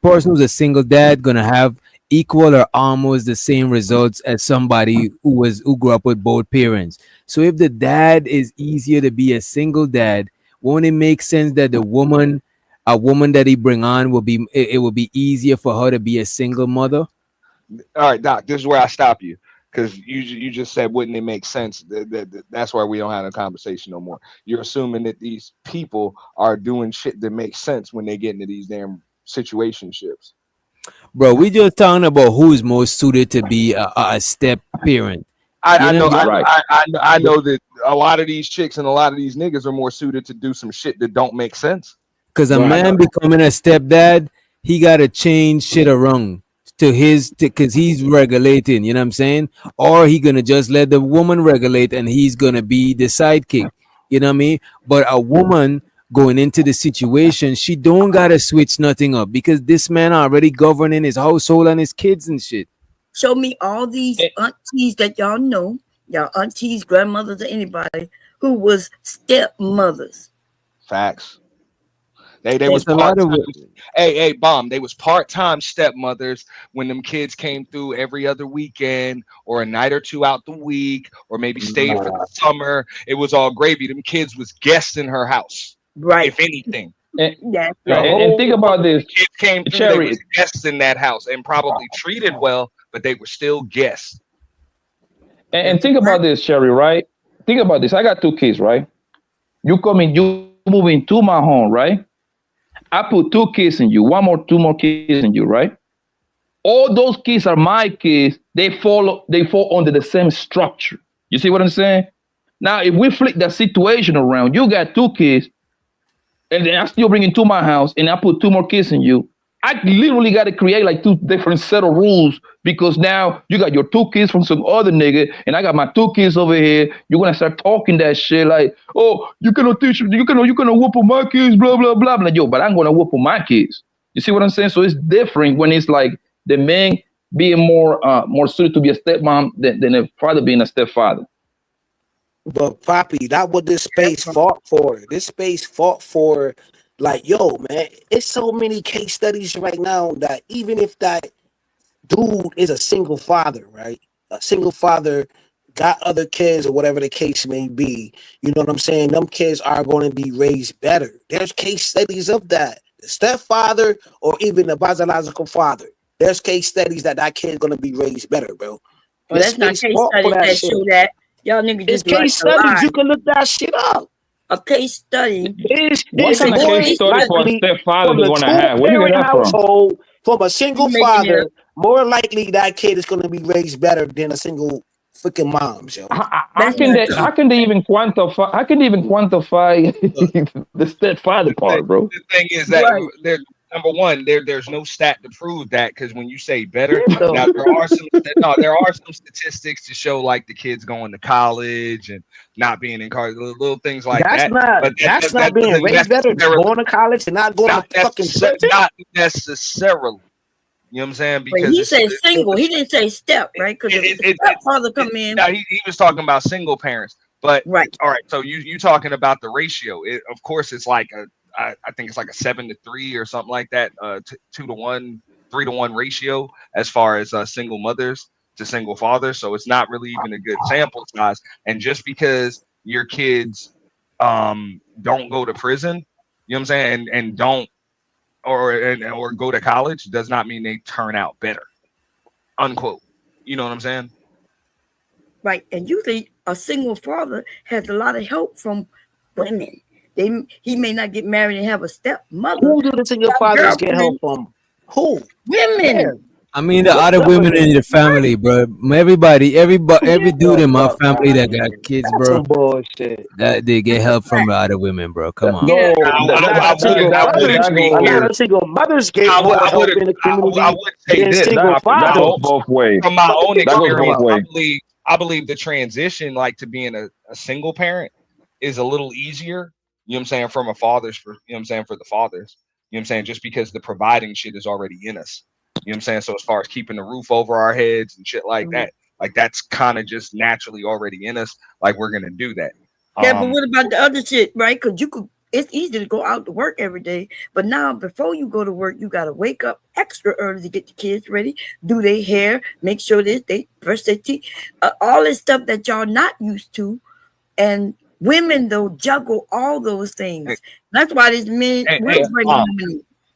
person who's a single dad gonna have equal or almost the same results as somebody who grew up with both parents. So if the dad is easier to be a single dad, won't it make sense that a woman that he bring on will be easier for her to be a single mother? All right, Doc, this is where I stop you because you just said, wouldn't it make sense? That's why we don't have a conversation no more. You're assuming that these people are doing shit that makes sense when they get into these damn situationships. Bro, we just talking about who's most suited to be a step parent. I know that a lot of these chicks and a lot of these niggas are more suited to do some shit that don't make sense. Because a man becoming a stepdad, he gotta change shit around because he's regulating, you know what I'm saying? Or he gonna just let the woman regulate and he's gonna be the sidekick, you know what I mean? But a woman going into the situation, she don't gotta switch nothing up because this man already governing his household and his kids and shit. Show me all these aunties that y'all know, y'all aunties, grandmothers, or anybody who was stepmothers. Facts. They was part-time. Hey, Bomb. They was part-time stepmothers when them kids came through every other weekend or a night or two out the week or maybe stayed for the summer. It was all gravy. Them kids was guests in her house. Right. If anything. And think about this. Kids came through, they was guests in that house and probably treated well, but they were still guests. And think about this, Sherry, right? Think about this. I got 2 kids, right? You move into my home, right? I put 2 kids in you, 2 more kids in you, right? All those kids are my kids. They fall under the same structure. You see what I'm saying? Now, if we flip that situation around, you got 2 kids, and then I still bring into my house, and I put 2 more kids in you. I literally got to create like 2 different set of rules because now you got your 2 kids from some other nigga, and I got my 2 kids over here. You're gonna start talking that shit like, oh, you cannot teach, you cannot whoop on my kids, blah blah blah. I'm like, yo, but I'm gonna whoop on my kids. You see what I'm saying? So it's different when it's like the man being more suited to be a stepmom than a father being a stepfather. But Poppy, that what this space fought for. This space fought for, like, yo, man, it's so many case studies right now that even if that dude is a single father, right? A single father got other kids or whatever the case may be, you know what I'm saying? Them kids are going to be raised better. There's case studies of that. The stepfather or even the biological father. There's case studies that kid's going to be raised better, bro. Well, that's not case studies that show that. Y'all niggas It's just like case to lie. studies. You can look that shit up. A case study. What kind of case study for a stepfather they're gonna have? Where you get that from? Household, from a single father, more likely that kid is going to be raised better than a single freaking mom. Yo. How can they even quantify? How can they even quantify the stepfather part, bro? The thing is that number one, there's no stat to prove that, because when you say better, now there are some statistics to show like the kids going to college and not being in college, little things like that. That's not being raised better. Going to college and not going to fucking prison. Not necessarily. You know what I'm saying? Because he said single. He didn't say step, right? Because if the stepfather come in. Now he was talking about single parents, but all right. So you talking about the ratio? Of course, it's like I think it's like a 7-3 or something like that, 2-1, 3-1 ratio as far as single mothers to single fathers. So it's not really even a good sample size. And just because your kids don't go to prison, you know what I'm saying, and don't or go to college does not mean they turn out better. Unquote. You know what I'm saying? Right. And usually a single father has a lot of help from women. He may not get married and have a stepmother. Who do the single fathers get help from? Who? Women. Yeah. I mean, the other women in the family, bro. Every dude in my family that got kids, bro, some bullshit. that they get help from the other women, bro. Come on. No, single mothers get more help in the community. I would say this. Single fathers. Both ways. From my own experience, I believe the transition, like, to being a single parent is a little easier. You know what I'm saying? From a father's, you know what I'm saying, for the fathers. You know what I'm saying? Just because the providing shit is already in us. You know what I'm saying? So as far as keeping the roof over our heads and shit like that, like that's kind of just naturally already in us. Like we're gonna do that. Yeah, but what about the other shit, right? Because it's easy to go out to work every day, but now before you go to work, you gotta wake up extra early to get the kids ready, do their hair, make sure that they brush their teeth, all this stuff that y'all not used to, and women though juggle all those things. That's why these men.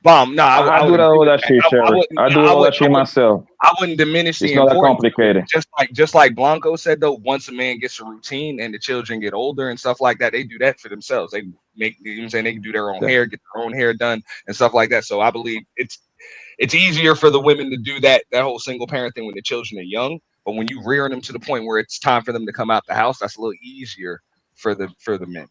Bomb. No, I do all that shit, Sherry. I do all that shit myself. I wouldn't diminish it's the not that importance. complicated. Just like Blanco said though, once a man gets a routine and the children get older and stuff like that, they do that for themselves. They make, you know what I'm saying, they can do their own hair, get their own hair done and stuff like that. So I believe it's easier for the women to do that whole single parent thing when the children are young. But when you rear them to the point where it's time for them to come out the house, that's a little easier for the men.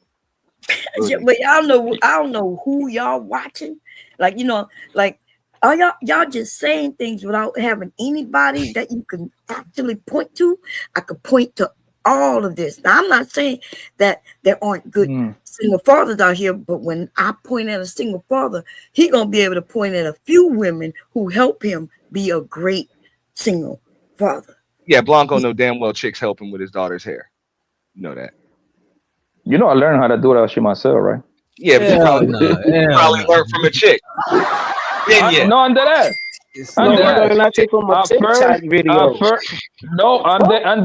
Yeah, but I don't know who y'all watching. Like, you know, like, are y'all just saying things without having anybody that you can actually point to? I could point to all of this. Now, I'm not saying that there aren't good single fathers out here, but when I point at a single father, he gonna be able to point at a few women who help him be a great single father. Yeah, Blanco know damn well chicks help him with his daughter's hair. You know that. You know, I learned how to do that shit myself, right? Yeah, but you probably learned from a chick. No, under that. Under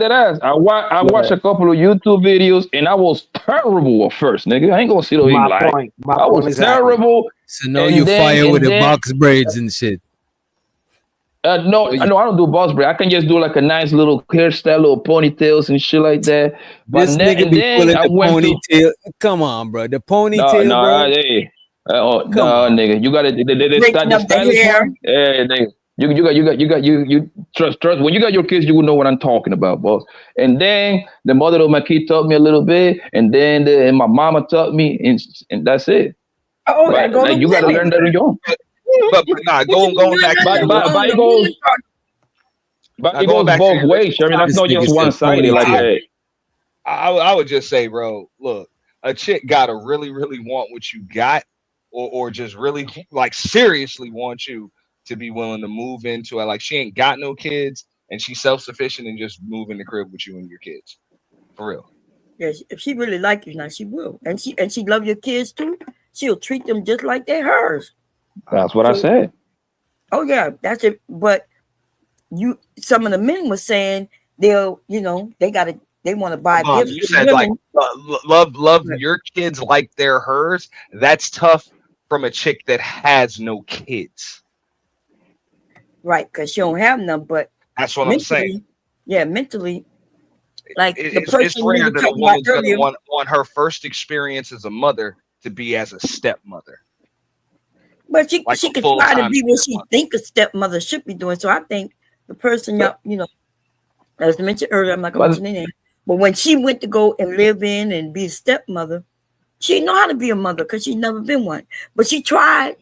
that. I watched a couple of YouTube videos and I was terrible at first, nigga. I ain't gonna sit over here like I was terrible. So now you fire with the box braids and shit. No, I don't do box braid. I can just do like a nice little hairstyle, little ponytails and shit like that. But This nigga be pulling the ponytail. Come on, bro. The ponytail, bro. Nigga, you gotta they start the stylish. Yeah, nigga. You trust. When you got your kids, you will know what I'm talking about, boss. And then the mother of my kid taught me a little bit, and then and my mama taught me, and that's it. Oh, but, like, you gotta learn that on your own. but nah, going back to But it goes. But it goes both ways. I mean, that's not just one sided. Like, I would just say, bro, look, a chick gotta really, really want what you got, or just really like seriously want you to be willing to move into it. Like she ain't got no kids and she's self-sufficient and just move in the crib with you and your kids. For real. Yeah, if she really like you now, she will. And she love your kids too. She'll treat them just like they're hers. That's what I said. Oh yeah, that's it. But some of the men were saying they want to buy gifts. You said like love your kids like they're hers. That's tough from a chick that has no kids. Right, because she don't have none, but that's what I'm saying. Yeah, mentally, like it's rare that a woman's gonna want her first experience as a mother to be as a stepmother. But she could try to be what she think a stepmother should be doing. So I think the person, as I mentioned earlier, I'm not going to mention their name, but when she went to go and live in and be a stepmother, she didn't know how to be a mother because she'd never been one. But she tried,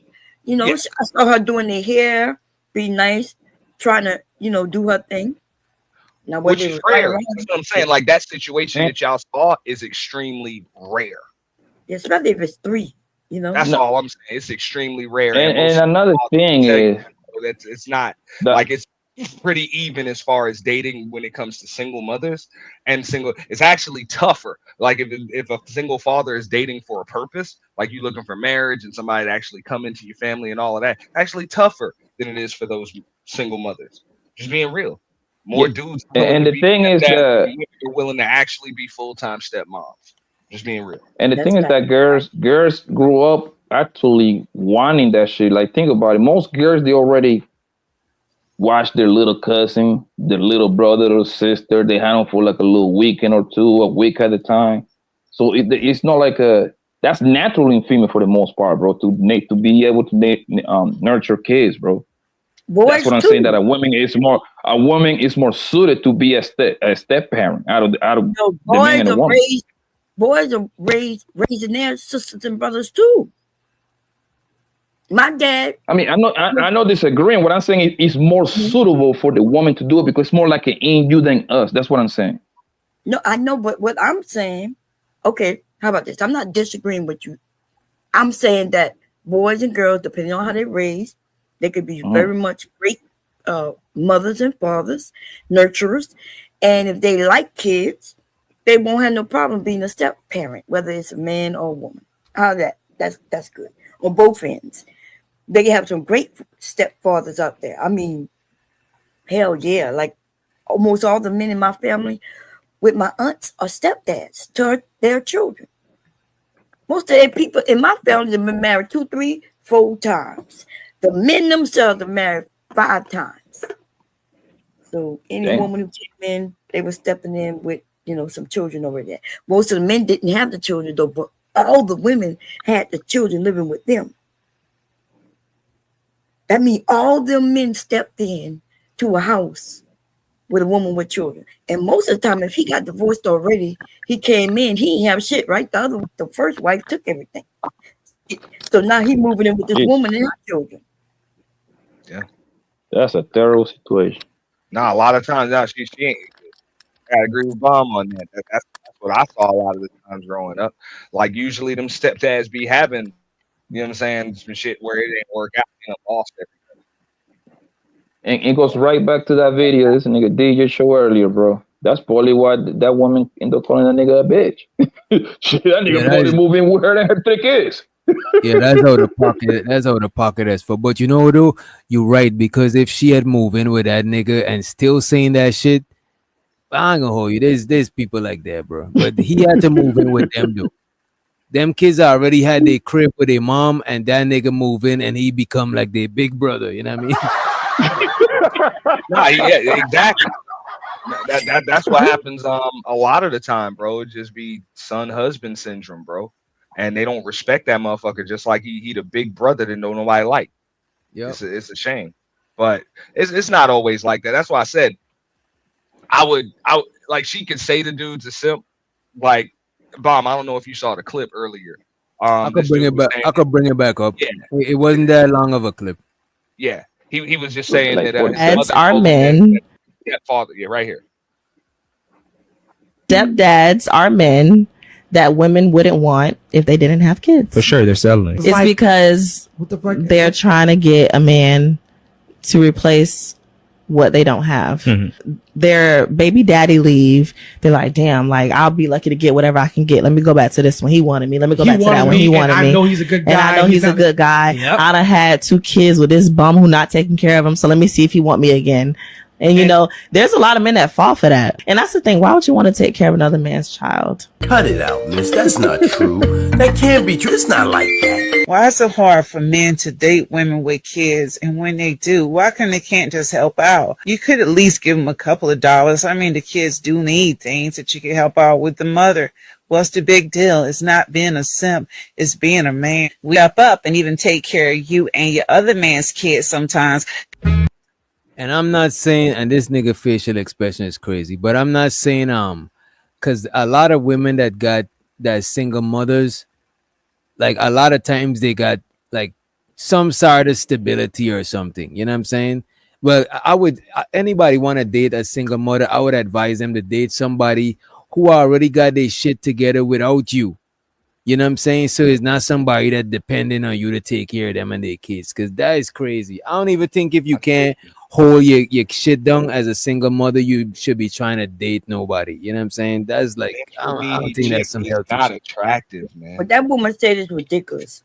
I saw her doing their hair, be nice, trying to, do her thing. Now, which is rare. That's what I'm saying. Like that situation that y'all saw is extremely rare. Yeah, especially if it's 3. That's all I'm saying. It's extremely rare. And another thing is it's not like it's pretty even as far as dating when it comes to single mothers and single. It's actually tougher. Like if a single father is dating for a purpose, like you looking for marriage and somebody to actually come into your family and all of that, actually tougher than it is for those single mothers. Just being real. More dudes. And the thing is, you're willing to actually be full-time stepmoms. Just being real. And the thing is that girls grew up actually wanting that shit. Like, think about it. Most girls, they already watch their little cousin, their little brother or sister. They had them for like a little weekend or two, a week at a time. So it's not like that's natural in female for the most part, bro. To be able to nurture kids, bro. Boys that's what I'm saying. That a woman is more suited to be a step parent out of the man and the woman. Boys are raising their sisters and brothers too. My dad. I mean, I'm not disagreeing. What I'm saying is it's more suitable for the woman to do it because it's more like an in you than us. That's what I'm saying. No, I know, but what I'm saying, okay, how about this? I'm not disagreeing with you. I'm saying that boys and girls, depending on how they're raised, they could be very much great mothers and fathers, nurturers, and if they like kids, they won't have no problem being a step parent, whether it's a man or a woman. That's good on both ends. They have some great stepfathers out there. I mean, hell yeah! Like almost all the men in my family, with my aunts, are stepdads to their children. Most of the people in my family have been married 2, 3, 4 times. The men themselves are married 5 times. So any woman who came in, they were stepping in with some children over there. Most of the men didn't have the children though, but all the women had the children living with them. That means all the men stepped in to a house with a woman with children. And most of the time, if he got divorced already, he came in, he didn't have shit, right? The first wife took everything. So now he moving in with this woman and her children. Yeah. That's a terrible situation. Nah, a lot of times now she ain't. I agree with Bomb on that. That's what I saw a lot of the times growing up. Like usually them stepdads be having, you know what I'm saying, some shit where it didn't work out, lost everything. And it goes right back to that video this nigga DJ show earlier, bro. That's probably why that woman ended up calling that nigga a bitch. That nigga probably moving with her and her 3 kids. Yeah, that's how the pocket is for. But you know though, you're right, because if she had moved in with that nigga and still saying that shit, I ain't gonna hold you. There's people like that, bro. But he had to move in with them though. Them kids already had their crib with their mom, and that nigga move in and he become like their big brother. You know what I mean? Yeah, exactly. That's what happens a lot of the time, bro. It just be son-husband syndrome, bro. And they don't respect that motherfucker, just like he the big brother that don't nobody like. Yeah, it's a shame, but it's not always like that. That's why I said I would like she could say the dude's a simp. Like Bomb, I don't know if you saw the clip earlier. I could This bring dude it was back. saying, I could bring it back up. yeah, It wasn't that long of a clip. yeah. He was just saying Like that his 40 Dads mother are told him that men. stepfather. Yeah, right here. Stepdads are men that women wouldn't want if they didn't have kids. For sure, they're selling it. It's because What the fuck? they're trying to get a man to replace what they don't have. Their baby daddy leave. They're like, damn, like I'll be lucky to get whatever I can get. Let me go back to this one. He wanted me. Let me go He back to that wanted one. He me, wanted and me. I know he's a good guy. And I know he's a good guy. Yep. I done had 2 kids with this bum who not taking care of him. So let me see if he want me again. And you know, there's a lot of men that fall for that. And that's the thing. Why would you want to take care of another man's child? Cut it out, miss. That's not true. That can't be true. It's not like that. Why is it hard for men to date women with kids? And when they do, why come they can't just help out? You could at least give them a couple of dollars. I mean, the kids do need things that you can help out with the mother. What's the big deal? It's not being a simp. It's being a man. We up and even take care of you and your other man's kids sometimes. And I'm not saying, and this nigga facial expression is crazy, but I'm not saying because a lot of women that single mothers, like a lot of times they got like some sort of stability or something. You know what I'm saying? Well, I would anybody want to date a single mother, I would advise them to date somebody who already got their shit together without you. You know what I'm saying? So it's not somebody that depending on you to take care of them and their kids, because that is crazy. I don't even think if you can't hold your shit down as a single mother, you should be trying to date nobody. You know what I'm saying? That's like I don't think that's some healthy not shit. attractive, man. But that woman said it's ridiculous.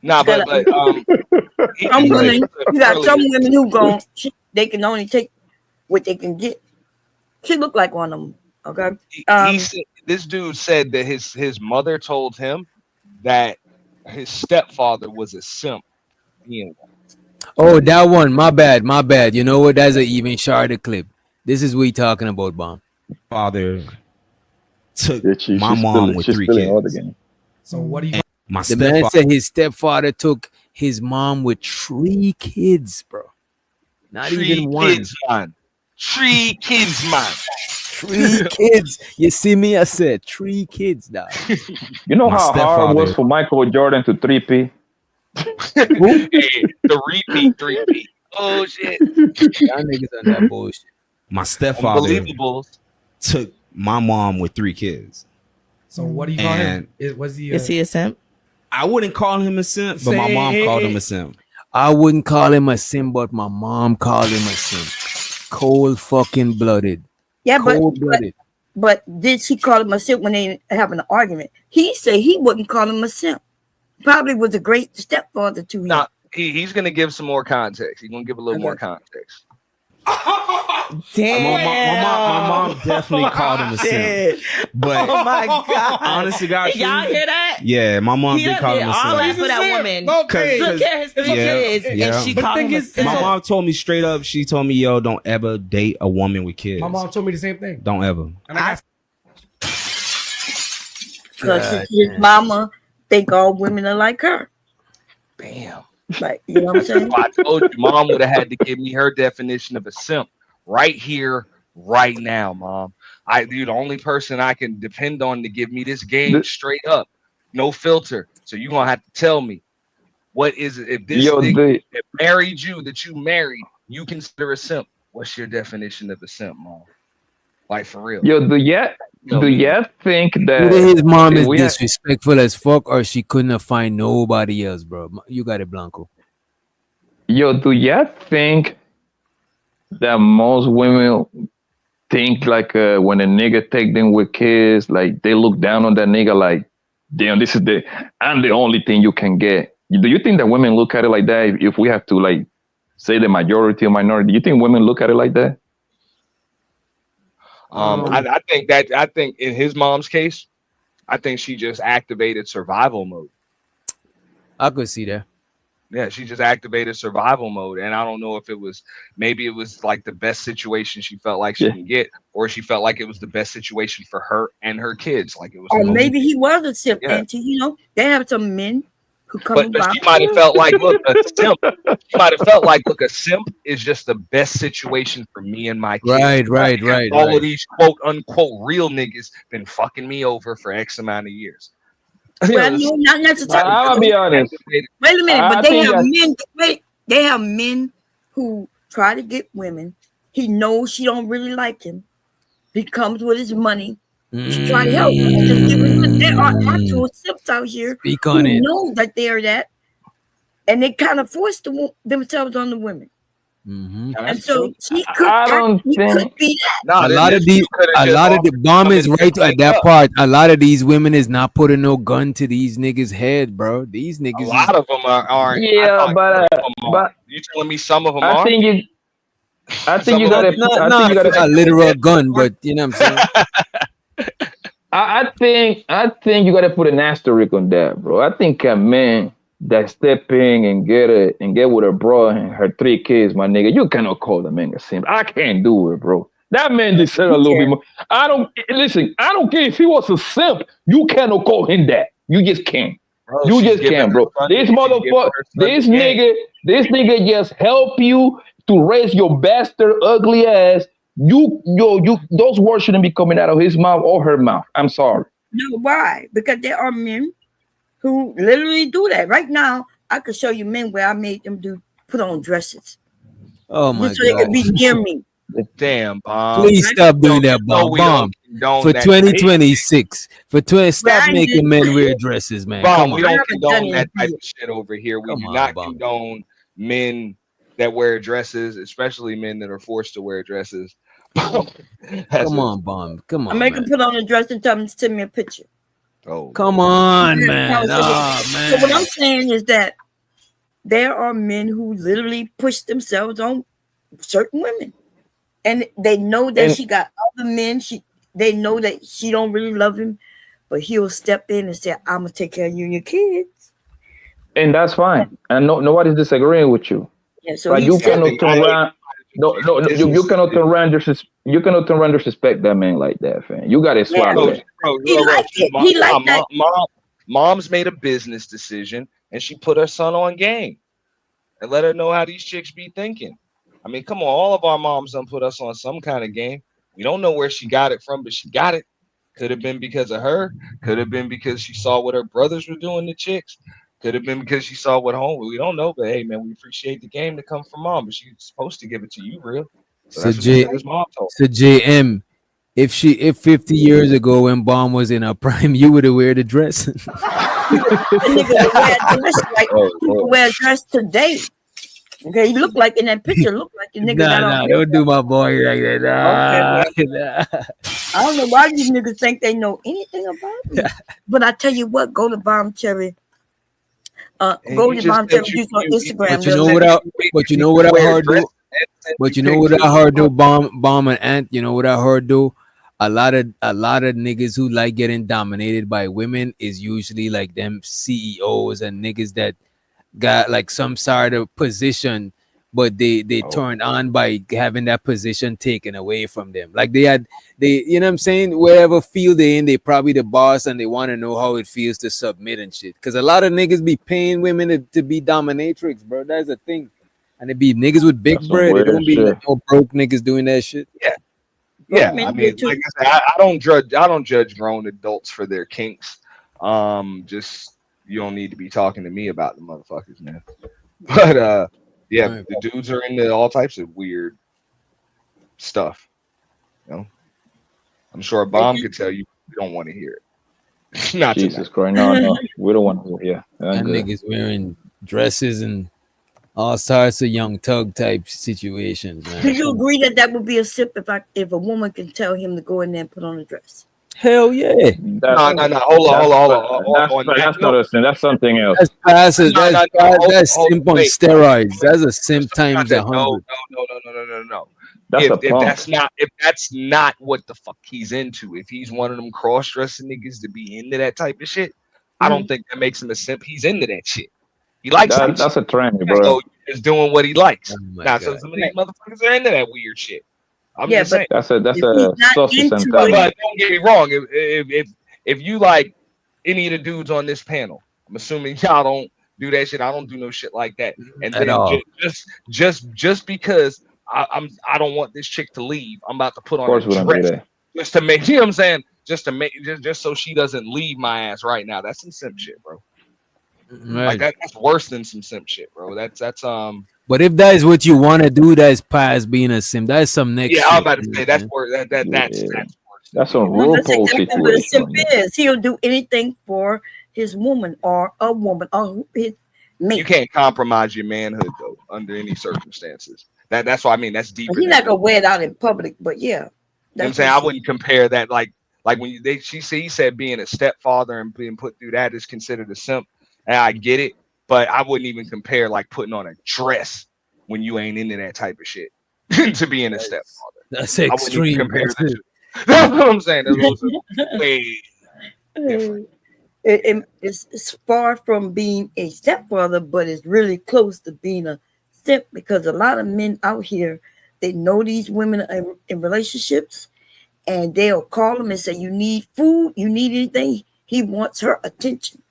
Nah, but Some women, you got some women who they can only take what they can get. She looked like one of them. Okay. He said, this dude said that his mother told him that his stepfather was a simp. Oh, that one. My bad. You know what? That's an even shorter clip. This is what we talking about, Bomb. Father took she's my mom with she's 3 spilling all the kids. game. So what do you? And my The man stepfather. said his stepfather took his mom with 3 kids, bro. Not even one. Kids, man. 3 kids, man. 3 kids. You see me? I said 3 kids, dog. You know My how hard it was stepfather- for Michael Jordan to 3P? Hey, the repeat 3P. Oh shit. Y'all niggas on that bullshit. My stepfather Unbelievable. took my mom with 3 kids. So what do you call him? And Was he? Is he a simp? I wouldn't call him a simp, but my mom called him a simp. I wouldn't call him a simp, but my mom called him a simp. Cold fucking blooded. Yeah, Cold blooded. but did she call him a simp when they having an argument? He said he wouldn't call him a simp. Probably was a great stepfather to him. Nah, he's gonna give some more context. He's gonna give a little more context. Damn. My mom definitely called him a simp. But Oh my god. honest to God, Y'all hear that? yeah, my mom He did done call did him a all that simp. for that woman. Okay. Took care of his 3 kids, and she But called thing him a is, simp. My mom told me straight up, she told me, yo, don't ever date a woman with kids. My mom told me the same thing. Don't ever. And I got Because his mama think all women are like her. Bam. Like, you know what I'm saying? I told you, mom would have had to give me her definition of a simp right here, right now, mom. You're the only person I can depend on to give me this game straight up, no filter. So you're gonna have to tell me what is it if this nigga that married you, that you married, you consider a simp. What's your definition of a simp, mom? Like for real. Yo, do you think that Either his mom is we disrespectful as fuck, or she couldn't find nobody else, bro. You got it, Blanco. Yo, do you think that most women think like when a nigga take them with kids, like they look down on that nigga like, damn, I'm the only thing you can get. Do you think that women look at it like that? If we have to like say the majority or minority, do you think women look at it like that? I think in his mom's case, I think she just activated survival mode. I could see that. Yeah, she just activated survival mode, and I don't know if it was like the best situation she felt like she can get, or she felt like it was the best situation for her and her kids. Like it was. Or maybe he was a simp, and they have some men who come. But she might have felt like, look, a simp. She might have felt like, look, a simp is just the best situation for me and my kids. Right. All of these quote unquote real niggas been fucking me over for X amount of years. Well, no, not necessarily. I'm gonna be honest. Wait a minute, I but they think have that- men. Wait, they have men who try to get women. He knows she don't really like him. He comes with his money to try to help. There are actual simps out here Speak who on it. know that they're that, and they kind of force themselves on the women. And so he could, I don't he think- could be that. A lot of the bomb is right at that part. A lot of these women is not putting no gun to these niggas' head, bro. These niggas. A lot of them aren't. Yeah, but you telling me some of them I are? think you. I think you gotta. I think you gotta. a literal gun, but you know what I'm saying. I think you gotta put an asterisk on that, bro. I think a man that step in and get with her bro and her 3 kids, my nigga, you cannot call the man a simp. I can't do it, bro. That man deserves a little bit more. I don't care if he was a simp. You cannot call him that. You just can't. Bro, you she's just giving can't, her bro. son- This she's giving motherfucker, her son this nigga just help you to raise your bastard ugly ass. You, those words shouldn't be coming out of his mouth or her mouth. I'm sorry. No, why? Because there are men who literally do that. Right now, I could show you men where I made them put on dresses. Oh my just so they could be near me. Damn, bomb. Please stop doing that, bomb. we don't Bomb. condone For that. 2026. Stop I making didn't- men wear dresses, man. Bomb, Come we on. don't haven't done condone that it type yet. of shit over here. We Come do on, not Bomb. condone men that wear dresses, especially men that are forced to wear dresses. Come on, bomb. Come I on, make man. them put on a dress and tell them to send me a picture. Oh, Come on, Yeah, man. so Oh, man. So what I'm saying is that there are men who literally push themselves on certain women, and they know that she got other men. They know that she don't really love him, but he'll step in and say, "I'm gonna take care of you and your kids." And that's fine. And nobody's disagreeing with you. Yeah, so But he you said- cannot turn around. No, you cannot turn around. You cannot turn around disrespect that man like that, fam. You gotta swallow that. He liked that. Mom's made a business decision and she put her son on game and let her know how these chicks be thinking. I mean, come on, all of our moms done put us on some kind of game. We don't know where she got it from, but she got it. Could have been because of her. Could have been because she saw what her brothers were doing to chicks. Could have been because she saw what home. We don't know, but hey, man, we appreciate the game that come from mom, but she's supposed to give it to you, real. So that's what his mom told. So JM, if 50 years ago when Bomb was in her prime, you would have wear the dress. The nigga wear a dress like people wear a dress today. Okay, he look like in that picture. Look like the nigga. Nah, don't do my boy like that. Nah. I don't know why these niggas think they know anything about me. But I tell you what, go to Bomb Cherry. Go to Bomb Cherry Juice on Instagram. But you know what I heard do? But you know what I heard do? Bomb and Ant. You know what I heard do? A lot of niggas who like getting dominated by women is usually like them CEOs and niggas that got like some sort of position, but they turned on by having that position taken away from them. Like they you know what I'm saying, wherever field they in, they probably the boss and they want to know how it feels to submit and shit. Because a lot of niggas be paying women to be dominatrix, bro. That's a thing. And it be niggas with big bread. It don't be like no broke niggas doing that shit. Yeah, I mean, like I said, I don't judge grown adults for their kinks. Just you don't need to be talking to me about the motherfuckers, man. But yeah, the dudes are into all types of weird stuff. You know, I'm sure a bomb could tell you don't want to hear it. Not Jesus Christ, no, we don't want to hear. And niggas wearing dresses and all sorts of young tug type situations, man. Do you agree that would be a sip if a woman can tell him to go in there and put on a dress? Hell yeah. No. Hold on. That's not a sin. That's something else. That's simp on steroids. That's a simp times 100. No. That's If that's not what the fuck he's into, if he's one of them cross-dressing niggas to be into that type of shit, I don't think that makes him a simp. He's into that shit. He likes that. That's a trend, bro. So he's doing what he likes. Now, so God. some of these motherfuckers are into that weird shit. I'm Yeah, just saying. That's a saucy into sometimes. But don't get me wrong. If you like any of the dudes on this panel, I'm assuming y'all don't do that shit. I don't do no shit like that. And At then all. just because I don't want this chick to leave, I'm about to put Of on course, a we don't do dress that. just to make, you know what I'm saying? just to make just so she doesn't leave my ass right now. That's some simp shit, bro. Like Right. that's worse than some simp shit, bro. That's But if that is what you want to do, that is past being a sim. That is some next yeah, I'm shit. about to say that's worse. That's Yeah. worse. That's a Well, real that's pole exactly what a simp situation. is. He'll do anything for his woman or a woman or his mate. You can't compromise your manhood though under any circumstances. That's why I mean that's deeper He's than not gonna wear it out in public, but yeah, you know what I'm that's saying. what I wouldn't compare that like when he said being a stepfather and being put through that is considered a simp, and I get it, but I wouldn't even compare like putting on a dress when you ain't into that type of shit to being a stepfather. That's I wouldn't even extreme. compare That's the it. two. That's what I'm saying. Those are way different. it's far from being a stepfather, but it's really close to being a simp because a lot of men out here they know these women are in relationships and they'll call them and say, "You need food, you need anything." He wants her attention.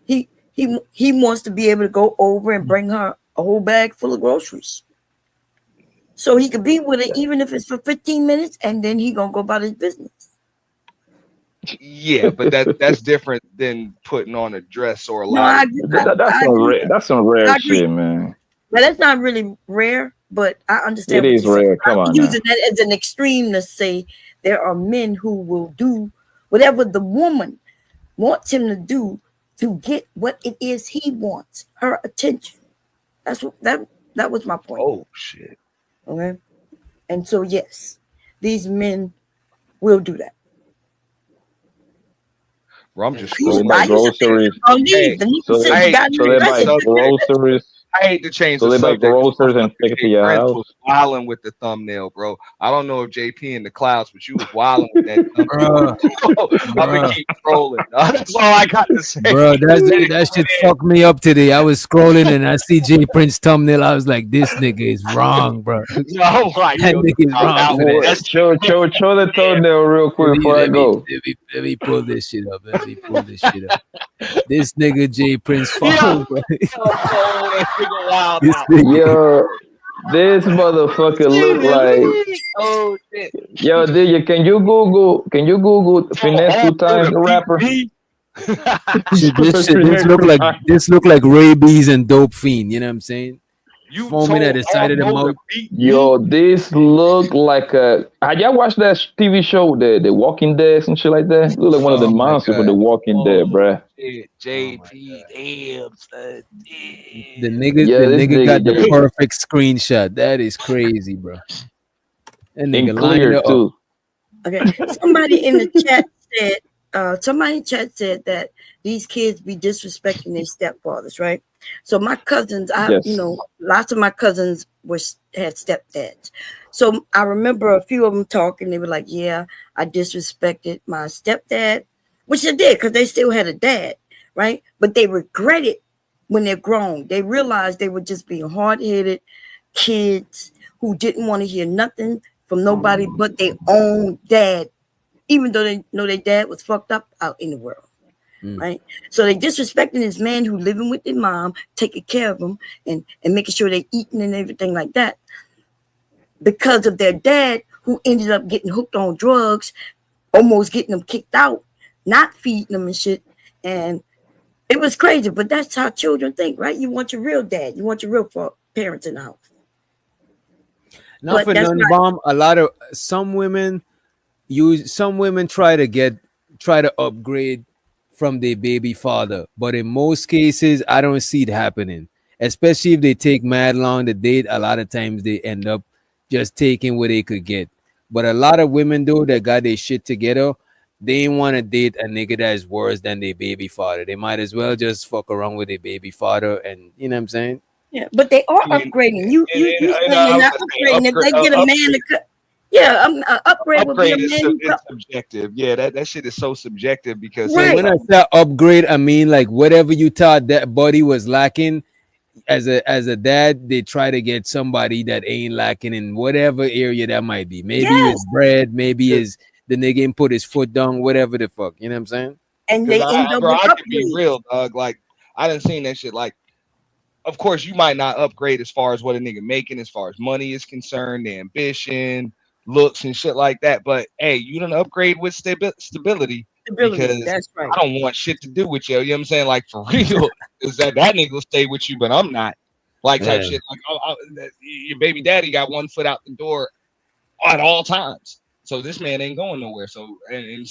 He wants to be able to go over and bring her a whole bag full of groceries. So he could be with her even if it's for 15 minutes and then he gonna go about his business. Yeah, but that's different than putting on a dress or a No, I ladder. agree. That's some rare I agree. shit, man. But that's not really rare, but I understand It what is you're saying. rare. Come I'm on now. using that as an extreme to say there are men who will do whatever the woman wants him to do to get what it is he wants, her attention. That's what that was my point. Oh shit. Okay. And so yes, these men will do that. Bro, I'm just So they scrolling. buy groceries. Hey, So I hate they buy groceries. I hate to change So the they buy subject. groceries and take it to Jay your Prince house. was wilding with the thumbnail, bro. I don't know if JP in the clouds, but you was wilding with that thumbnail. I'm gonna Bruh. keep scrolling. That's all I got to say. Bro, that shit fucked me up today. I was scrolling and I see J Prince thumbnail. I was like, this nigga is wrong, bro. No, I'm like, That yo, nigga is wrong for that. Show the thumbnail real quick before I go. Let me pull this shit up. Let me pull this shit up. This nigga J Prince falling, bro. This nigga. Yo, this motherfucker look like. Oh shit. Yo, can you Google finesse 2 times the rapper? Shit, this look like rabies and dope fiend. You know what I'm saying? You foaming at the side of the mouth. Yo, this look like a. Had y'all watched that TV show, the Walking Dead and shit like that? Look like one of the monsters from the Walking Dead, bruh. JP, damn, son. The nigga got the perfect screenshot. That is crazy, bro. That nigga clear lined it too. up. Okay. Somebody in the chat said that these kids be disrespecting their stepfathers, right? So my cousins, Yes. lots of my cousins had stepdads. So I remember a few of them talking. They were like, "Yeah, I disrespected my stepdad," which they did because they still had a dad, right? But they regret it when they're grown. They realized they were just being hard-headed kids who didn't want to hear nothing from nobody but their own dad, even though they know their dad was fucked up out in the world. Right, so they disrespecting this man who living with their mom, taking care of them, and making sure they eating and everything like that, because of their dad who ended up getting hooked on drugs, almost getting them kicked out, not feeding them and shit, and it was crazy. But that's how children think, right? You want your real dad, you want your real parents in the house. Not for none, bomb. A lot of some women try to upgrade from their baby father, but in most cases I don't see it happening, especially if they take mad long to date. A lot of times they end up just taking what they could get. But a lot of women though that got their shit together, they ain't want to date a nigga that is worse than their baby father. They might as well just fuck around with their baby father, and you know what I'm saying. Yeah, but they are upgrading. You saying they're not upgrading. If they get a man to cut. Yeah, upgrade would be a man. It's subjective. Yeah, that shit is so subjective because when I say upgrade, I mean like whatever you thought that buddy was lacking as a dad, they try to get somebody that ain't lacking in whatever area that might be. Maybe it's bread, maybe is the nigga ain't put his foot down, whatever the fuck. You know what I'm saying? And they end up bro, with I can be real, dog. Like I done seen that shit. Like, of course, you might not upgrade as far as what a nigga making, as far as money is concerned, the ambition, looks and shit like that. But hey, you don't upgrade with stability because That's right. I don't want shit to do with you. You know what I'm saying? Like for real, is that nigga will stay with you, but I'm not. Like type Yeah. shit. Like your baby daddy got one foot out the door at all times. So this man ain't going nowhere. So in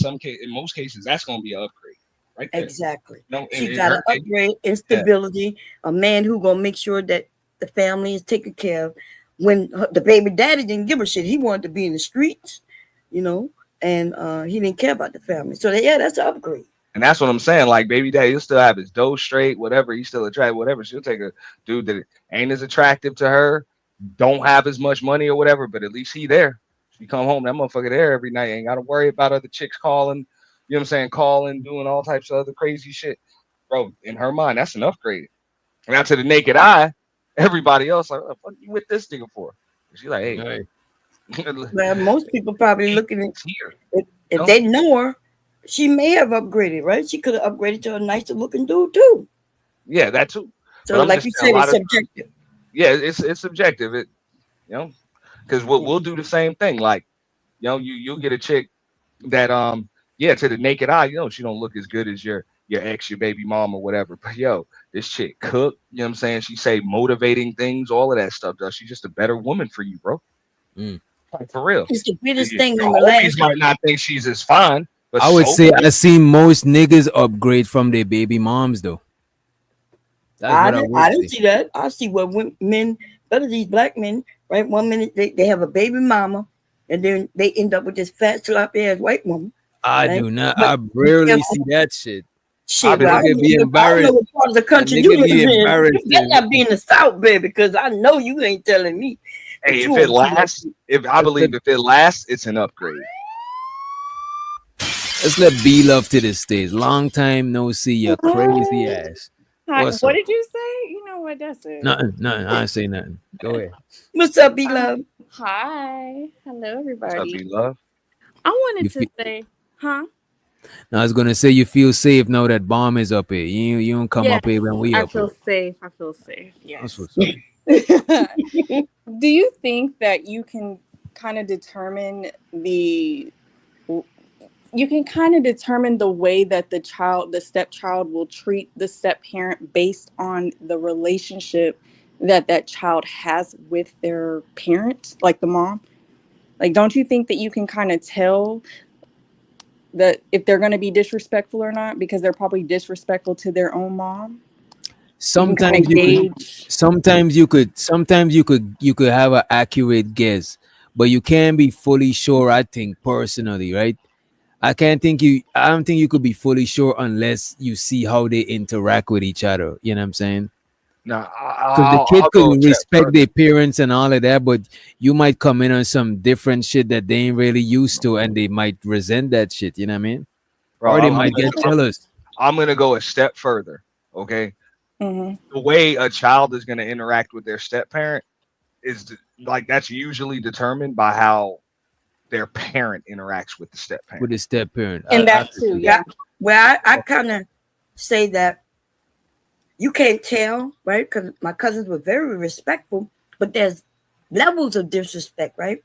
most cases, that's gonna be an upgrade, right there. Exactly. No, She got an upgrade in stability. A man who gonna make sure that the family is taken care of. When the baby daddy didn't give a shit, he wanted to be in the streets, you know, and he didn't care about the family. So that's an upgrade. And that's what I'm saying. Like baby daddy, he'll still have his dough straight, whatever. He's still attractive, whatever. She'll take a dude that ain't as attractive to her, don't have as much money or whatever, but at least he there. She come home, that motherfucker there every night. Ain't got to worry about other chicks calling, you know what I'm saying, calling, doing all types of other crazy shit. Bro, in her mind, that's an upgrade. Now to the naked eye, everybody else like, what the fuck you with this nigga for? She's like, hey. Well, most people probably looking at if they know her, she may have upgraded, right? She could have upgraded to a nicer looking dude too. Yeah, that too. So like you said, it's subjective. Yeah, it's subjective. It, you know, because we'll do the same thing. Like, you know, you'll get a chick that to the naked eye, you know, she don't look as good as your ex, your baby mom or whatever. But yo, this chick cook, you know what I'm saying? She say motivating things, all of that stuff, though. She's just a better woman for you, bro. Like, for real. It's the greatest thing in the homies land. might not think she's as fine, but I would say I see most niggas upgrade from their baby moms though. I don't see that. I see what men, better these black men, right? One minute they have a baby mama, and then they end up with this fat, sloppy ass white woman. I right? do not. But, I rarely see that shit. Shit, I well, be embarrassed. I don't know what part of the country A you nigga live be in. embarrassed, You better not be in the South, baby, because I know you ain't telling me. Hey, if it lasts, if it lasts, it's an upgrade. Let's let B love to the stage. Long time no see, you crazy ass. Hi, What's what up? did you say? You know what that's it. Nothing. I ain't say nothing. Go ahead. What's up, B love? Hi. Hello, everybody. What's up, B love? I wanted You to feel- say, huh? I was gonna say you feel safe now that bomb is up here. You don't come up here when we I up feel here. safe. I feel safe. That's Yes. what's up. Do you think that you can kind of determine the way that the stepchild will treat the step parent based on the relationship that child has with their parent, like the mom? Like, don't you think that you can kind of tell that if they're going to be disrespectful or not, because they're probably disrespectful to their own mom? Sometimes you could have an accurate guess, but you can't be fully sure. I think personally, right? I don't think you could be fully sure unless you see how they interact with each other. You know what I'm saying? Nah, Because the kid could respect their parents and all of that, but you might come in on some different shit that they ain't really used to, and they might resent that shit. You know what I mean? Bro, Or they might get jealous. I'm gonna go a step further. Okay, Mm-hmm. the way a child is gonna interact with their step parent is that's usually determined by how their parent interacts with the step parent. With the step parent, And that too, yeah. Well, I kind of say that you can't tell, right? Because my cousins were very respectful, but there's levels of disrespect, right?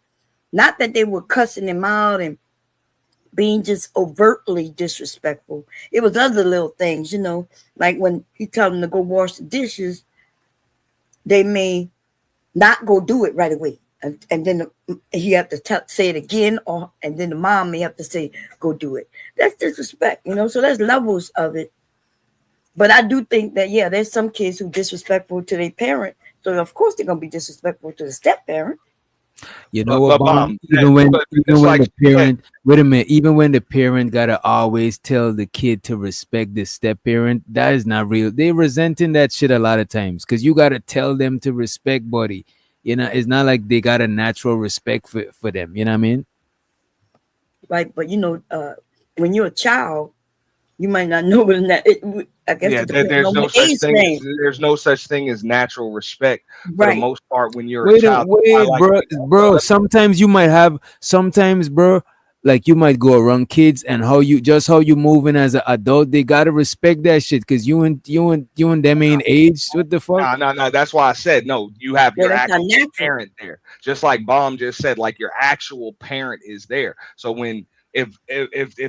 Not that they were cussing him out and being just overtly disrespectful. It was other little things, you know, like when he told them to go wash the dishes, they may not go do it right away. And then he have to say it again, and then the mom may have to say, go do it. That's disrespect, you know, so there's levels of it. But I do think that, yeah, there's some kids who disrespectful to their parent. So, of course, they're going to be disrespectful to the step-parent. You know what, Mom? Even when the parent, wait a minute, even when the parent gotta always tell the kid to respect the step parent, that is not real. They resenting that shit a lot of times because you gotta tell them to respect, buddy. You know, it's not like they got a natural respect for them. You know what I mean? Right, but you know, when you're a child, you might not know that. I guess there's no such thing as natural respect for the most part when you're a child. Bro. Sometimes you might have. Sometimes, bro, like you might go around kids and how you moving as an adult. They gotta respect that shit because you and them ain't age. What the fuck? No. That's why I said no. You have Yeah, your that's not actual natural. parent there, just like Bomb just said. Like your actual parent is there. So when if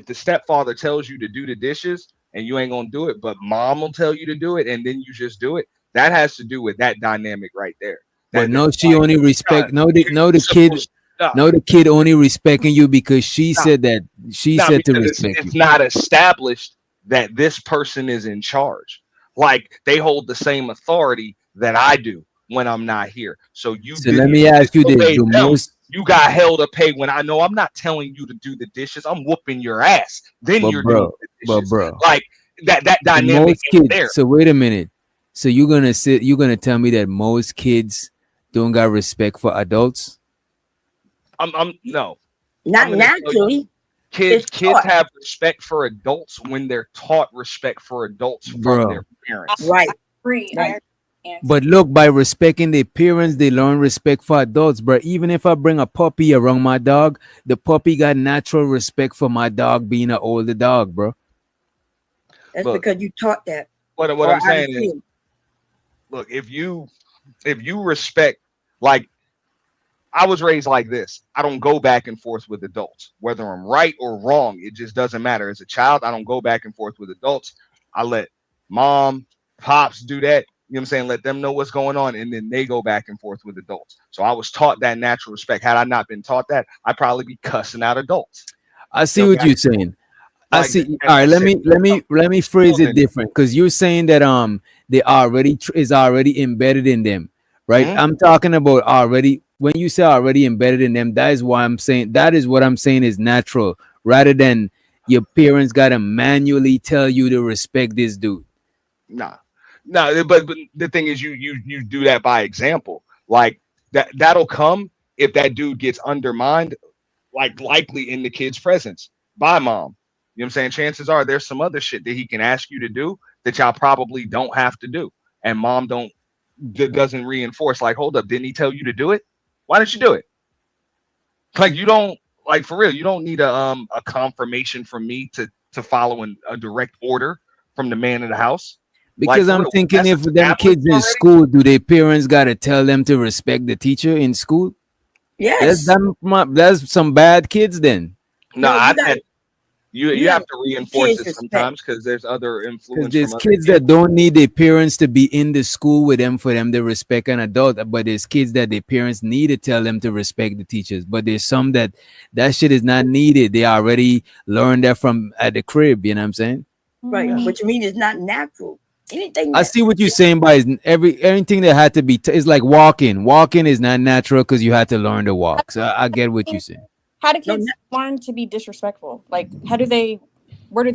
the stepfather tells you to do the dishes and you ain't gonna do it, but mom will tell you to do it, and then you just do it. That has to do with that dynamic right there. But no, she only respect. No, the kid. Nah, No, the kid only respecting you because she said that. She said to because respect it's you. not established that this person is in charge. Like they hold the same authority that I do when I'm not here. So So let me ask you this: disobeyed the them, most, you got hell to pay when I know I'm not telling you to do the dishes. I'm whooping your ass. Then but you're doing bro, the but dishes. bro, Like that the dynamic most ain't kids. there. So wait a minute. So you're gonna tell me that most kids don't got respect for adults? I'm no. Not I'm gonna tell you, naturally. kids It's taught. have respect for adults when they're taught respect for adults from Bro. their parents. Right. Agree. Right. But look, by respecting their parents, they learn respect for adults, bro. Even if I bring a puppy around my dog, the puppy got natural respect for my dog being an older dog, bro. That's Look, because you taught that. what Or I'm out saying of is, fear. look, if you respect, like I was raised like this. I don't go back and forth with adults, whether I'm right or wrong. It just doesn't matter. As a child, I don't go back and forth with adults. I let mom, pops do that. You know what I'm saying? Let them know what's going on, and then they go back and forth with adults. So I was taught that natural respect. Had I not been taught that, I'd probably be cussing out adults. I see You know, what you're saying. I like see. and All right, that's it. let me phrase it Children. different because you're saying that they already is already embedded in them, right? Mhm. I'm talking about already. When you say already embedded in them, that is why I'm saying that is what I'm saying is natural, rather than your parents gotta manually tell you to respect this dude. Nah, no. But the thing is, you do that by example. Like that'll come if that dude gets undermined, like likely in the kid's presence by mom. You know what I'm saying? Chances are there's some other shit that he can ask you to do that y'all probably don't have to do, and mom doesn't reinforce. Like, hold up, didn't he tell you to do it? Why didn't you do it? Like, you don't like for real. You don't need a confirmation from me to follow a direct order from the man in the house. Like Because for I'm real, thinking that's if them established kids in already. school, do their parents gotta tell them to respect the teacher in school? Yes. That's some bad kids then. No, No, I you got said you you got have to to teach reinforce kids it respect. sometimes because there's other Because influence there's from other kids kids. that don't need their parents to be in the school with them for them to respect an adult, but there's kids that their parents need to tell them to respect the teachers. But there's some that shit is not needed. They already learned that from at the crib. You know what I'm saying? Right. Which means it's not natural. Anything I that see what you're saying by everything that had to be. It's like walking. Walking is not natural because you had to learn to walk. So I get what you're saying. How do kids learn to be disrespectful? Like, where do they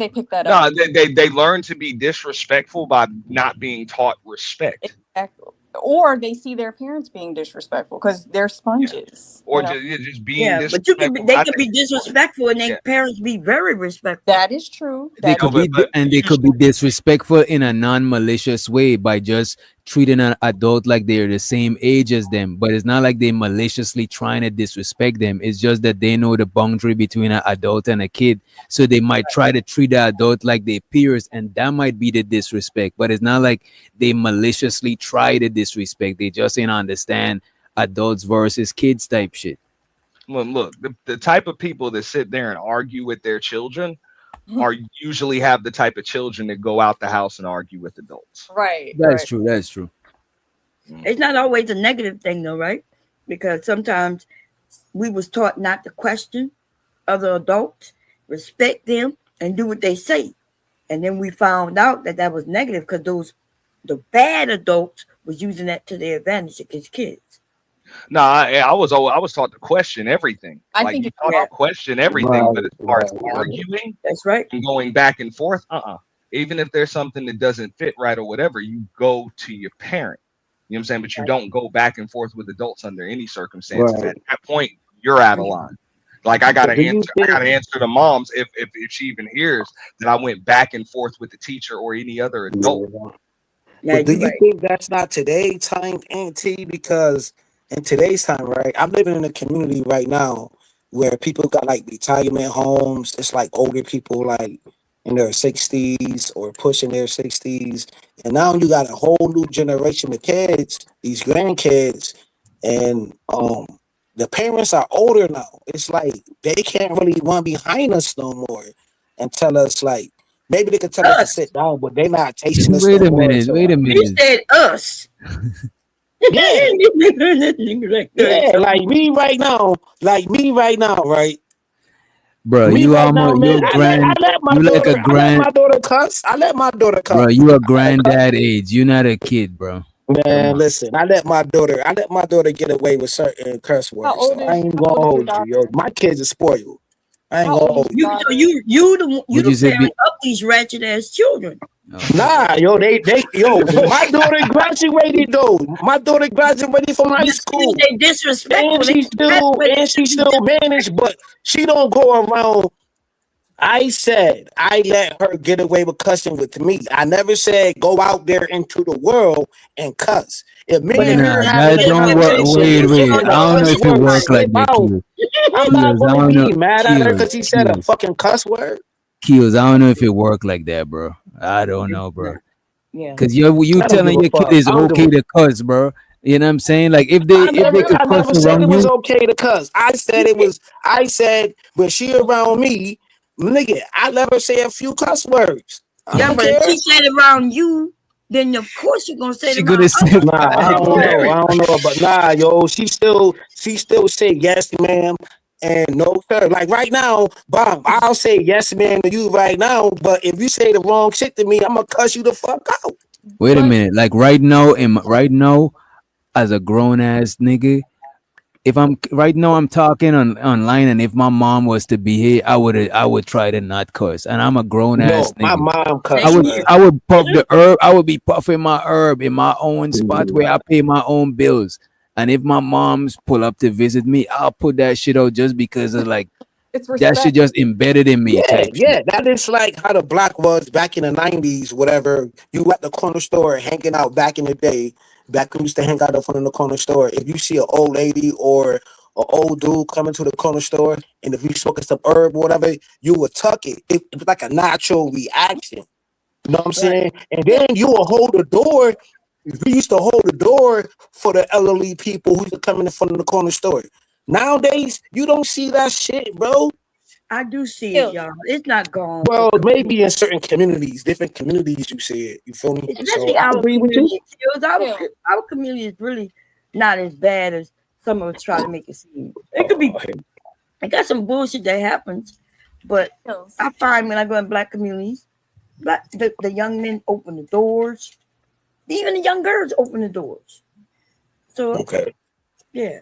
pick that No, up? they learn to be disrespectful by not being taught respect. Exactly. Or they see their parents being disrespectful because they're sponges. Or you know? just being but you can disrespectful. they can be disrespectful and their parents be very respectful. That is true. They That could is be and they could be disrespectful in a non-malicious way by just treating an adult like they're the same age as them. But it's not like they maliciously trying to disrespect them. It's just that they know the boundary between an adult and a kid, so they might try to treat the adult like their peers, and that might be the disrespect. But it's not like they maliciously try to disrespect. They just ain't understand adults versus kids type shit. Look, the type of people that sit there and argue with their children are usually have the type of children that go out the house and argue with adults. Right. That's true. That's true. It's not always a negative thing though, right? Because sometimes we was taught not to question other adults, respect them, and do what they say. And then we found out that that was negative because the bad adults was using that to their advantage against kids. No, I was taught to question everything. I Like think you it's taught to question everything, but as far as Right. arguing, That's right. and going back and forth, even if there's something that doesn't fit right or whatever, you go to your parent. You know what I'm saying? But you don't go back and forth with adults under any circumstances. Right. At that point, you're out of line. Like I gotta Do you answer the moms if she even hears that I went back and forth with the teacher or any other adult. But do you think that's not today's time, Auntie? Because in today's time, right? I'm living in a community right now where people got like retirement homes. It's like older people like in their 60s or pushing their 60s. And now you got a whole new generation of kids, these grandkids, and the parents are older now. It's like they can't really run behind us no more and tell us like maybe they could tell us to sit down, but they're not tasting us no Wait a more. minute. So Wait a You minute. said us. yeah, yeah, like me right now, right? Bro, Me you right now, almost man. I let my you like daughter. a grand, Cuss. I let my daughter cuss. bro. You a granddad age. You're not a kid, bro. Come Man, on. listen. I let my daughter get away with certain curse words. So I ain't gonna How old is hold your you, yo. daughter? My kids are spoiled. I ain't How gonna old is hold your you. So daughter? you Would the you say parent of these ratchet ass children. Nah, yo, my daughter graduated though. My daughter graduated from high But still, school, they disrespectful. and They she still managed, but she don't go around. I said I let her get away with cussing with me. I never said go out there into the world and cuss. If me and her Nah, having that a don't work. conversation Wait, and wait. the I don't know cuss if it word work slip like that, out, Kills. I'm not Kills, I gonna don't know. be mad at her because she said a Kills. fucking cuss word. Kills. I don't know if it work like that, bro. I don't know, bro. Yeah. Cause you I don't give telling a your kid fuck. it's I don't give okay a to cuss, bro. You know what I'm saying? Like if they could I cuss never said it around was you, okay to cuss. I said when she around me, nigga, I let her say a few cuss words. I Yeah, don't but if care. she said it around you, then of course you're gonna say it she around gonna say, us. Nah, I don't know. I don't know. But nah, yo, she still say yes, ma'am, and no sir. Like right now, Bob, I'll say yes, ma'am, to you right now. But if you say the wrong shit to me, I'm gonna cuss you the fuck out. wait a But minute. Like right now, as a grown ass nigga, if I'm right now I'm talking online, and if my mom was to be here, I would try to not cuss. And I'm a grown ass No, my nigga. mom I cuss, would man. I would puff the herb. I would be puffing my herb in my own spot where I pay my own bills. And if my mom's pull up to visit me, I'll put that shit out just because of like it's that shit respect. just embedded in me Yeah, type shit. yeah. That is like how the block was back in the 90s, whatever. You at the corner store hanging out back in the day, back when we used to hang out in front of the corner store. If you see an old lady or an old dude coming to the corner store, and if you smoking some herb or whatever, you would tuck it. It was like a natural reaction. You know what I'm Right. saying? And then you will hold the door. We used to hold the door for the elderly people who used to come in front of the corner store. Nowadays, you don't see that shit, bro. I do see it, y'all. It's not gone. Well, maybe in certain communities, different communities, you see it. You feel me? So Especially I our agree with you. community. Our community is really not as bad as some of us try to make it seem. It could be. I got some bullshit that happens, but I find when I go in black communities, the young men open the doors. Even the young girls open the doors. So Okay. yeah,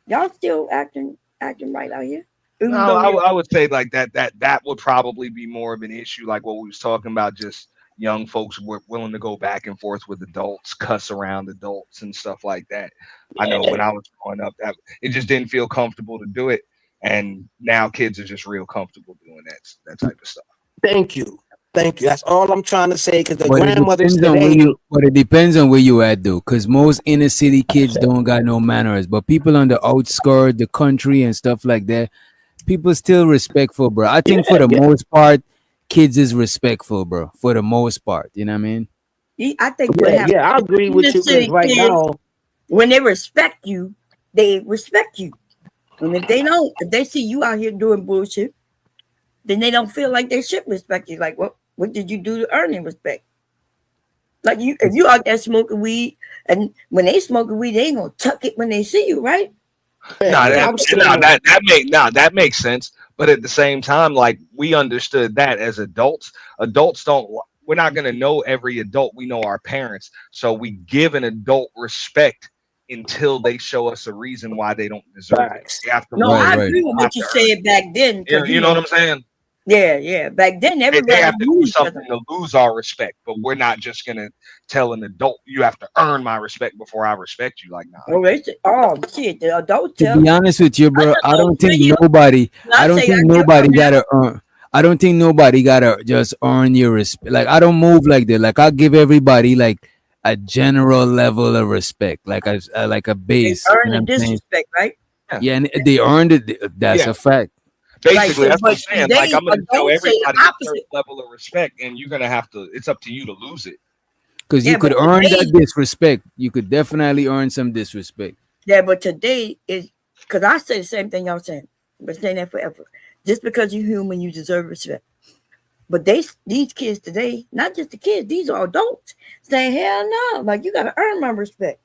y'all still acting right out here. No, Even though I would say like that would probably be more of an issue, like what we was talking about, just young folks were willing to go back and forth with adults, cuss around adults and stuff like that. I know when I was growing up, that it just didn't feel comfortable to do it, and now kids are just real comfortable doing that type of stuff. Thank you. Thank you. That's all I'm trying to say. Because the But it grandmothers depends on where today, you. But it depends on where you at though, because most inner city kids don't got no manners. But people on the outskirts, the country and stuff like that, people still respectful, bro. I think for the most part, kids is respectful, bro. For the most part, you know what I mean? I think what happens I is agree in the with you. Because city right kids, now, when they respect you, they respect you. And if they don't, if they see you out here doing bullshit, then they don't feel like they should respect you. Like, what did you do to earn their respect? Like if you out there smoking weed, and when they smoking weed, they ain't gonna tuck it when they see you, right? Nah, yeah, that I'm nah, saying, that makes sense. But at the same time, like we understood that as adults, adults don't. We're not gonna know every adult. We know our parents, so we give an adult respect until they show us a reason why they don't deserve it. facts. We have to No, learn. I Right. agree with We have what you to earn said back then, it. because You know what I'm saying? yeah. Back then, They everybody have to knew do each other. something to lose our respect, but we're not just gonna tell an adult you have to earn my respect before I respect you. Like, nah. Oh shit, the adults To tell. be honest with you, bro, I don't think nobody. I don't think nobody gotta earn. I don't think nobody gotta just earn your respect. Like I don't move like that. Like I give everybody like a general level of respect, like a They base. You earn know the what I'm saying? disrespect, right? Yeah, and they earned it. That's a fact. Basically, that's what I'm saying. Like, today I'm gonna tell adults say the everybody a certain opposite. level of respect, and you're gonna have to. It's up to you to lose it. Because Yeah, you could but earn today, that disrespect. You could definitely earn some disrespect. yeah, but today is because I say the same thing y'all saying. I've been saying that forever. Just because you're human, you deserve respect. But these kids today, not just the kids, these are adults saying, hell no, like you gotta earn my respect.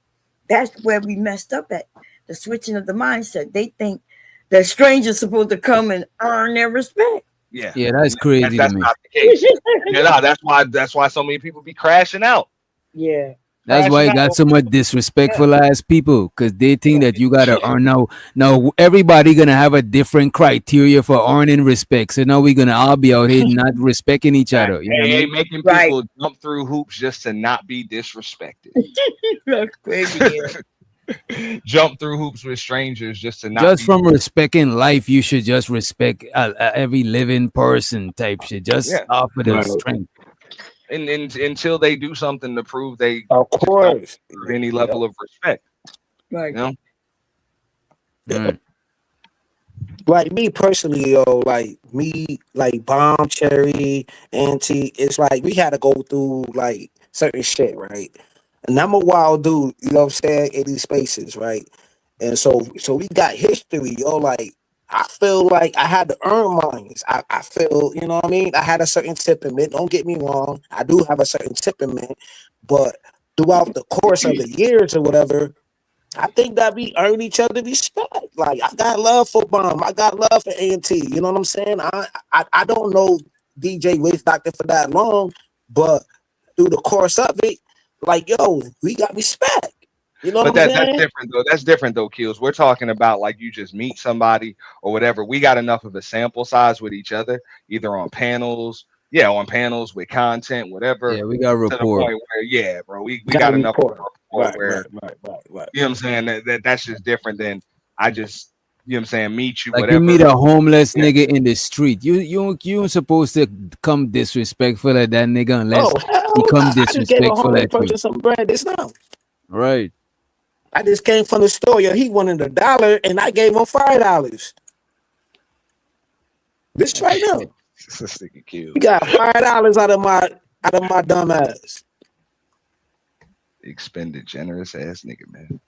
That's where we messed up at. The switching of the mindset. They think that strangers supposed to come and earn their respect. Yeah, that's crazy That's to me. not the case. Yeah, no, that's why so many people be crashing out. Yeah. That's why you Crashing got out. so much disrespectful ass people, because they think that you gotta earn. Now everybody gonna have a different criteria for earning respect. So now we're gonna all be out here not respecting each other. You know what I mean? Making people jump through hoops just to not be disrespected. That's crazy. Jump through hoops with strangers just to not Just be from respecting life, you should just respect every living person type shit. Just off of the strength. and until they do something to prove they Of course deserve any level of respect. Right. You know? Like me personally, yo, like me, like Bomb, Cherry, Auntie, it's like we had to go through like certain shit, right? And I'm a wild dude, you know what I'm saying, in these spaces, right? And so we got history, yo. Like I feel like I had to earn mine. I feel, you know what I mean? I had a certain temperament. Don't get me wrong. I do have a certain temperament, but throughout the course of the years or whatever, I think that we earn each other respect. Like I got love for Bomb. I got love for A&T. You know what I'm saying? I don't know DJ Wiz Doctor for that long, but through the course of it, like yo, we got respect. You know But what I'm that's saying? different though. That's different though, Kills. We're talking about like you just meet somebody or whatever. We got enough of a sample size with each other, either on panels, with content, whatever. Yeah, we got To the rapport. point where, bro, we Got got enough rapport. rapport Right. where you know what I'm saying, that's just different than I just meet you, Like whatever. you meet a homeless nigga in the street. You ain't supposed to come disrespectful at that nigga unless he come I just gave a disrespectful homeless at you. person some bread. This now. Right. I just came from the store. Yo, he wanted $1 and I gave him $5. This right now. This nigga Kills. He got $5 out of my dumb ass. Expended generous ass nigga, man.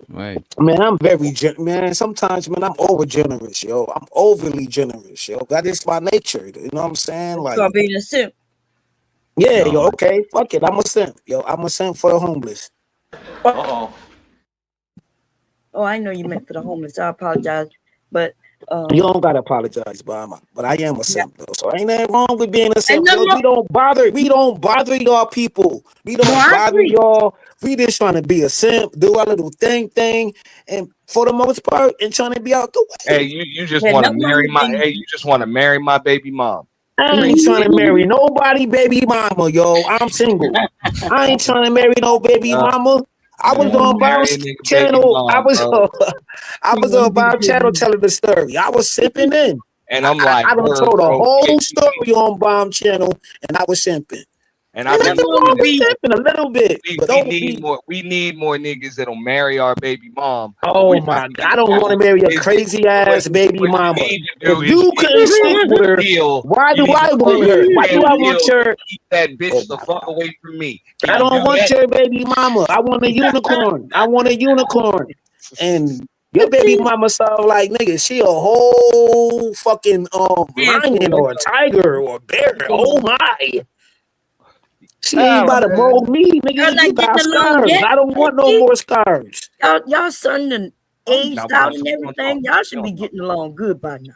Right. Man, I'm very man. Sometimes, man, I'm over generous, yo. I'm overly generous, yo. That is my nature. You know what I'm saying? Like, Start being a simp. yeah, yo. Okay, fuck it. I'm a simp, yo. I'm a simp for the homeless. Oh, I know you meant for the homeless. I apologize, but You don't gotta apologize, but I am a simp though. So ain't nothing wrong with being a simp. no, Yo, we don't bother y'all people. We don't bother y'all. We just trying to be a simp, do our little thing, and for the most part, and trying to be out the way. Hey, you just want to marry my baby mom. I ain't trying to marry nobody baby mama, yo. I'm single. I ain't trying to marry no baby mama. I was on Bob's channel. I was on Bob's channel telling the story. I was simping in. And I'm like, I done told a whole story on Bomb channel, and I was simping. And I nothing wrong with simping a little bit. We need more niggas that'll marry our baby mom. Oh my God! I don't want to marry a crazy ass baby mama. If you couldn't stick with her, why do I want her? Why do I want her? Keep that bitch the fuck away from me. I don't want your baby mama. I want a unicorn. I want a unicorn. And your baby mama sound like nigga. She a whole fucking lion or a tiger or a bear. Oh my. She ain't about to mold me, nigga. You got scars. I don't want no more scars. Y'all son done aged out and everything. Y'all should be getting along good by now.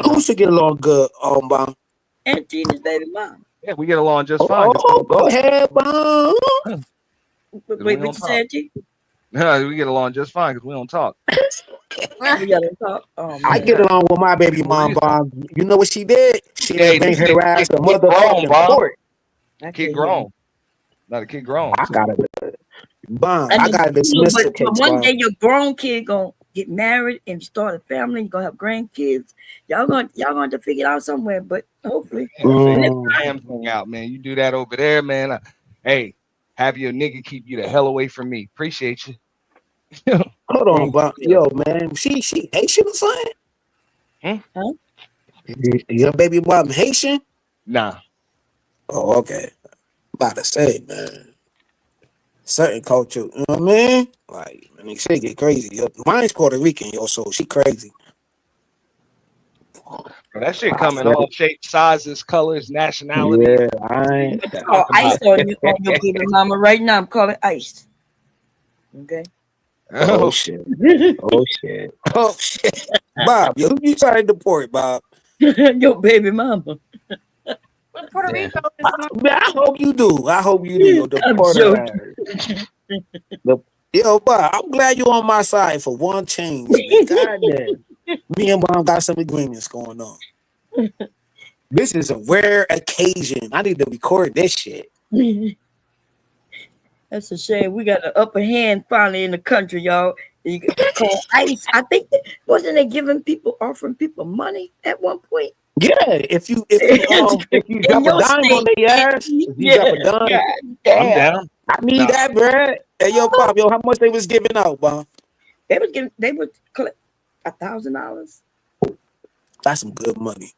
Who should get along good, Bomb? Auntie and his baby mom. Yeah, we get along just fine. Oh, go ahead, Bomb. Wait, what you said, G? No, we get along just fine because we don't talk. We gotta talk. I get along with my baby mom, Bomb. You know what she did? She didn't bring her ass to motherfucking court. Kid grown. Not a kid grown. I got it. Bomb. I got to dismiss the case. But one day your grown kid gonna get married and start a family. You're gonna have grandkids. Y'all gonna have to figure it out somewhere. But hopefully, damn thing out, man. You do that over there, man. Hey, have your nigga keep you the hell away from me. Appreciate you. Hold on, but yo, man, she Haitian or something? Huh? Your baby mom Haitian? Nah. Oh, okay. About to say, man. Certain culture, you know what I mean? Like, I mean, shit get crazy. Yo, mine's Puerto Rican, yo, so she crazy. That shit come in all shapes, sizes, colors, nationalities. Yeah, I ain't. Oh, ice on your baby mama right now. I'm calling ice. Okay. Oh shit. Oh shit. Oh shit. Bob, yo, who you trying to deport, Bob? Your baby mama. Puerto Rico is not. Man, I hope you do. I hope you do. Yo, deport her. Yo, Bob, I'm glad you're on my side for one change. God damn. Me and Mom got some agreements going on. This is a rare occasion. I need to record this shit. That's a shame. We got an upper hand finally in the country, y'all. You call ICE. I think wasn't they offering people money at one point? Yeah, if you drop a dime on their ass, if you drop a dime, I'm down. I need that, bro. Hey, yo, Bob, yo, how much they was giving out, Bob? They would collect $1,000. That's some good money.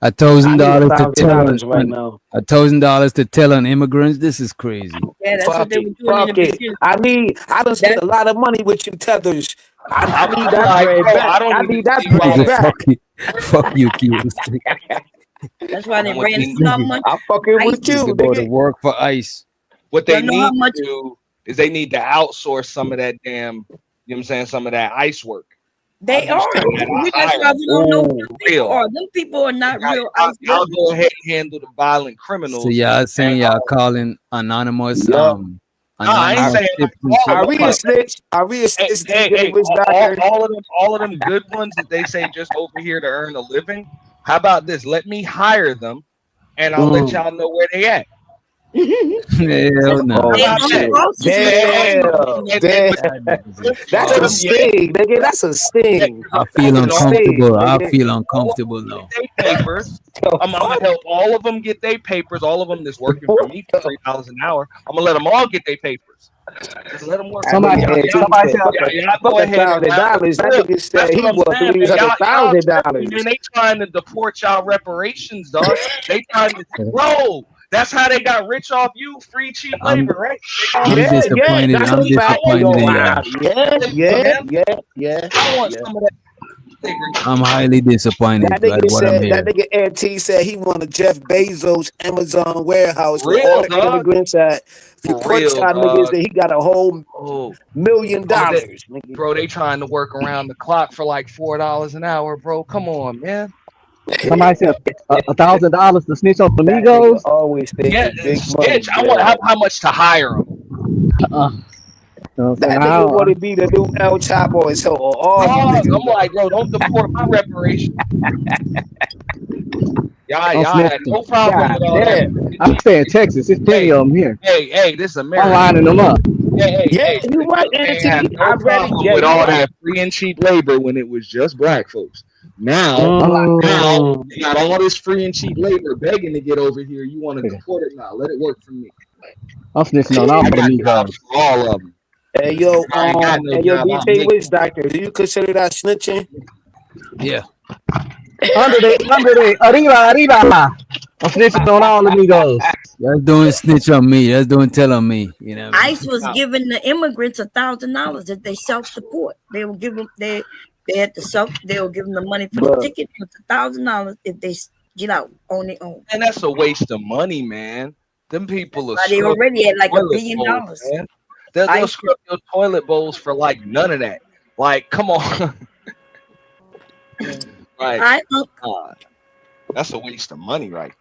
$1,000 to tell on right now. $1,000 to tell on immigrants. This is crazy. Yeah, that's what they were doing in Fuck the it. beginning. I done spent a lot of money with you tethers. I need that like, bread bro, back. I need that bread back. Fuck you, Q. That's why they ran so much. I'm fucking with you. To go to work for ICE. What they Y'all know how need much- to do is they need to outsource some of that damn, you know what I'm saying, some of that ICE work. They are. That's why we don't know who them people are. Them people are not real ICE. I'll go ahead and handle the violent criminals. So y'all saying y'all calling anonymous I ain't saying Are we a snitch? Are we a snitch? All of them good ones that they say just over here to earn a living. How about this? Let me hire them, and I'll let y'all know where they at. Hell no. Damn. That's a sting, nigga. That's a sting. I feel uncomfortable. I feel uncomfortable now. Papers. I'm gonna help all of them get their papers. All of them that's working for me for $3 an hour. I'm gonna let them all get their papers. Just let them work. Somebody said $1,000. That nigga said he was $300,000. Man, they trying to deport y'all reparations, dog. They trying to, bro. That's how they got rich off you, free cheap labor, right? I'm disappointed. I'm disappointed in y'all. Yeah. I want some of that. I'm highly disappointed That by nigga what I'm said, hearing. that nigga NT said he wanted Jeff Bezos Amazon warehouse with Real, all the dog. immigrants at. If you put Real, y'all niggas, dog. then he got a whole $1 million. Bro, they trying to work around the clock for like $4 an hour, bro. Come on, man. Somebody said $1,000 to snitch on Amigos. Always Yeah, big snitch. money. I want how much to hire them. That nigga want to be the new El Chapo or so. I'm like, bro, don't deport my reparation. Y'all had no problem with all that. I'm saying Texas. It's plenty of them here. Hey, this is America. I'm lining them up. Hey, you right, they Anthony. had no problem with all that free and cheap labor when it was just black folks. Now you got all this free and cheap labor begging to get over here. You want to deport it now? Let it work for me. I'm snitching on all the Amigos. For all of them. Hey yo, DJ Witch Doctor, do you consider that snitching? Yeah. Under the arriba. I'm snitching on all the Amigos. That's doing snitch on me. That's doing tell on me. You know. ICE was giving the immigrants $1,000 if they self-deport. They will give them they had to they will give them the money for the ticket. It's $1,000 if they get out on their own. And that's a waste of money, man. Them people are. They already had like $1 billion. Man. They'll scrub your toilet bowls for like none of that. Like, come on. Like, that's a waste of money, right?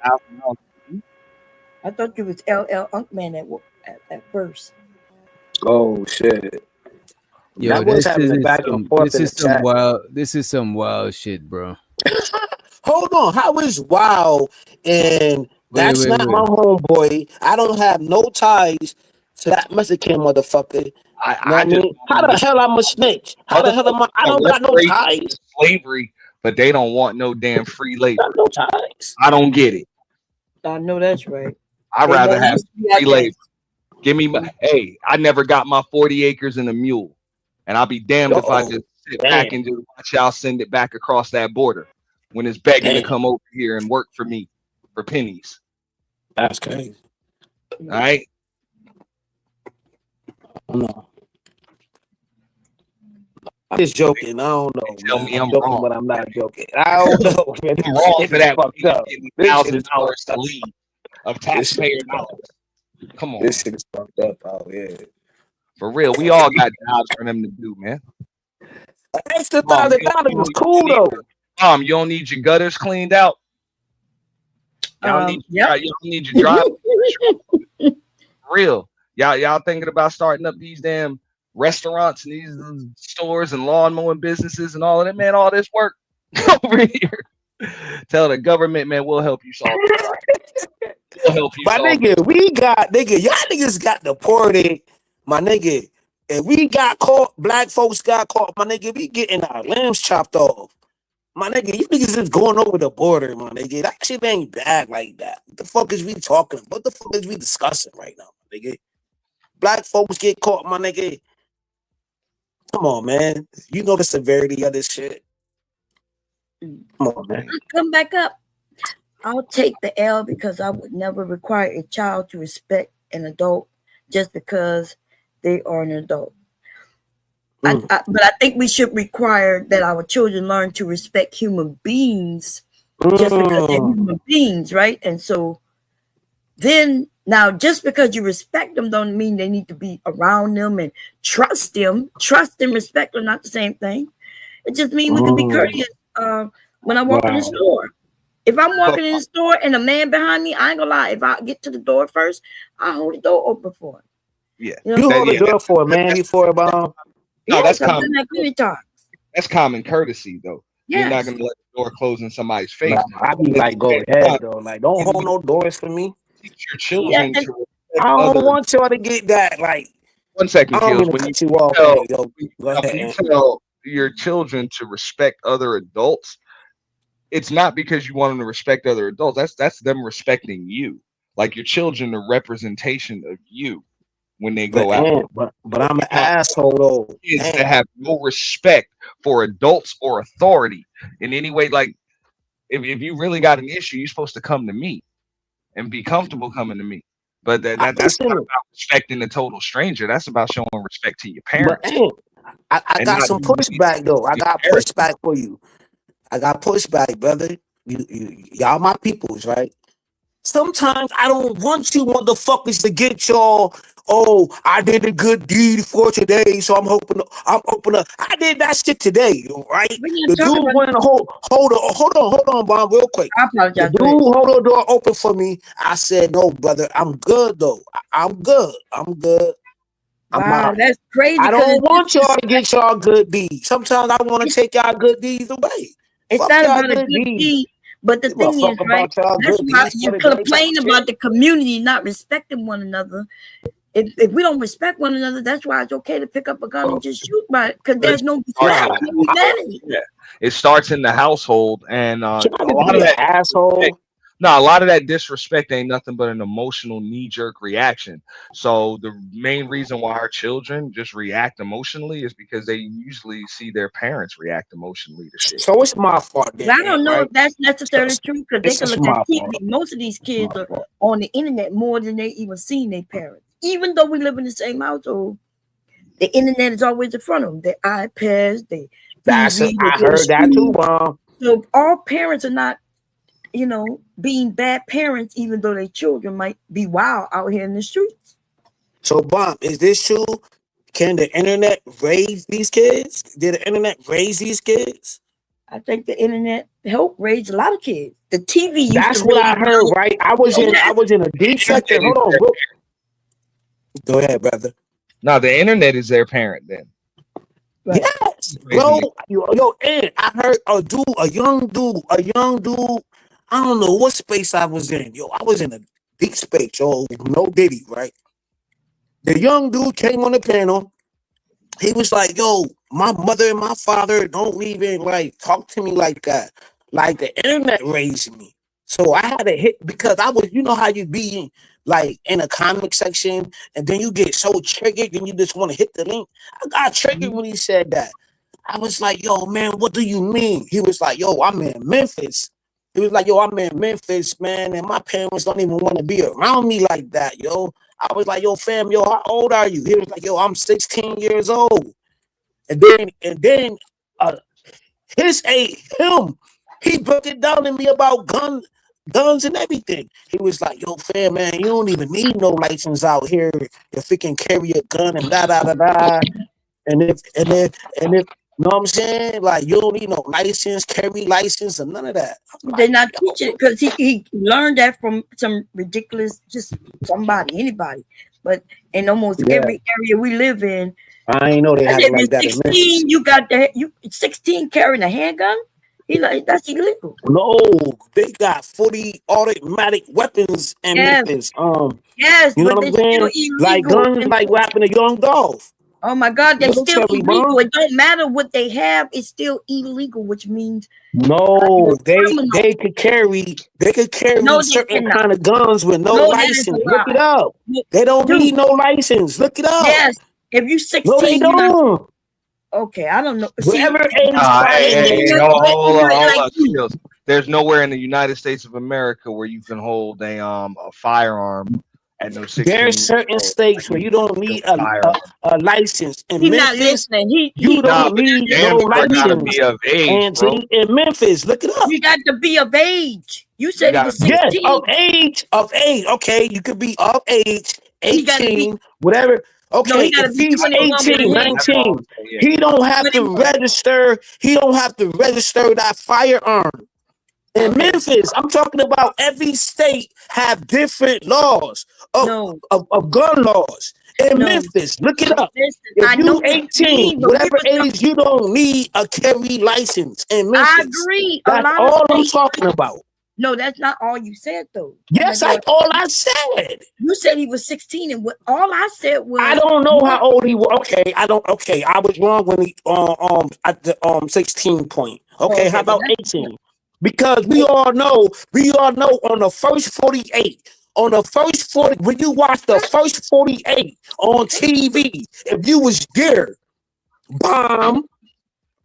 I thought you was LL Unkman at first. Oh shit! Yo, this is some wild shit, bro. Hold on, how is wild? And that's not my homeboy. I don't have no ties to that Mexican motherfucker. How the hell I'm a snitch? How the hell am I? I don't got no ties. Slavery, but they don't want no damn free labor. No ties. I don't get it. I know that's right. I'd rather have free labor. Give me my. Hey, I never got my 40 acres and a mule, and I'll be damned if I just sit back and just watch y'all send it back across that border when it's begging to come over here and work for me for pennies. That's crazy. All right. No. I'm just joking. I don't know. Tell me I'm joking, wrong, but I'm not joking. I don't know. Man. I'm wrong for that. $1,000 to leave of taxpayer dollars. Come on. This shit is fucked up out here. For real, we all got jobs for them to do, man. Extra $1,000 is cool though. You don't need your gutters cleaned out. Y'all need you don't need your drive. For real. Y'all thinking about starting up these damn restaurants and these stores and lawn mowing businesses and all of that, man. All this work over here. Tell the government, man, we'll help you solve it. We'll help you. My nigga, y'all niggas got deported. My nigga, if we got caught, black folks got caught, my nigga, we getting our limbs chopped off. My nigga, you niggas is going over the border, my nigga. That shit ain't bad like that. What the fuck is we talking about? What the fuck is we discussing right now, my nigga? Black folks get caught, my nigga. Come on, man. You know the severity of this shit. Come on, man. Come back up. I'll take the L because I would never require a child to respect an adult just because they are an adult. But I think we should require that our children learn to respect human beings just because they're human beings, right? And so then now just because you respect them don't mean they need to be around them and trust them. Trust and respect are not the same thing. It just means we can be courteous when I walk in the store. If I'm walking in the store and a man behind me, I ain't gonna lie. If I get to the door first, I hold the door open for him. Yeah, you hold the door for a man before a bomb. No, that's common. Time. That's common courtesy, though. Yes. You're not gonna let the door close in somebody's face. I be like, go ahead, though. Like, don't hold no doors for me. Teach your children to. I don't want y'all to get that. Like, 1 second, I don't Kills. mean to When cut you off, when you tell your children to respect other adults, it's not because you want them to respect other adults. That's them respecting you. Like your children are representation of you when they go out. But I'm an asshole though. Kids that have no respect for adults or authority in any way. Like if you really got an issue, you're supposed to come to me and be comfortable coming to me. But that's not about respecting a total stranger. That's about showing respect to your parents. But I got some pushback though. I got pushback for you. I got pushback, brother. Y'all my peoples, right? Sometimes I don't want you motherfuckers to get y'all. Oh, I did a good deed for today, so I'm hoping. I did that shit today, right? The dude went to hold on, Bob, real quick. I apologize. The dude hold the door open for me. I said, no, brother, I'm good though. I'm good. Wow, that's crazy. I don't want y'all to get y'all good deeds. Sometimes I want to take y'all good deeds away. It's Fuck not y'all about a good deed, but the thing is, right? That's why you complain about the community not respecting one another. If we don't respect one another, that's why it's okay to pick up a gun and just shoot by it, because there's no respect in humanity. Yeah, it starts in the household, and a lot of that asshole. No, a lot of that disrespect ain't nothing but an emotional knee-jerk reaction. So the main reason why our children just react emotionally is because they usually see their parents react emotionally to shit. So it's my fault. Then, I don't know if that's necessarily true, because they can look at TV. Most of these kids are on the internet more than they even seen their parents. Even though we live in the same household, the internet is always in front of them. Their iPads, their TV. I heard that too, Mom. So all parents are not, being bad parents, even though their children might be wild out here in the streets. So, Bob, is this true? Can the internet raise these kids? Did the internet raise these kids? I think the internet helped raise a lot of kids. The TV. That's what I heard, right? I was in a deep sector. Hold on, bro. Go ahead, brother. No, the internet is their parent then. Right. Yes, bro. Yo, Ed, I heard a young dude. I don't know what space I was in. Yo, I was in a deep space. Yo, no Diddy, right? The young dude came on the panel. He was like, yo, my mother and my father don't even talk to me like that. Like the internet raised me. So I had to hit because I was, how you be like in a comic section, and then you get so triggered, then you just want to hit the link. I got triggered when he said that. I was like, yo, man, what do you mean? He was like, yo, I'm in Memphis. He was like, yo, I'm in Memphis, man, and my parents don't even want to be around me like that, yo. I was like, yo, fam, yo, how old are you? He was like, yo, I'm 16 years old. And then he broke it down to me about guns and everything. He was like, yo, fam, man, you don't even need no license out here if it can carry a gun and da da da da. And if you know what I'm saying? Like, you don't need no license, carry license, or none of that. They're not teaching it because he learned that from some ridiculous, just somebody, anybody. But in almost every area we live in, I ain't know they had it like that. 16, you got you 16 carrying a handgun. He like that's illegal. No, they got 40 automatic weapons in Memphis. Yes, you know but what I'm saying? Like guns, like what happened to Young Dolph. Oh my God, they're Little still Terry, illegal. bro. It don't matter what they have; it's still illegal, which means No, they could carry certain kind of guns with no license. Look it up. They don't need no license. Look it up. Yes, if you 16, no, they don't. Okay, I don't know. Whatever age. Hold on. Skills. There's nowhere in the United States of America where you can hold a firearm at no 16. There's certain states where you don't need a license. In He's Memphis, not listening. You don't need no license. Be of age, and bro. see, in Memphis, look it up. You got to be of age. You said he was 16. Yes, of age. Okay, you could be of age, 18, whatever. Okay, No, if he's 18, 19, he don't have to register. He don't have to register that firearm. In Memphis, I'm talking about every state have different laws of gun laws. In Memphis, look it up. If you 18, whatever age, you don't need a carry license in Memphis. I agree. That's all I'm talking about. No, that's not all you said, though. Yes, all I said. You said he was 16, and what all I said was I don't know how old he was. Okay, I was wrong when he at the 16 point. Okay, how about 18? Because we all know on the first 48, when you watch the first 48 on TV, if you was there,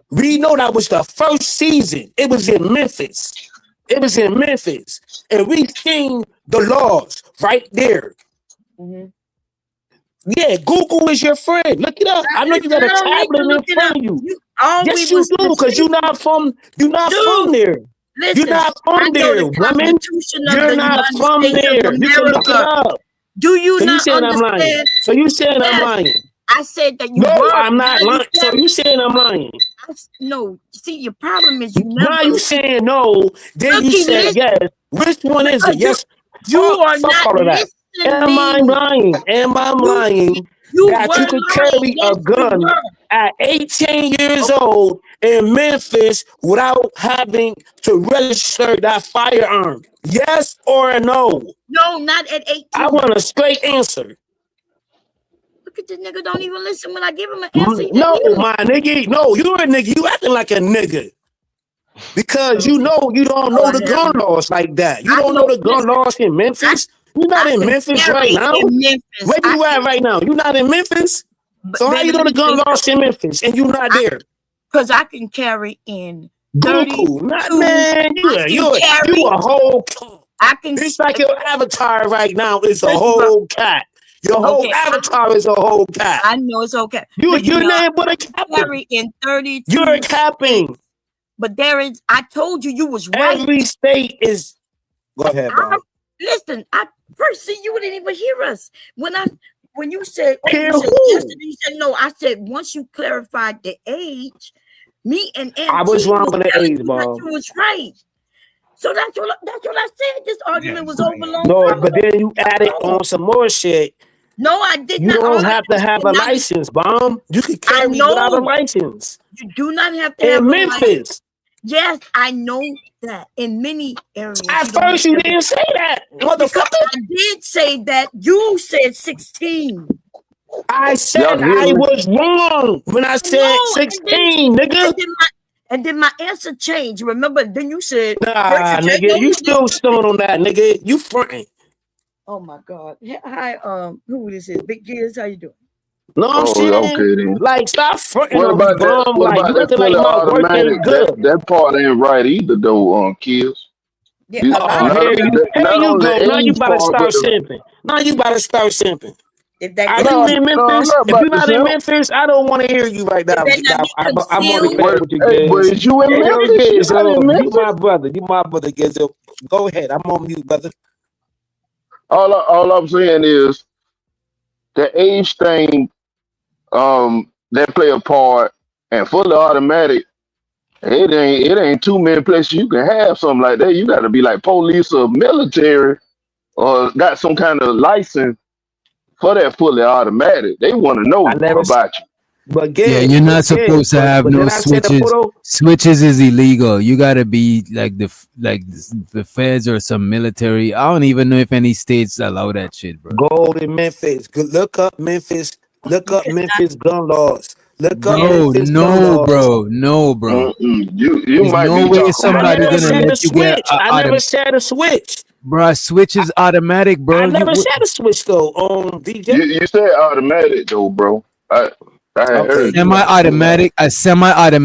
we know that was the first season. It was in Memphis. And we seen the laws right there. Mm-hmm. Yeah, Google is your friend. Look it up. I know you got a tablet in front of you. Yes, you do, because you're not from there. Listen, you're not from there, women. You're not from there. You can look it up. Do you not saying understand? I'm lying. So you saying I'm lying? I said that you No, were. I'm not lying. So you saying I'm lying? No. See, your problem is you never. Now you saying no. Then you said yes. Which one is it? Yes. You are not listening. Am I lying? That you could carry a gun at 18 years old in Memphis without having to register that firearm? Yes or no? No, not at 18. I want a straight answer. Look at this nigga, don't even listen when I give him an answer. No, my nigga. No, you're a nigga. You acting like a nigga. Because you don't know the gun laws like that. You don't know the gun laws in Memphis. You're not in Memphis right now. Where you at right now? You're not in Memphis. So how you know the gun laws in Memphis and you're not there? Because I can carry in Google, man. You a whole cat. It's like your avatar right now is a whole cat. Your whole avatar is a whole cat. I know it's okay. You're named but a capping. Carry in 32. You're a capping. But there is. I told you was right. Every state is. Go ahead, bro. Listen, first see you didn't even hear us when you said, yesterday, you said no. I said once you clarified the age, me and Aunt I was wrong with the age, bro. You was right. So that's what I said. This argument was over long. No, but then you added on some more shit. No, I did not. You don't have to have a license, bomb. You can carry without a license. You do not have to have in Memphis. Yes, I know that in many areas. At first, you didn't say that, motherfucker. I did say that. You said 16. I said I was wrong when I said 16, nigga. And then my answer changed. Remember, then you said, nah, nigga, you still stoned on that, nigga. You fronting. Oh my God. Yeah, hi, who this is? Big Gears, how you doing? No, I'm saying, okay then. like, stop fronting What on me, about that? bum. What Like, about you that acting like fully my work automatic? ain't good. That part ain't right either, though. Kills. Yeah, You a lot Oh, of not here you, here not you only go. the Now you age about to part, but start simping. Now you about to start simping. if that Are gun you no, in no, I'm Memphis? not If about you're to not in simp. Memphis, I don't want to hear you right it now. better not be I'm on the concealed. pad with you, Hey, but Giz. is you in Hey, yo, Memphis? You Giz, not in you Memphis? my brother. You my brother, Giz. Go ahead. I'm on mute, brother. All I'm saying is the age thing. That play a part, and fully automatic. It ain't too many places you can have something like that. You got to be like police or military or got some kind of license for that fully automatic. They want to I know never, about you. but Yeah, Giz, you're not supposed to have but no then I said the switches. photo. Switches is illegal. You gotta be like the feds or some military. I don't even know if any states allow that shit, bro. Go to Memphis. Look up Memphis. Look You up cannot. Memphis gun laws. Look up Yeah. Bro, Memphis gun no, laws. bro, no, bro. You There's might no be way talking I about somebody never gonna said Memphis. a let you get switch. I never said a switch. bro. Switch is automatic, I bro. never said a switch though. DJ. You said automatic though, bro. I had Okay, heard you. you right. You right. Semi-automatic, a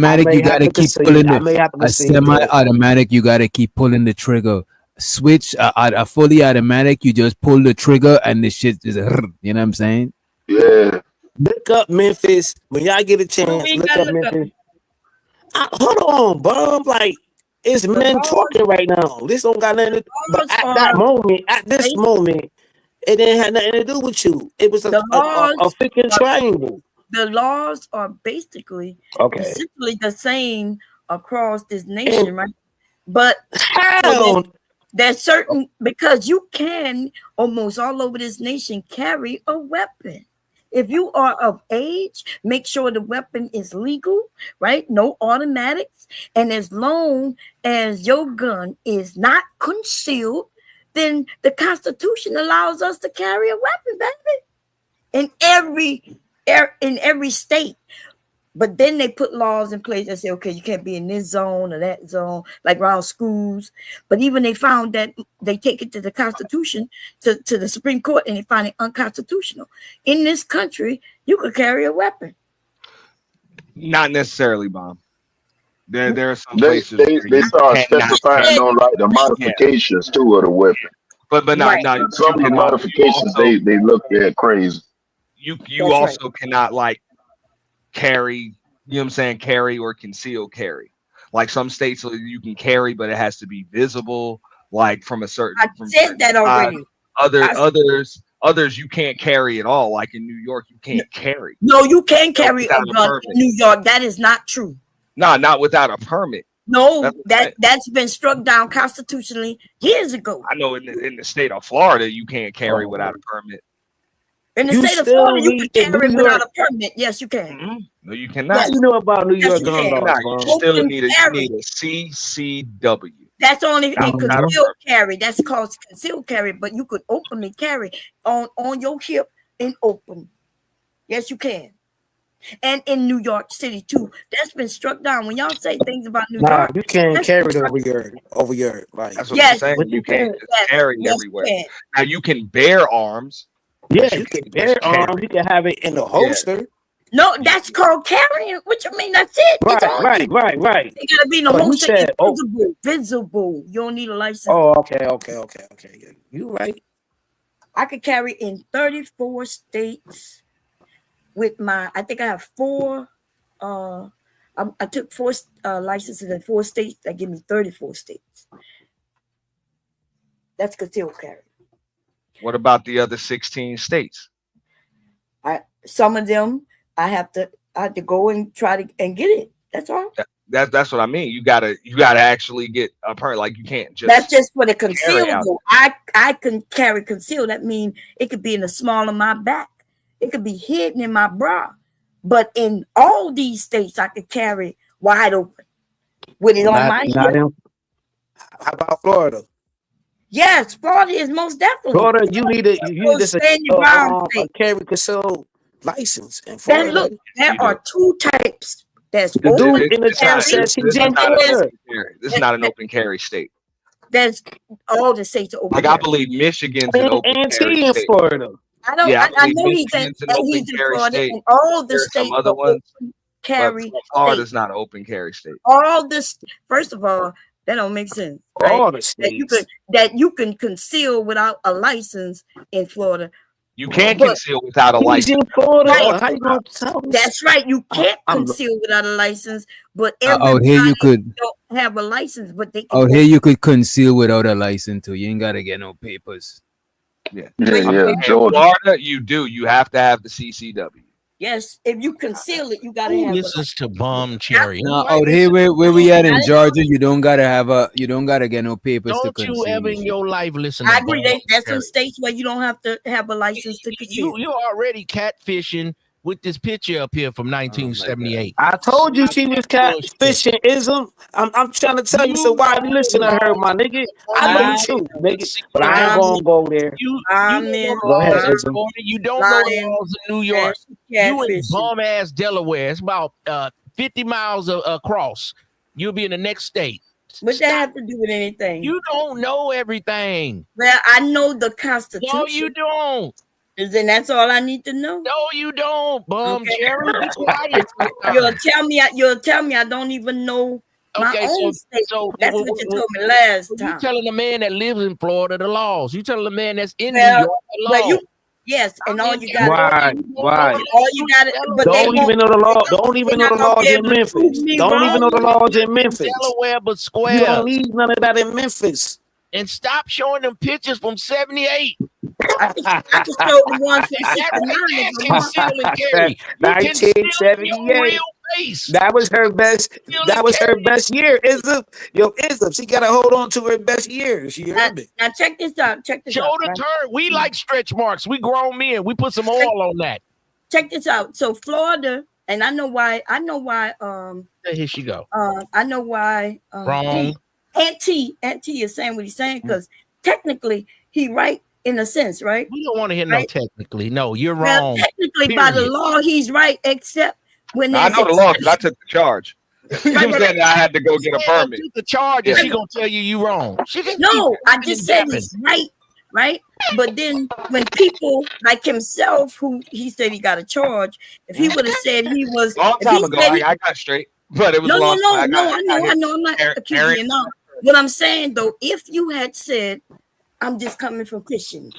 I semi-automatic, may you have gotta to keep concede. pulling I the. may have to A concede there. semi-automatic, you gotta keep pulling the trigger. Switch, a fully automatic, you just pull the trigger and the shit is. You know what I'm saying? Yeah. Look up Memphis when y'all get a Well, we chance. ain't Look gotta up look up Memphis. Hold on, bum. Like it's the men laws. talking right now. This don't got nothing. But Laws at that are moment, at this based. moment, it didn't have nothing to do with you. It was The a laws freaking are triangle. the laws are basically Okay. essentially the same across this And nation, right? But so how? there's certain because you can almost all over this nation carry a weapon. If you are of age, make sure the weapon is legal, right? No automatics. And as long as your gun is not concealed, then the Constitution allows us to carry a weapon, baby. In every state. But then they put laws in place that say, okay, you can't be in this zone or that zone, like around schools. But even they found that they take it to the Constitution, to the Supreme Court, and they find it unconstitutional. In this country, you could carry a weapon. Not necessarily, Bomb. There are some They places they where they you start cannot specifying carry. on like the Yeah, modifications too of the weapon. but not Right. now. And You some of the cannot. You modifications also they look at crazy. you That's right. also cannot like carry. You know what I'm saying? Carry or conceal carry. Like some states you can carry, but it has to be visible, like from I certain said that size. already. Others you can't carry at all. Like in New York, you can't carry. No, you can carry Without a a gun permit. in New York. That is not true. No, not without a permit. No, That's what I'm saying. that's been struck down constitutionally years ago. I know in the state of Florida, you can't carry without a permit. In the You state of still Florida, you can need in carry New without York. a permit. Yes, you can. Mm-hmm. No, you What cannot. Yes, you know about New yes, York you gun can. laws, You bro? still Open need you carry. need a CCW. That's only in Without a concealed permit. carry. That's called concealed carry, but you could openly carry on your hip in open. Yes, you can. And in New York City too. That's been struck down. When y'all say things about New Nah, York, you can't that's carry been it struck. over your like. That's what I'm Yes, saying. What You you can't can? just yes, carry yes, everywhere. you can. Now you can bear arms, Yeah, but you you can can't bear just arms. carry. You can have it in the Yeah, holster. No, that's called carrying. What you mean? That's it. It's Right, on right, you. right, right. It gotta be in the But you holster and said, oh, visible. You don't need a license. oh, okay. Yeah, you right. I could carry in 34 states with I think I have 4. I took 4 licenses in 4 states. That give me 34 states. That's concealed carry. What about the other 16 states? Some of them I have to go and try to and get it. That's all. That's what I mean. You gotta actually get a permit. Like you can't just. That's just for the carry concealed. out Though. I can carry concealed. That means it could be in the small of my back. It could be hidden in my bra. But in all these states, I could carry wide open with it on my Not hip. in. How about Florida? Yes, Florida is most definitely. Florida, you need this a carry concealed license in Then Florida. look, there are 2 types. There's The open dude in the chat carry. says he's This is in not an Florida. open carry. This is not an open carry state. That's all the states are open Like I carry. believe Michigan's an open And carry T in state. Florida. I don't. Yeah, I believe know he's Michigan's an in open carry Florida, state. and all the There's some states other are ones, open but carry Florida's states. not an open carry state. All this. First of all, that don't make sense, right? All the That you can conceal without a license in Florida. You can't But conceal without a He's license. in Florida. Right. How you gonna tell us? That's right. You can't I'm- conceal without a license, but Out everybody here you could. don't have a license, but they can. Out here you could conceal without a license too. You ain't gotta get no papers. Yeah. Yeah, In Georgia. Florida, you do. You have to have the CCW. Yes, if you conceal it, you gotta Who have. listens to Bomb Cherry? Now out here where we at in Georgia, you don't gotta get no papers to Don't conceal. you ever in your life listen to I agree. Bomb There's Cherry? some states where you don't have to have a license to conceal. You already catfishing with this picture up here from 1978. I told you she was catfishing ism. I'm trying to tell you, so why you listen to her, my nigga? I know the truth, nigga. But I ain't gonna go there. You I'm don't in know the Go ahead, laws in Ism. Florida. You don't know the lying, laws in New York. You in catfishing. bum ass Delaware. It's about 50 miles across. You'll be in the next state. What that have to do with anything? You don't know everything. Well, I know the Constitution. No, you don't. Then that's all I need to know. No, you don't, Bum Okay. Cherry. Be quiet. You'll tell me I don't even know my Okay, own state. That's what you told me last You time. telling a man that lives in Florida the laws. You telling a man that's in New Well, York the well, laws. you yes, and all you got. Why? All you got. But they Don't even know the law. Don't even know the laws in Memphis. Don't even know the laws in Memphis. Delaware, but You square. don't need none of that in Memphis. And stop showing them pictures from 78. I can show the ones from That's 69. conceal and carry. You conceal your 1978. real face. That was her best. That was her best year. Ism, she gotta hold on to her best years. You heard me. Now check this out. Check this Show out. the right? turn. We like stretch marks. We grown men. We put some oil on that. Check this out. So Florida, and I know why. Here she go. I know why. Wrong. Auntie is saying what he's saying because technically he right in a sense, right? We don't want to hear no technically. No, you're Well, wrong. technically, by the law, he's right, except when I there's know the law because I took the charge. You know what I'm saying? I had to go get a permit. The charge, and she gonna tell you wrong. No, I just said he's right? But then when people like himself, who he said he got a charge, if he would have said he was Long if he time ago, said he- I got straight, but it was no, a long time. I know. I'm not accusing you. No, what I'm saying though, if you had said, "I'm just coming from fishing,"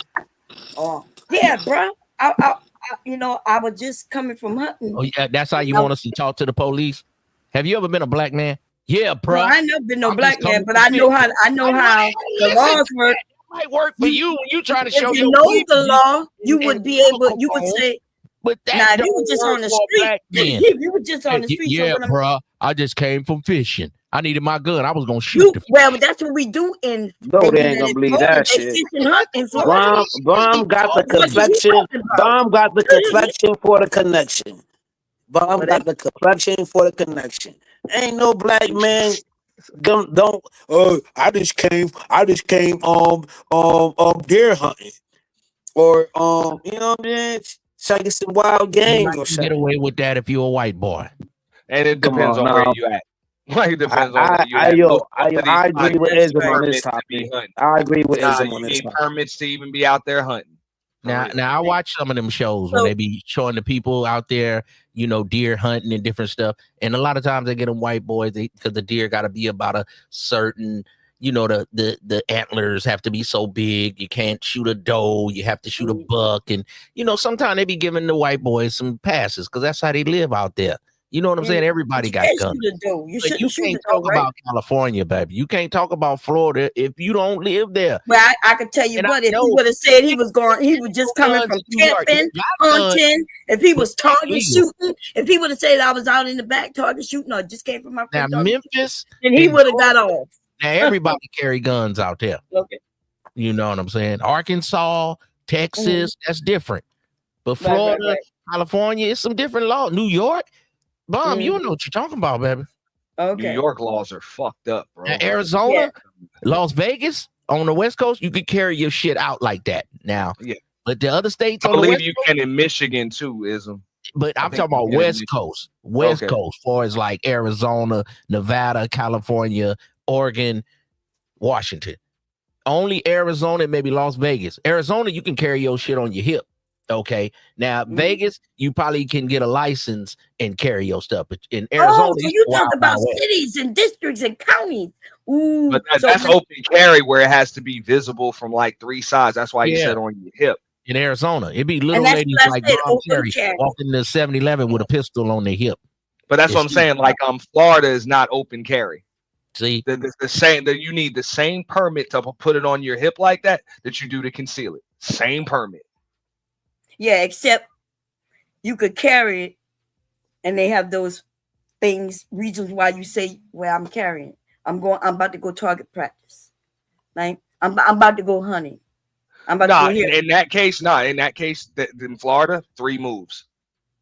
or yeah, bro, I was just coming from hunting. Oh yeah, that's how you want us to talk to the police. Have you ever been a black man? Yeah, bro. No, I never been no black man, but I know how the laws work. Might work for you when you trying to If show you your know people. the law, you would be able. You would say, but that now if you don't were just on work the for a street, black man. if you were just on the street, Yeah, so when bro. I just came from fishing. I needed my gun. I was gonna shoot the well, that's what we do in. No, they ain't gonna believe that shit. Bomb got the complexion. Bomb got the complexion for the connection. Bomb got the complexion for the connection. Ain't no black man. Don't. I just came deer hunting, or you know what I'm saying? Shaking some wild You game might or can something. get away with that if you're a white boy. And it depends on where you at. Like it depends on where you I at. I agree with Ism on this Permits to be topic. hunting. I agree with Nah, Ism you on this need topic. permits to even be out there hunting. Now I watch some of them shows when they be showing the people out there, deer hunting and different stuff. And a lot of times they get them white boys because the deer got to be about a certain, the antlers have to be so big. You can't shoot a doe. You have to shoot a buck. And, sometimes they be giving the white boys some passes because that's how they live out there. You know what I'm saying? Everybody got guns. But you can't talk about California, baby. You can't talk about Florida if you don't live there. Well, I can tell you what, if he would have said he was just coming from camping, hunting, if he was target shooting, if he would have said I was out in the back target shooting or just came from my Now Memphis, then he would have got off. Now everybody carry guns out there. Okay. You know what I'm saying? Arkansas, Texas, that's different. But Florida, California, it's some different law. New York, Bomb, you don't know what you're talking about, baby. Okay. New York laws are fucked up, bro. Now, Arizona, Las Vegas, on the West Coast, you could carry your shit out like that now. Yeah. But the other states I on the believe West you Coast, can in Michigan too, Ism. but I'm talking about West Coast. West Coast, far as like Arizona, Nevada, California, Oregon, Washington. Only Arizona, maybe Las Vegas. Arizona, you can carry your shit on your hip. Okay. Now, Vegas, you probably can get a license and carry your stuff. But in Arizona, so you talk about cities and districts and counties. Ooh, but that's open carry where it has to be visible from like 3 sides. That's why you said on your hip. In Arizona, it'd be little ladies like Mom Terry walking to 7-Eleven with a pistol on their hip. But that's what I'm saying. Like, Florida is not open carry. See, the same that you need the same permit to put it on your hip like that you do to conceal it. Same permit. Yeah, except you could carry it, and they have those reasons why you say, "Well, I'm carrying it. I'm about to go target practice. Like I'm about to go hunting. I'm about to go here." In that case, in Florida, 3 moves.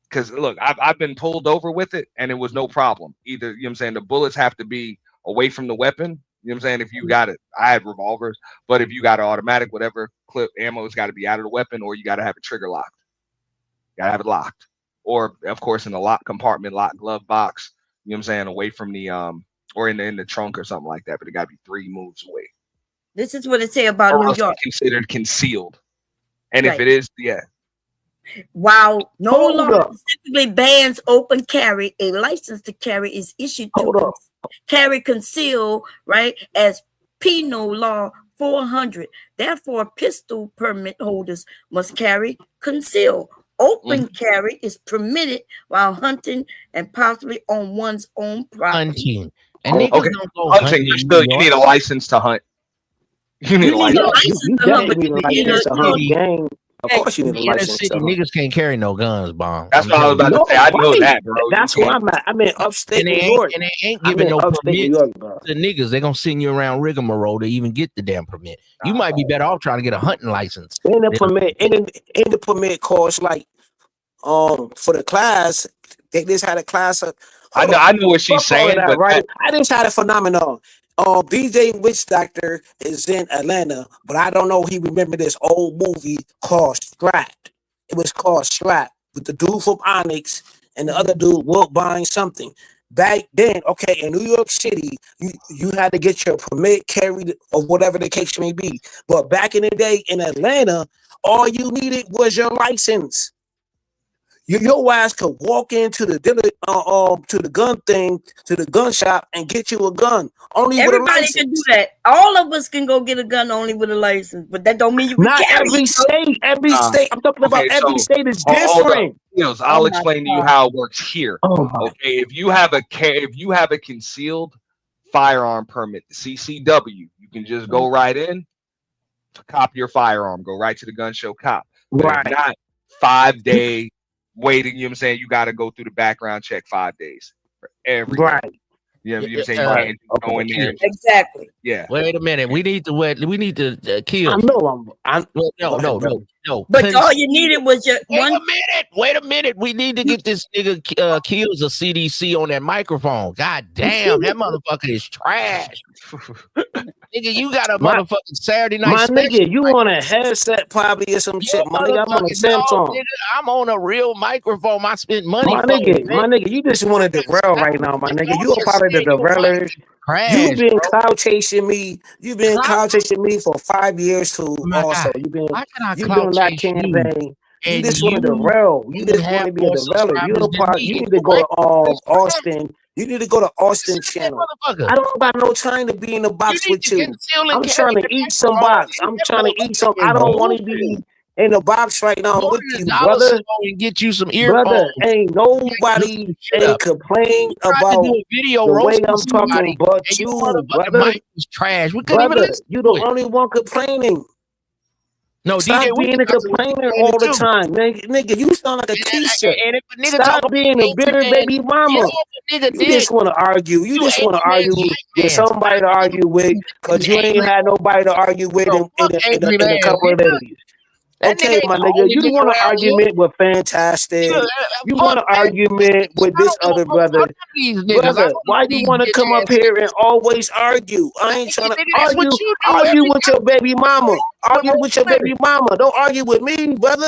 Because look, I've been pulled over with it, and it was no problem. Either, you know what I'm saying, the bullets have to be away from the weapon. You know what I'm saying? If you got it, I had revolvers, but if you got an automatic, whatever clip ammo has got to be out of the weapon, or you got to have it trigger locked. You got to have it locked, or of course in the lock compartment, lock glove box. You know what I'm saying? Away from the or in the trunk or something like that. But it got to be 3 moves away. This is what it say about New York. Considered concealed, and if it is, While no law specifically bans open carry, a license to carry is issued to carry conceal, right, as penal law 400. Therefore, pistol permit holders must carry conceal. Open carry is permitted while hunting and possibly on one's own property. Hunting. And niggas don't go hunting. You need a license to hunt. You need a license. You definitely need a license to hunt game. Of course, you need a license. Niggas can't carry no guns, bomb. That's what I was about to say. I know that, bro. That's where I'm at. I'm in upstate New York. And they ain't giving no permit to niggas. They're gonna send you around rigmarole to even get the damn permit. You might be better off trying to get a hunting license. And the permit costs like for the class. They just had a class of. I know what she's saying, but right. I just had a phenomenon. BJ Witch Doctor is in Atlanta, but I don't know he remember this old movie called Strapped. It was called Strapped with the dude from Onyx and the other dude Will buying something. Back then, okay, in New York City, you had to get your permit carried or whatever the case may be. But back in the day in Atlanta, all you needed was your license. Your ass could walk into the dealer, to the gun thing, to the gun shop, and get you a gun. Only Everybody with a license. can do that. All of us can go get a gun only with a license, but that don't mean you can Not carry every it. state. Every state. I'm talking about every state is different. I'll explain to you how it works here. Okay, if you have a concealed firearm permit, the CCW, you can just go right in, cop your firearm, go right to the gun show, cop. But Right. not 5-day waiting. You know what I'm saying? You got to go through the background check 5 days for every. Right. You know what I'm saying? You can't just go in there. Exactly. Yeah. Wait a minute. We need to kill. I know. No. But all you needed was your Wait a minute. We need to get this nigga Kills a CDC on that microphone. God damn, that motherfucker is trash. Nigga, you got a motherfucking Saturday night. My special. nigga, you on a headset probably or some shit. My nigga, I'm on a Samsung. Nigga, I'm on a real microphone. I spent money. My nigga, you just want to derail right now, my nigga. You a part of the derailers. You've been cloud chasing me. You've been cloud chasing me for 5 years too. Also, you've been that campaign. You just want to derail. You just want to be a derailer. You a part. You need to go to Austin. You need to go to Austin channel. I don't got no time to be in the box with you. I'm trying to eat some box. I'm trying to eat some. I don't want to be in the box right now with you, brother. And get you some earphones. Brother, ain't nobody complain about the way I'm talking, but you, brother. Trash. Brother, you the only one complaining. No, stop DJ, being a complainer all the time, nigga. You sound like a t-shirt. Stop being a bitter baby mama. You just want to argue. You just want to argue with somebody to argue with because you ain't had nobody to argue with in a couple of days. Okay, my nigga, you want an argument with Fantastic. You want an argument with this other brother. Brother, why you want to come up here and always argue? I ain't trying to argue with your baby mama. Argue with your baby mama. Don't argue with me, brother.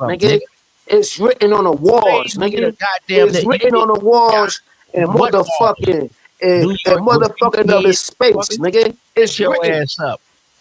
up, nigga. It's written on the walls, nigga. It's written on the walls and motherfucking and motherfucking of his space, nigga. It's your written. ass up.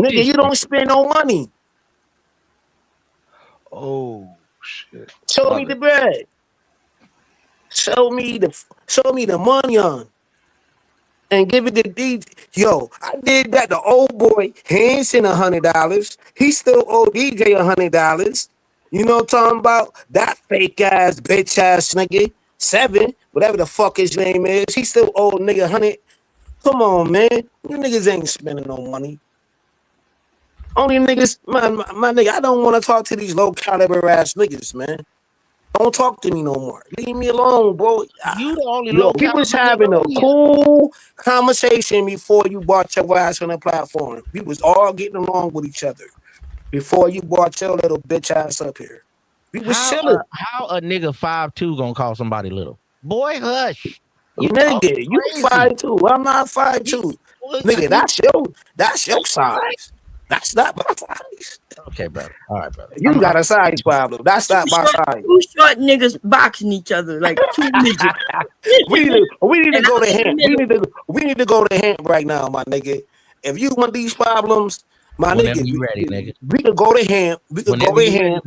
Nigga, you don't spend no money. Oh shit. Show me the bread. Show me the money on. And give it to DJ. Yo, I did that. The old boy, he ain't sent $100. He still owe DJ $100. You know what I'm talking about? That fake ass, bitch ass nigga. 7, whatever the fuck his name is. He still old nigga, 100. Come on, man. You niggas ain't spending no money. Only niggas, my nigga, I don't want to talk to these low caliber ass niggas, man. Don't talk to me no more. Leave me alone, bro. You the only Yo, low we was caliber having a nigga. cool conversation before you brought your ass on the platform. We was all getting along with each other before you brought your little bitch ass up here. We was chilling. How a nigga 5'2" gonna call somebody little? Boy, hush. You nigga, you 5'2". I'm not 5'2". Nigga, that's your size. That's not my size. Okay, brother. All right, brother. You got a size problem. That's not my size. Two short niggas boxing each other like two midgets. we need to go to hemp. We need to go to hemp right now, my nigga. If you want these problems, my Whenever nigga, you ready, nigga. we could go to hemp. We could go to hemp.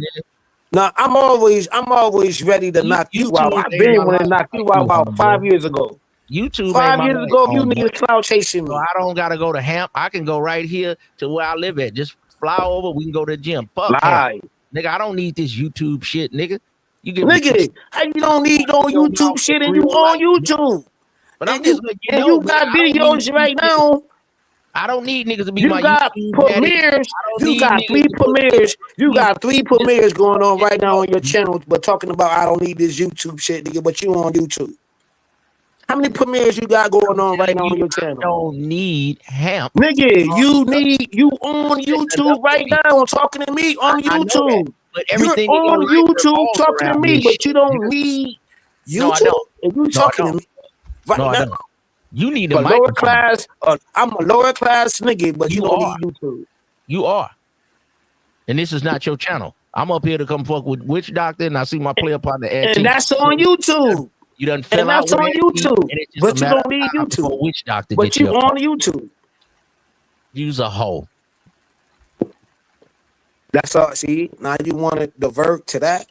Now I'm always ready to knock you out. I've been wanting to knock you out about 5 years ago. YouTube 5 years ago, you niggas cloud chasing me. So I don't gotta go to Hamp. I can go right here to where I live at. Just fly over. We can go to the gym. Fuck Hamp. Nigga, I don't need this YouTube shit, nigga. You get nigga, how you don't need no YouTube shit and you on YouTube? But I'm just letting you know, you got videos right now. I don't need niggas to be You my got YouTube premieres. You got 3 premieres. You got 3 premieres going on right now on your channel, but talking about I don't need this YouTube shit, nigga. But you on YouTube. How many premieres you got going on right now on your channel? Don't need Hamp. Nigga, you on YouTube right now talking to me on YouTube. But everything you're on YouTube talking to me, but you don't need YouTube. No, I don't. And you talking to me right No, I now. don't. You need a lower microphone. class. I'm a lower class nigga, but you don't need YouTube. You are. And this is not your channel. I'm up here to come fuck with Witch Doctor, and I see my player partner. And that's on YouTube. You done And fell out that's on with YouTube. But you don't need YouTube. YouTube. Witch Doctor, But you on YouTube. Use a hoe. That's all. See, now you want to divert to that.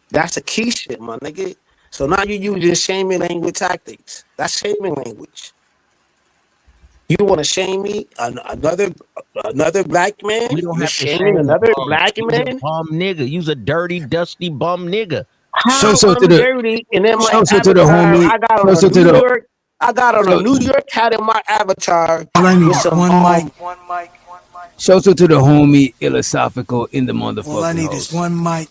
That's a key shit, my nigga. So now you using shaming language tactics. That's shaming language. You want to shame me, another black man? We don't You're have to shaming shame another bum. black Use man? a bum nigga. Use a dirty, dusty bum nigga. How I'm dirty, and then my avatar, I got on a New York hat in my avatar. With some mic. Shout out to the homie philosophical in the motherfucking All I need house. is one mic.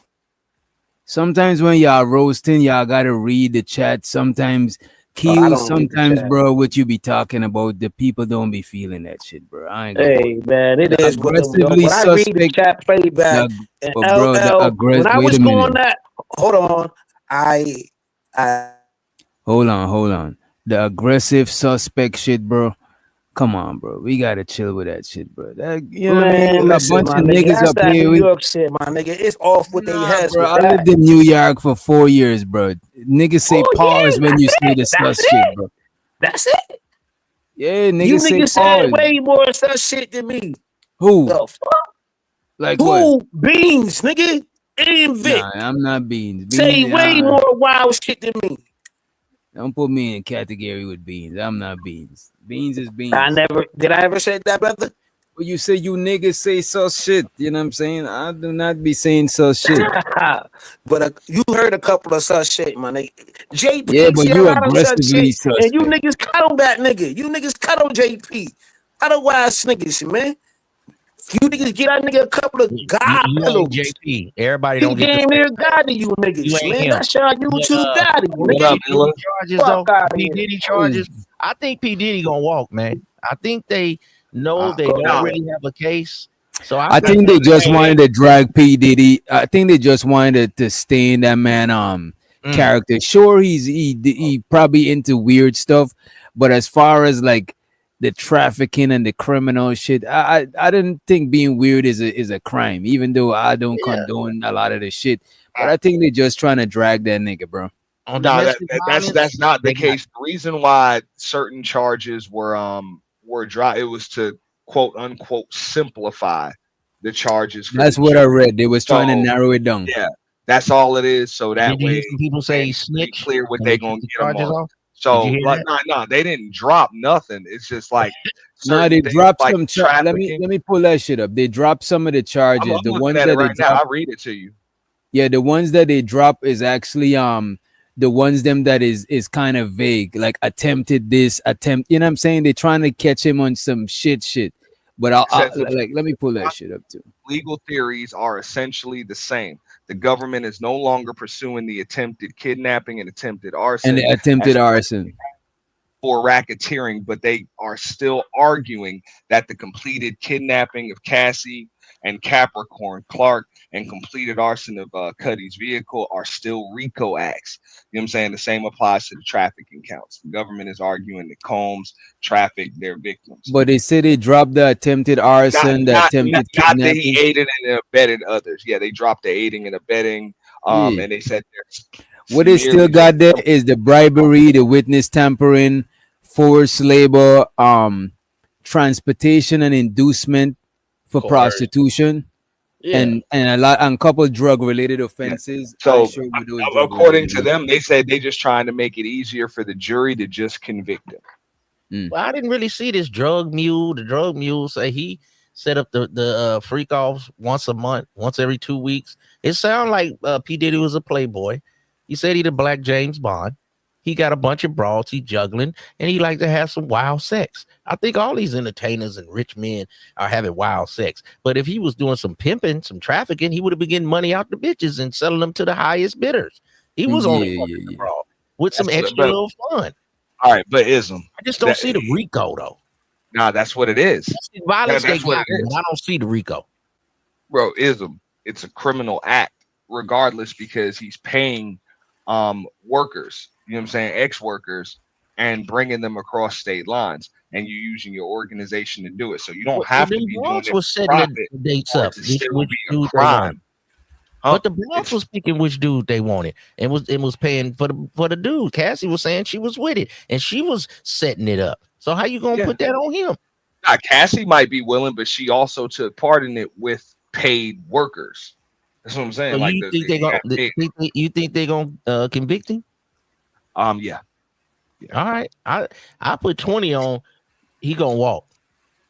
Sometimes when y'all roasting, y'all gotta read the chat. Sometimes sometimes, bro, what you be talking about, the people don't be feeling that shit, bro. I ain't gonna Hey man, it is aggressively when I read the chat playback. And bro, when I was doing that, hold on, I hold on. The aggressive suspect shit, bro. Come on, bro. We gotta chill with that shit, bro. That, you know what I mean? listen, A bunch my of nigga, niggas that's up that here. New York shit, my nigga. It's off with their heads. Bro, with I that. lived in New York for 4 years, bro. Niggas say pause when you say the sus shit, bro. That's it. Yeah, niggas You say niggas said pause. way more sus shit than me. Who? The fuck? Like Who? what? Beans, nigga. And Vic. Nah, I'm not Beans. Say Beans, way more wild shit than me. Don't put me in a category with Beans. I'm not Beans. Beans is Beans. Did I ever say that, brother? Well, you say you niggas say sus shit. You know what I'm saying? I do not be saying sus shit. But you heard a couple of sus shit, my nigga. JP, Yeah, but see, you a lot of sus aggressively shit, and you suspect. niggas cuddle that nigga. You niggas cuddle JP. Otherwise, niggas, man. You niggas get that nigga a couple of God You pillows. ain't JP. Everybody He don't get damn the near God to you niggas, You ain't man. him. That's y'all YouTube God to you, What nigga. up, Diddy Charges, though? Fuck out of P. here. Diddy Charges. I think P. Diddy gonna walk, man. I think they know they don't really have a case. So I think they just wanted to drag P. Diddy. I think they just wanted to stay in that man character. Sure, he probably into weird stuff, but as far as like the trafficking and the criminal shit, I didn't think being weird is a crime, even though I don't condone a lot of the shit. But I think they're just trying to drag that nigga, bro. On No, domestic violence, that's not the they case. The reason why certain charges were dropped, it was to quote unquote simplify the charges. For That's the what I children. read. They was trying to So, narrow it down. Yeah, that's all it is. So that Did you hear way, some people say and be snitch? clear what and they they gonna took the get them charges on. off? So, hear like, no, they didn't drop nothing. It's just like No, they certain things dropped like some. Let me pull that shit up. They dropped some of the charges. I'm The looking ones at it that they right now. dropped. I'll read it to you. Yeah, the ones that they drop is actually the ones them that is kind of vague, like attempted this, attempt. You know what I'm saying? They're trying to catch him on some shit. But It says like let me pull that shit up too. legal theories are essentially the same. The government is no longer pursuing the attempted kidnapping and attempted arson And the attempted as arson. for racketeering, but they are still arguing that the completed kidnapping of Cassie and Capricorn Clark and completed arson of Cuddy's vehicle are still RICO acts. You know what I'm saying? The same applies to the trafficking counts. The government is arguing that Combs trafficked their victims. But they say they dropped the attempted arson, the attempted Not that kidnapping. he aided and abetted others. Yeah, they dropped the aiding and abetting. Yeah. And they said there's What they still got there is the bribery, the witness tampering, forced labor, transportation and inducement for prostitution, and a couple drug related offenses. So according to them, them, they said they just trying to make it easier for the jury to just convict him. Well, I didn't really see this drug mule. The drug mule say he set up the freak offs once a month, once every 2 weeks. It sounded like P. Diddy was a playboy. He said he the Black James Bond. He got a bunch of broads, he juggling, and he like to have some wild sex. I think all these entertainers and rich men are having wild sex. But if he was doing some pimping, some trafficking, he would have been getting money out the bitches and selling them to the highest bidders. He was only fucking abroad with some extra little fun. All right, but ism. I just don't see the RICO though. Nah, that's what it is. Violence That's they what got, it is. I don't see the RICO. Bro, ism. It's a criminal act, regardless, because he's paying workers, you know what I'm saying, ex-workers, and bringing them across state lines, and you using your organization to do it. So you don't have to be doing it was for setting profit the dates for it up. to Which still be a dude they crime. wanted. But the Bronx was picking which dude they wanted, and was paying for the dude. Cassie was saying she was with it, and she was setting it up. So how you gonna put that on him? Nah, Cassie might be willing, but she also took part in it with paid workers. That's what I'm saying. So like you think they gonna convict him? Yeah. All right. I put 20 on. He gonna walk.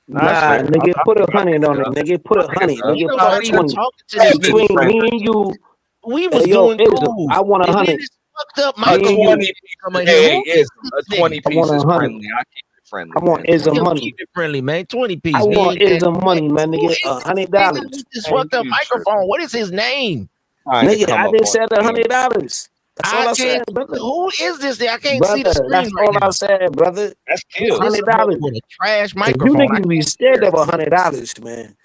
Nah, nigga, put 100 on it, nigga. Put 100, nigga. Put 20. Between me and you, we was yo, doing Izzo, cool. I want 100. Fucked up A 20 piece, a 20 I piece want is 100. friendly. I keep it friendly. I want man. Izzo money. Keep it friendly, man. 20 piece. I want Man, Izzo money, man, nigga. $100. this fucked up microphone. What is his name? Nigga, I just said $100. That's all I said, brother. Who is this? I can't Brother, see the screen that's right all now. I said, brother. That's cute. $100 with a trash You microphone. niggas be scared of $100, man.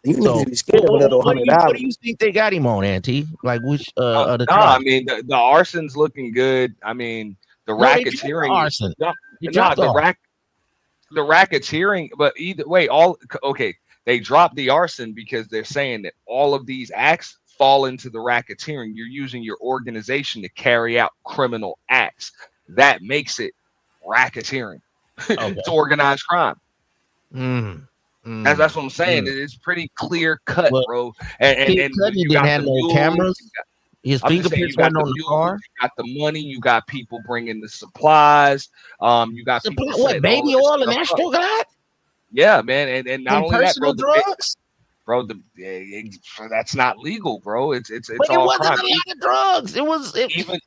You niggas be scared of a little what do $100. you think they got him on, Auntie? Like which of the I mean the arson's looking good. I mean the racketeering. Arson. The racketeering, but either way, they dropped the arson because they're saying that all of these acts fall into the racketeering. You're using your organization to carry out criminal acts. That makes it racketeering. It's organized crime. That's what I'm saying. It's pretty clear cut, bro. And you didn't have no cameras. His fingerprints weren't on the car. You got the money. You got people bringing the supplies. You got people what baby oil and Astroglide? Yeah, man, and not only that, bro. Drugs. That's not legal, bro. It's but all it wasn't crime. a lot of drugs. It was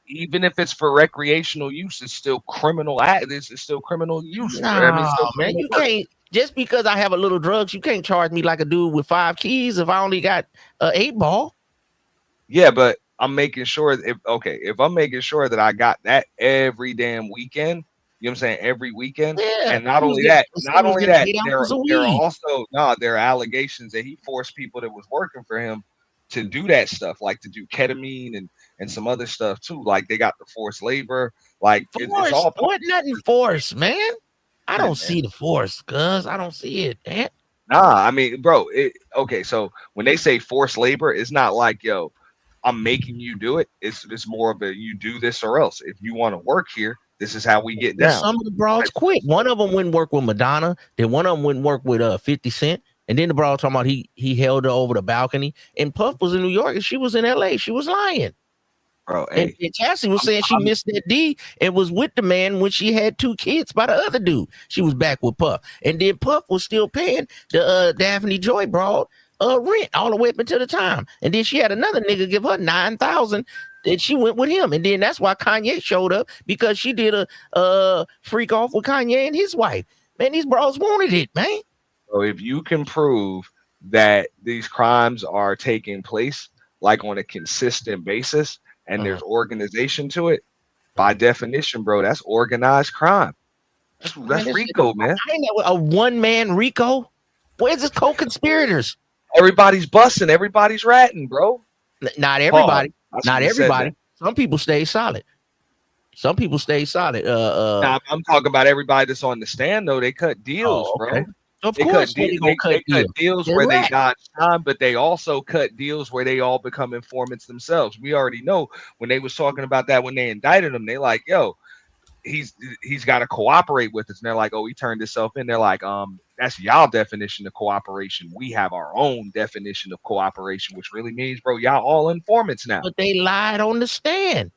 even if it's for recreational use, it's still criminal act. It's still criminal use. Nah, I mean, man, you can't just because I have a little drugs. You can't charge me like a dude with 5 keys if I only got 8 ball. Yeah, but I'm making sure if I'm making sure that I got that every damn weekend. You know what I'm saying? Every weekend. Yeah, and not only that, there are allegations that he forced people that was working for him to do that stuff, like to do ketamine and some other stuff too. Like they got the forced labor. Like it's all nothing forced, man. I don't see the force, cuz I don't see it, man. Nah, I mean, bro, so when they say forced labor, it's not like, yo, I'm making you do it. It's more of a you do this or else. If you want to work here, this is how we get down. Some of the broads quit. One of them wouldn't work with Madonna. Then one of them wouldn't work with 50 Cent. And then the broad talking about he held her over the balcony. And Puff was in New York and she was in LA. She was lying. Bro, and Cassie was saying she missed that D and was with the man when she had 2 kids by the other dude. She was back with Puff, and then Puff was still paying the Daphne Joy broad rent all the way up until the time, and then she had another nigga give her $9,000. And she went with him, and then that's why Kanye showed up, because she did a freak off with Kanye and his wife. Man, these bros wanted it, man. So if you can prove that these crimes are taking place like on a consistent basis, and there's organization to it, by definition, bro, that's organized crime. That's RICO, man. I ain't know a one-man RICO. Where's the co-conspirators? Everybody's busting, everybody's ratting, bro. Not everybody. Not what he said, everybody. man. Some people stay solid. Some people stay solid. Nah, I'm talking about everybody that's on the stand, though. They cut deals, bro. Of They course, cut deals where they dodge time, but they also cut deals where they all become informants themselves. We already know when they was talking about that when they indicted him, they like, yo, he's got to cooperate with us. And they're like, oh, he turned himself in. They're like, that's y'all definition of cooperation. We have our own definition of cooperation, which really means, bro, y'all all informants now. But they lied on the stand.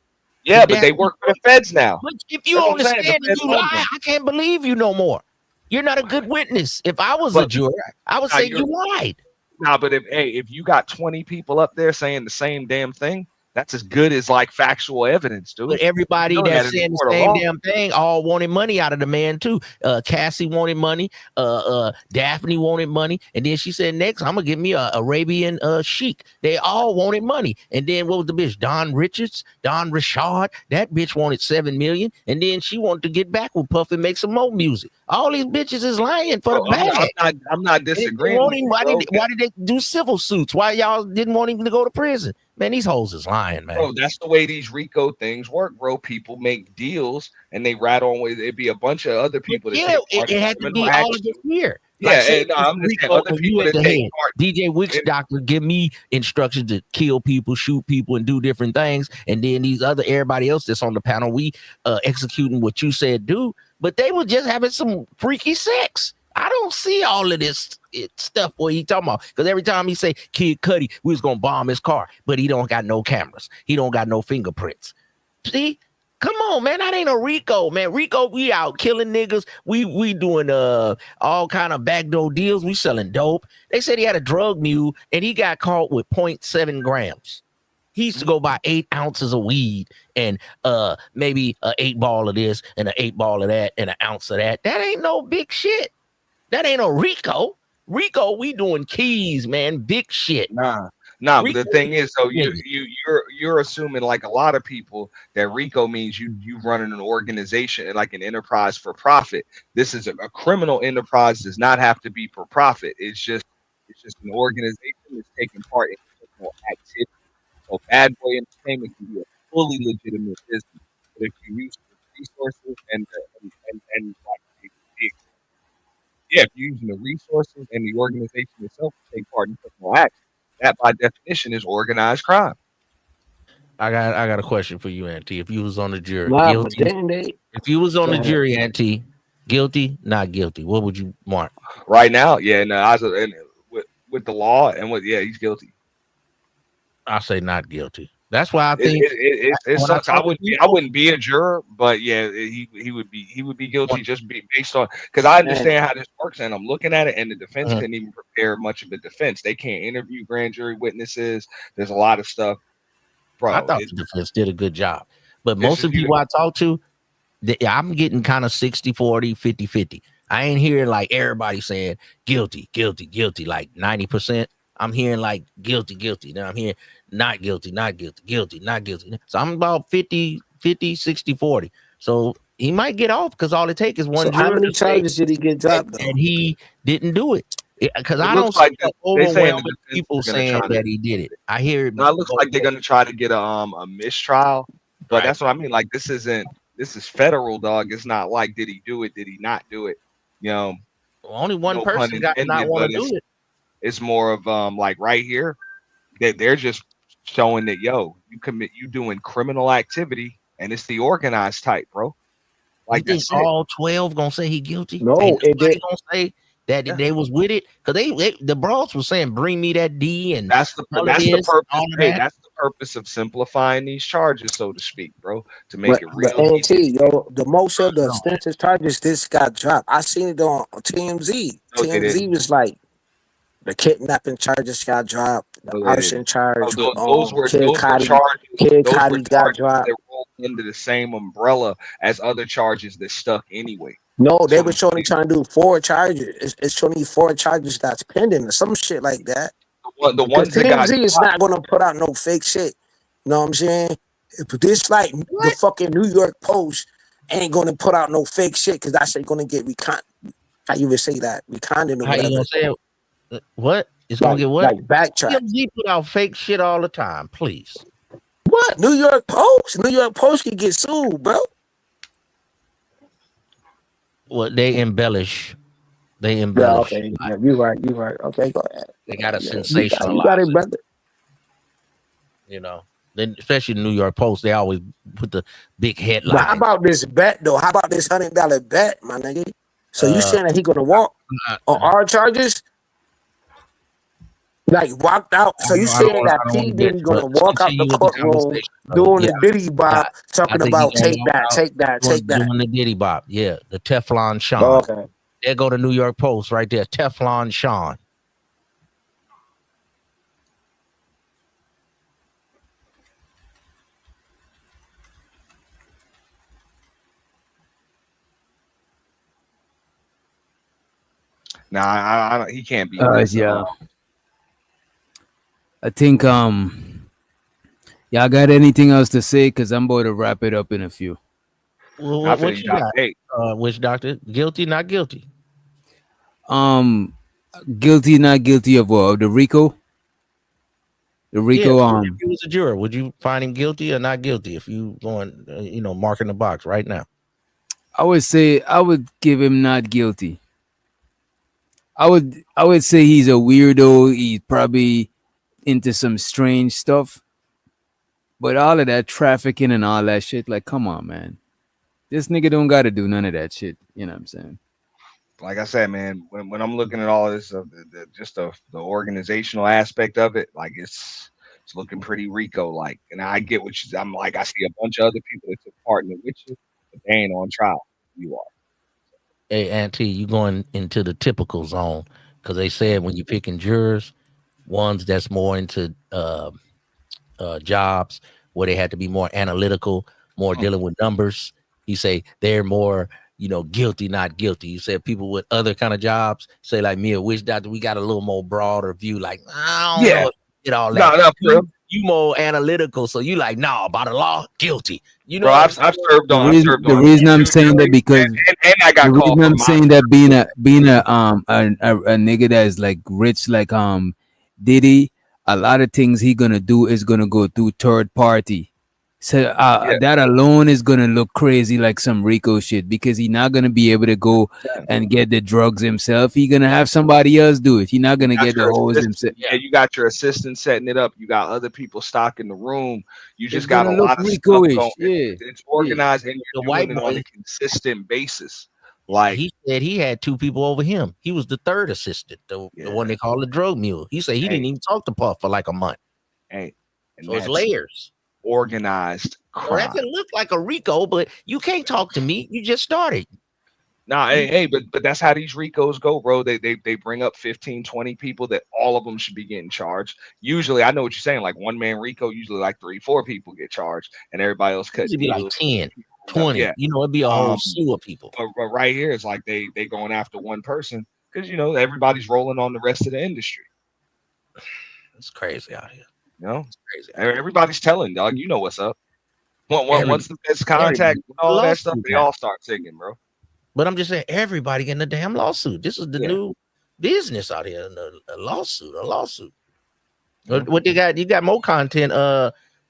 Yeah, but they work for the feds now. But if you on the stand and you lie, I can't believe you no more. You're not a good witness. If I was a juror, I would say you lied. Nah, but if you got 20 people up there saying the same damn thing, that's as good as like factual evidence, dude. But everybody that's saying the same damn thing all wanted money out of the man too. Cassie wanted money. Daphne wanted money, and then she said, "Next, I'm gonna give me a Arabian sheik." They all wanted money, and then what was the bitch? Don Richard. That bitch wanted $7 million, and then she wanted to get back with Puff and make some more music. All these bitches is lying for the bag. I'm not disagreeing. Why did they do civil suits? Why y'all didn't want him to go to prison? Man, these hoes is lying, man. Bro, that's the way these RICO things work, bro. People make deals and they rat on with it. Be a bunch of other people. It had to be all of it here. Yeah, I'm just saying other people that take part. DJ Witch Doctor give me instructions to kill people, shoot people, and do different things. And then everybody else that's on the panel, we executing what you said do. But they were just having some freaky sex. I don't see all of this stuff what he talking about, because every time he say Kid Cudi, we was gonna bomb his car, but he don't got no cameras, he don't got no fingerprints. See, come on, man, that ain't a RICO, man. RICO, we out killing niggas. We doing all kind of backdoor deals. We selling dope. They said he had a drug mule and he got caught with 0.7 grams. He used to go buy 8 ounces of weed and maybe an 8 ball of this and an 8 ball of that and an ounce of that. That ain't no big shit. That ain't a RICO. RICO, we doing keys, man. Big shit. Nah. But the thing is, so you're assuming, like a lot of people, that RICO means you running an organization, like an enterprise for profit. This is a criminal enterprise. Does not have to be for profit. It's just an organization that's taking part in criminal activity. So Bad Boy Entertainment can be a fully legitimate business, but if you use the resources and if you're using the resources and the organization itself to take part in criminal acts, that by definition is organized crime. I got a question for you, Auntie. If you was on the jury, Nah, guilty. but then If you was on the jury, Auntie, guilty, not guilty, what would you mark? Right now, yeah, no, with the law and he's guilty. I say not guilty. That's why I think it sucks. I wouldn't be a juror, but yeah, he would be guilty just based on, because I understand how this works, and I'm looking at it, and the defense couldn't even prepare much of a defense. They can't interview grand jury witnesses. There's a lot of stuff, bro. I thought the defense did a good job, but most of the people I talk to, I'm getting kind of 60-40, 50-50. I ain't hearing like everybody saying guilty, like 90%. I'm hearing like guilty. Then I'm hearing not guilty. So I'm about 50, 60-40. So he might get off because all it takes is one. So how many charges did he get dropped? And he didn't do it. Because I don't like see overwhelming people saying that he did it. I hear it. No, it looks like they're gonna try to get a mistrial, but that's what I mean. Like this is federal, dog. It's not like did he do it? Did he not do it? You know, only one person got to not want to do it. It's more of like right here that they're just showing that you doing criminal activity, and it's the organized type, bro. Like you think all 12 gonna say he guilty? No, ain't nobody gonna say that they was with it? Because the bros was saying, "Bring me that D," and that's the all purpose. all of Hey, that. that's the purpose of simplifying these charges, so to speak, bro, to make But it real ANT, easy. yo, the most of the extensive charges this got dropped. I seen it on TMZ. No, they TMZ didn't. was like the kidnapping charges got dropped, the No, they arson didn't. charge with Those were Kid charges. Kid Those were Cudi got charges dropped. that rolled into the same umbrella as other charges that stuck anyway. No, they So were only trying to do 4 charges. It's only 4 charges that's pending or some shit like that. the Because ones that got TMZ is not gonna put out no fake shit. You know what I'm saying? But this like the fucking New York Post ain't gonna put out no fake shit because that shit gonna get how you would say that? Reconded or How you whatever. gonna say it? What? It's gonna Like, get what? like backtrack. TMZ put out fake shit all the time. Please. What? New York Post? New York Post can get sued, bro. Well, they embellish. They Yeah, embellish. okay. Yeah, you're right. You're right. Okay, go ahead. They got to Yeah, sensationalize you got it, it. brother. You know, then especially the New York Post, they always put the big But how headline. about this bet though? How about this $100 bet, my nigga? So you saying that he gonna walk on our charges? Like walked out. So you saying that P Diddy gonna walk out the courtroom doing the Diddy Bop, talking about take that, take that, take that. Doing the Diddy Bop, yeah, the Teflon Sean. Oh, okay. There go the New York Post right there, Teflon Sean. Nah, he can't be. Yeah. I think y'all got anything else to say? Because I'm about to wrap it up in a few. Well, what you got? Which doctor? Guilty, not guilty? Guilty, not guilty of what? Of the RICO? The RICO. Yeah, if you was a juror, would you find him guilty or not guilty? If you going, marking the box right now. I would say I would give him not guilty. I would say he's a weirdo. He's probably into some strange stuff. But all of that trafficking and all that shit, like, come on, man. This nigga don't got to do none of that shit. You know what I'm saying? Like I said, man, when I'm looking at all of this, the organizational aspect of it, like it's looking pretty RICO-like. And I get what I'm like. I see a bunch of other people that took part in it with you, but they ain't on trial. You are. Hey, Auntie, you going into the typical zone because they said when you're picking jurors, ones that's more into jobs where they had to be more analytical, more dealing with numbers. You say they're more, guilty, not guilty. You said people with other kind of jobs, say like me, a witch doctor, we got a little more broader view. Like, I don't know if you get all that. You more analytical, so you like, nah, by the law, guilty. Bro, I've served on. The reason I'm saying that because and I got the called. reason I'm saying that being a nigga that is like rich like Diddy, a lot of things he gonna do is gonna go through third party. So that alone is gonna look crazy like some RICO shit because he's not gonna be able to go and get the drugs himself. He's gonna have somebody else do it. He's not gonna get the hoes himself. Yeah, you got your assistant setting it up. You got other people stocking the room. You just It's got a gonna lot look of stuff RICO-ish, going. yeah. It's organized and you're The white doing it on boy- a consistent basis. Like he said he had 2 people over him. He was the third assistant, the one they call the drug mule. He said he didn't even talk to Puff for like a month. Hey, so it's layers. Organized crime. Well, that can look like a RICO, but you can't talk to me. You just started. Nah, hey, but that's how these RICOs go, bro. They bring up 15, 20 people that all of them should be getting charged. Usually, I know what you're saying, like one man RICO, usually like 3, 4 people get charged, and everybody else cut. It'd be like deals. 10, 20. Yeah. It'd be a whole slew of people. But right here, it's like they going after one person because everybody's rolling on the rest of the industry. It's crazy out here. It's crazy. Everybody's telling, dog. You know what's up. Once the best contact and all that stuff, they all start singing, bro. But I'm just saying, everybody getting a damn lawsuit. This is the new business out here. A lawsuit. What they got? You got more content,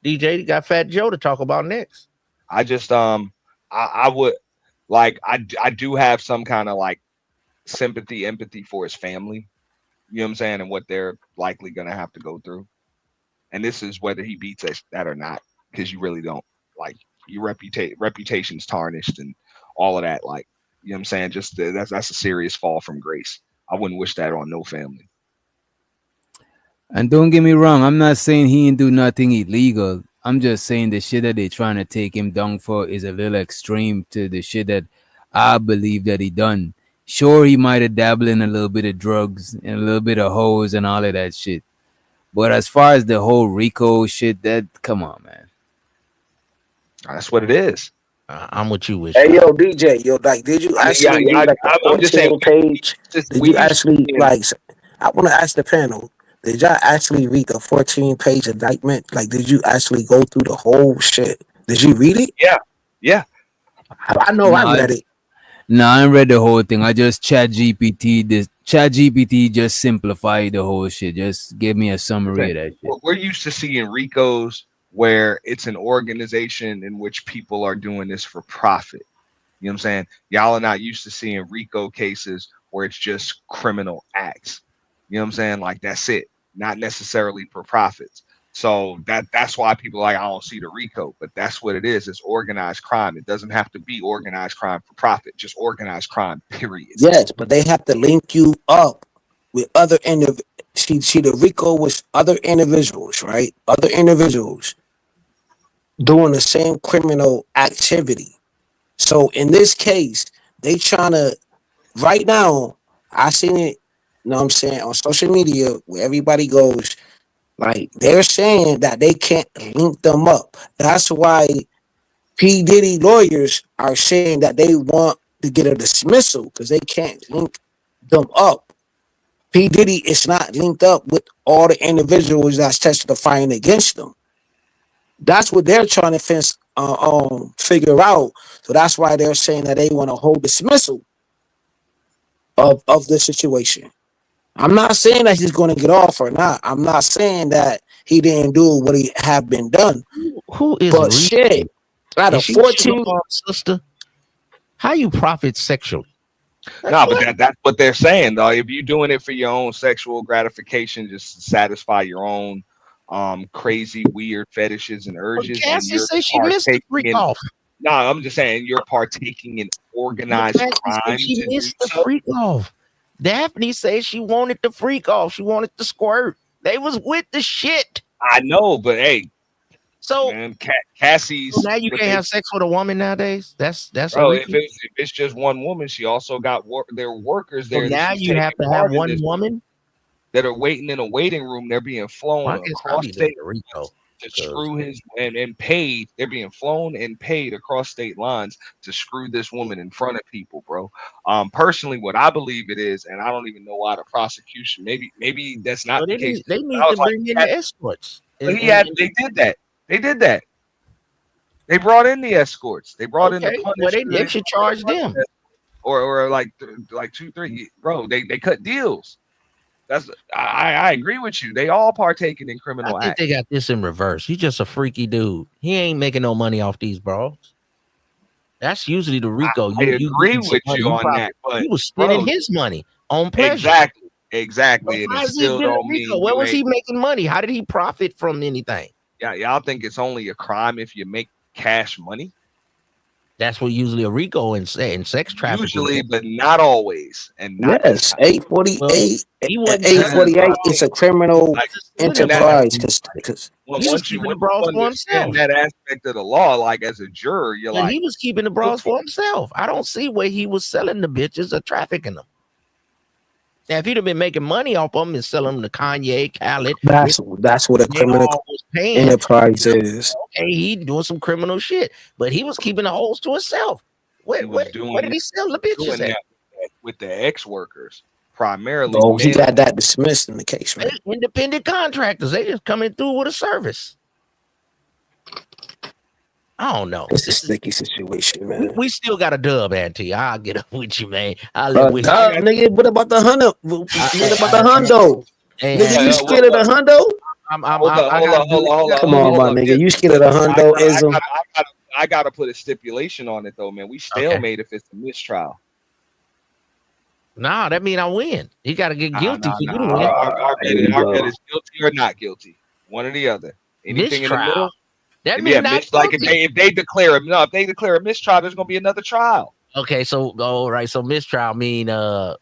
DJ. You got Fat Joe to talk about next. I just I would like I do have some kind of like sympathy, empathy for his family. You know what I'm saying, and what they're likely gonna have to go through. And this is whether he beats that or not, because you really don't like your reputation's tarnished and all of that. Like, you know what I'm saying? Just that's a serious fall from grace. I wouldn't wish that on no family. And don't get me wrong, I'm not saying he didn't do nothing illegal. I'm just saying the shit that they're trying to take him down for is a little extreme to the shit that I believe that he done. Sure, he might have dabbled in a little bit of drugs and a little bit of hoes and all of that shit. But as far as the whole Rico shit, that come on, man. That's what it is. I'm with you, Wish. Hey, yo, DJ, yo, like, did you actually read like the I'm just saying, 14 page? Did you actually like? I want to ask the panel. Did y'all actually read the 14-page indictment? Like, did you actually go through the whole shit? Did you read it? Yeah. I know I read it. No, I ain't read the whole thing. I just Chat GPT just simplified the whole shit. Just give me a summary of that shit. We're used to seeing RICOs where it's an organization in which people are doing this for profit. You know what I'm saying? Y'all are not used to seeing RICO cases where it's just criminal acts. You know what I'm saying? Like, that's it. Not necessarily for profits. So that's why people are like, I don't see the RICO, but that's what it is. It's organized crime. It doesn't have to be organized crime for profit, just organized crime, period. Yes, but they have to link you up with other individuals. See, the RICO was other individuals, right? Other individuals doing the same criminal activity. So in this case, they trying to, right now, I seen it, you know what I'm saying, on social media where everybody goes, like, they're saying that they can't link them up. That's why P. Diddy lawyers are saying that they want to get a dismissal because they can't link them up. P. Diddy is not linked up with all the individuals that's testifying against them. That's what they're trying to figure out. So that's why they're saying that they want a whole dismissal of the situation. I'm not saying that he's going to get off or not. I'm not saying that he didn't do what he have been done. Who is but shit? Out of 14, sister, how you profit sexually? No, but that's what they're saying, though. If you're doing it for your own sexual gratification, just to satisfy your own crazy, weird fetishes and urges, Cassie and you're said she missed the freak off. No, I'm just saying you're partaking in organized crime. She missed the freak off. Daphne says she wanted the freak off. She wanted the squirt. They was with the shit. I know, but hey, so man, Cassie's. So now you can't have sex with a woman nowadays. That's bro. If it's just one woman, she also got their workers there. So now you have to have one woman that are waiting in a waiting room. They're being flown across state to screw his and paid. They're being flown and paid across state lines to screw this woman in front of people, bro. Personally, what I believe it is, and I don't even know why the prosecution. Maybe that's not the case. They need to bring in the escorts. They did that. They did that. They brought in the escorts. They brought in the punishment. Well, they should charge them. Or like 2, 3, bro. They cut deals. I agree with you. They all partaking in criminal acts. I think they got this in reverse. He's just a freaky dude. He ain't making no money off these bros. That's usually the RICO. I agree with you on that. But he was spending his money on pleasure. Exactly. And it still don't mean where was he making money? How did he profit from anything? Yeah, y'all think it's only a crime if you make cash money? That's what usually a RICO in sex trafficking. Usually, but not always. And not yes, 848. 848 is a criminal enterprise. Because once you understand that aspect of the law, like as a juror, you're like, he was keeping the bras for himself. I don't see where he was selling the bitches or trafficking them. Now, if he'd have been making money off them and selling them to Kanye, Khaled, that's what a criminal enterprise is. Okay, he doing some criminal shit, but he was keeping the holes to himself. Where did he sell the bitches at? With the ex-workers, primarily. Oh, he got that dismissed in the case, man. Independent contractors, they just coming through with a service. I don't know. It's a sticky situation, man. We still got a dub, Auntie. I'll get up with you, man. I'll live with you. Nigga, what about the hundo? What about the hundo? Nigga, you scared of the hundo? Hold on. Come on, my nigga. You scared of the hundo-ism? I gotta put a stipulation on it, though, man. We stalemate if it's a mistrial. Nah, that mean I win. He got to get guilty for you to win. Our bet is guilty or not guilty. One or the other. Anything in the middle. That means if they declare a mistrial, there's gonna be another trial. Okay, so all right, so mistrial mean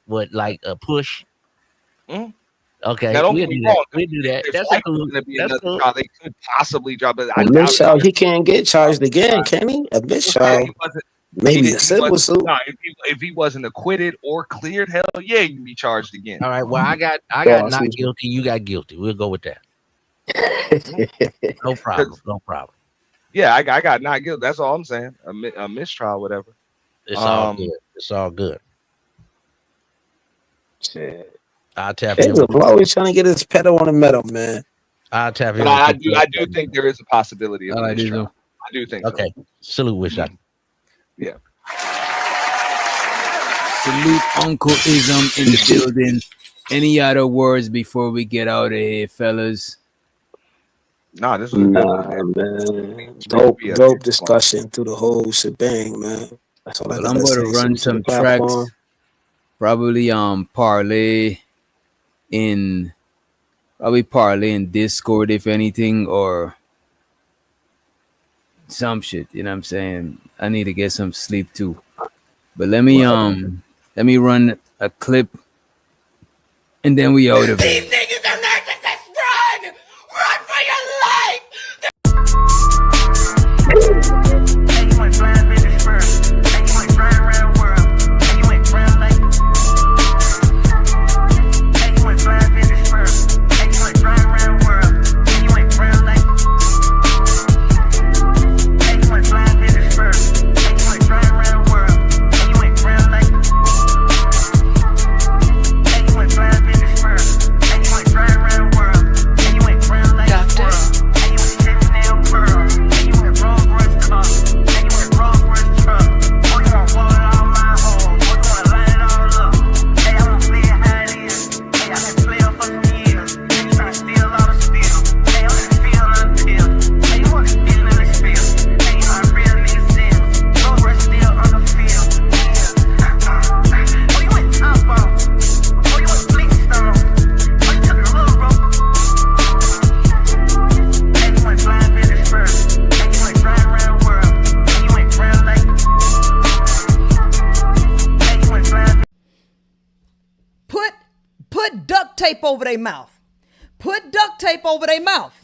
what, like a push? Mm. Okay, Now, don't we'll get me do wrong. that. We'll do that. If That's like cool. going to be That's another cool. trial, they could possibly drop it. A mistrial, he can't get charged again, can he? A mistrial, He wasn't. maybe a civil suit. No, if he wasn't acquitted or cleared, hell yeah, you can be charged again. All right. Well, I got Oh, not guilty. You got guilty. We'll go with that. No problem. No problem. Yeah, I got not guilty. That's all I'm saying. A mistrial, whatever. It's all good. It's all good. Shit. I'll tap He's in. always trying to get his pedal on the metal, man. I'll tap in. But I do think there is a possibility of a mistrial. I do think. Okay. Salute, wish I. Yeah. Salute Uncle Ism in the building. Any other words before we get out of here, fellas? Nah, this was man. Dope discussion through the whole shebang, man. That's all I Well, gotta I'm going say. to run Salute to some the platform. tracks. Probably parlay in Discord, if anything, or some shit. You know what I'm saying? I need to get some sleep too. But let me run a clip, and then we out of it. Put duct tape over their mouth. Put duct tape over their mouth.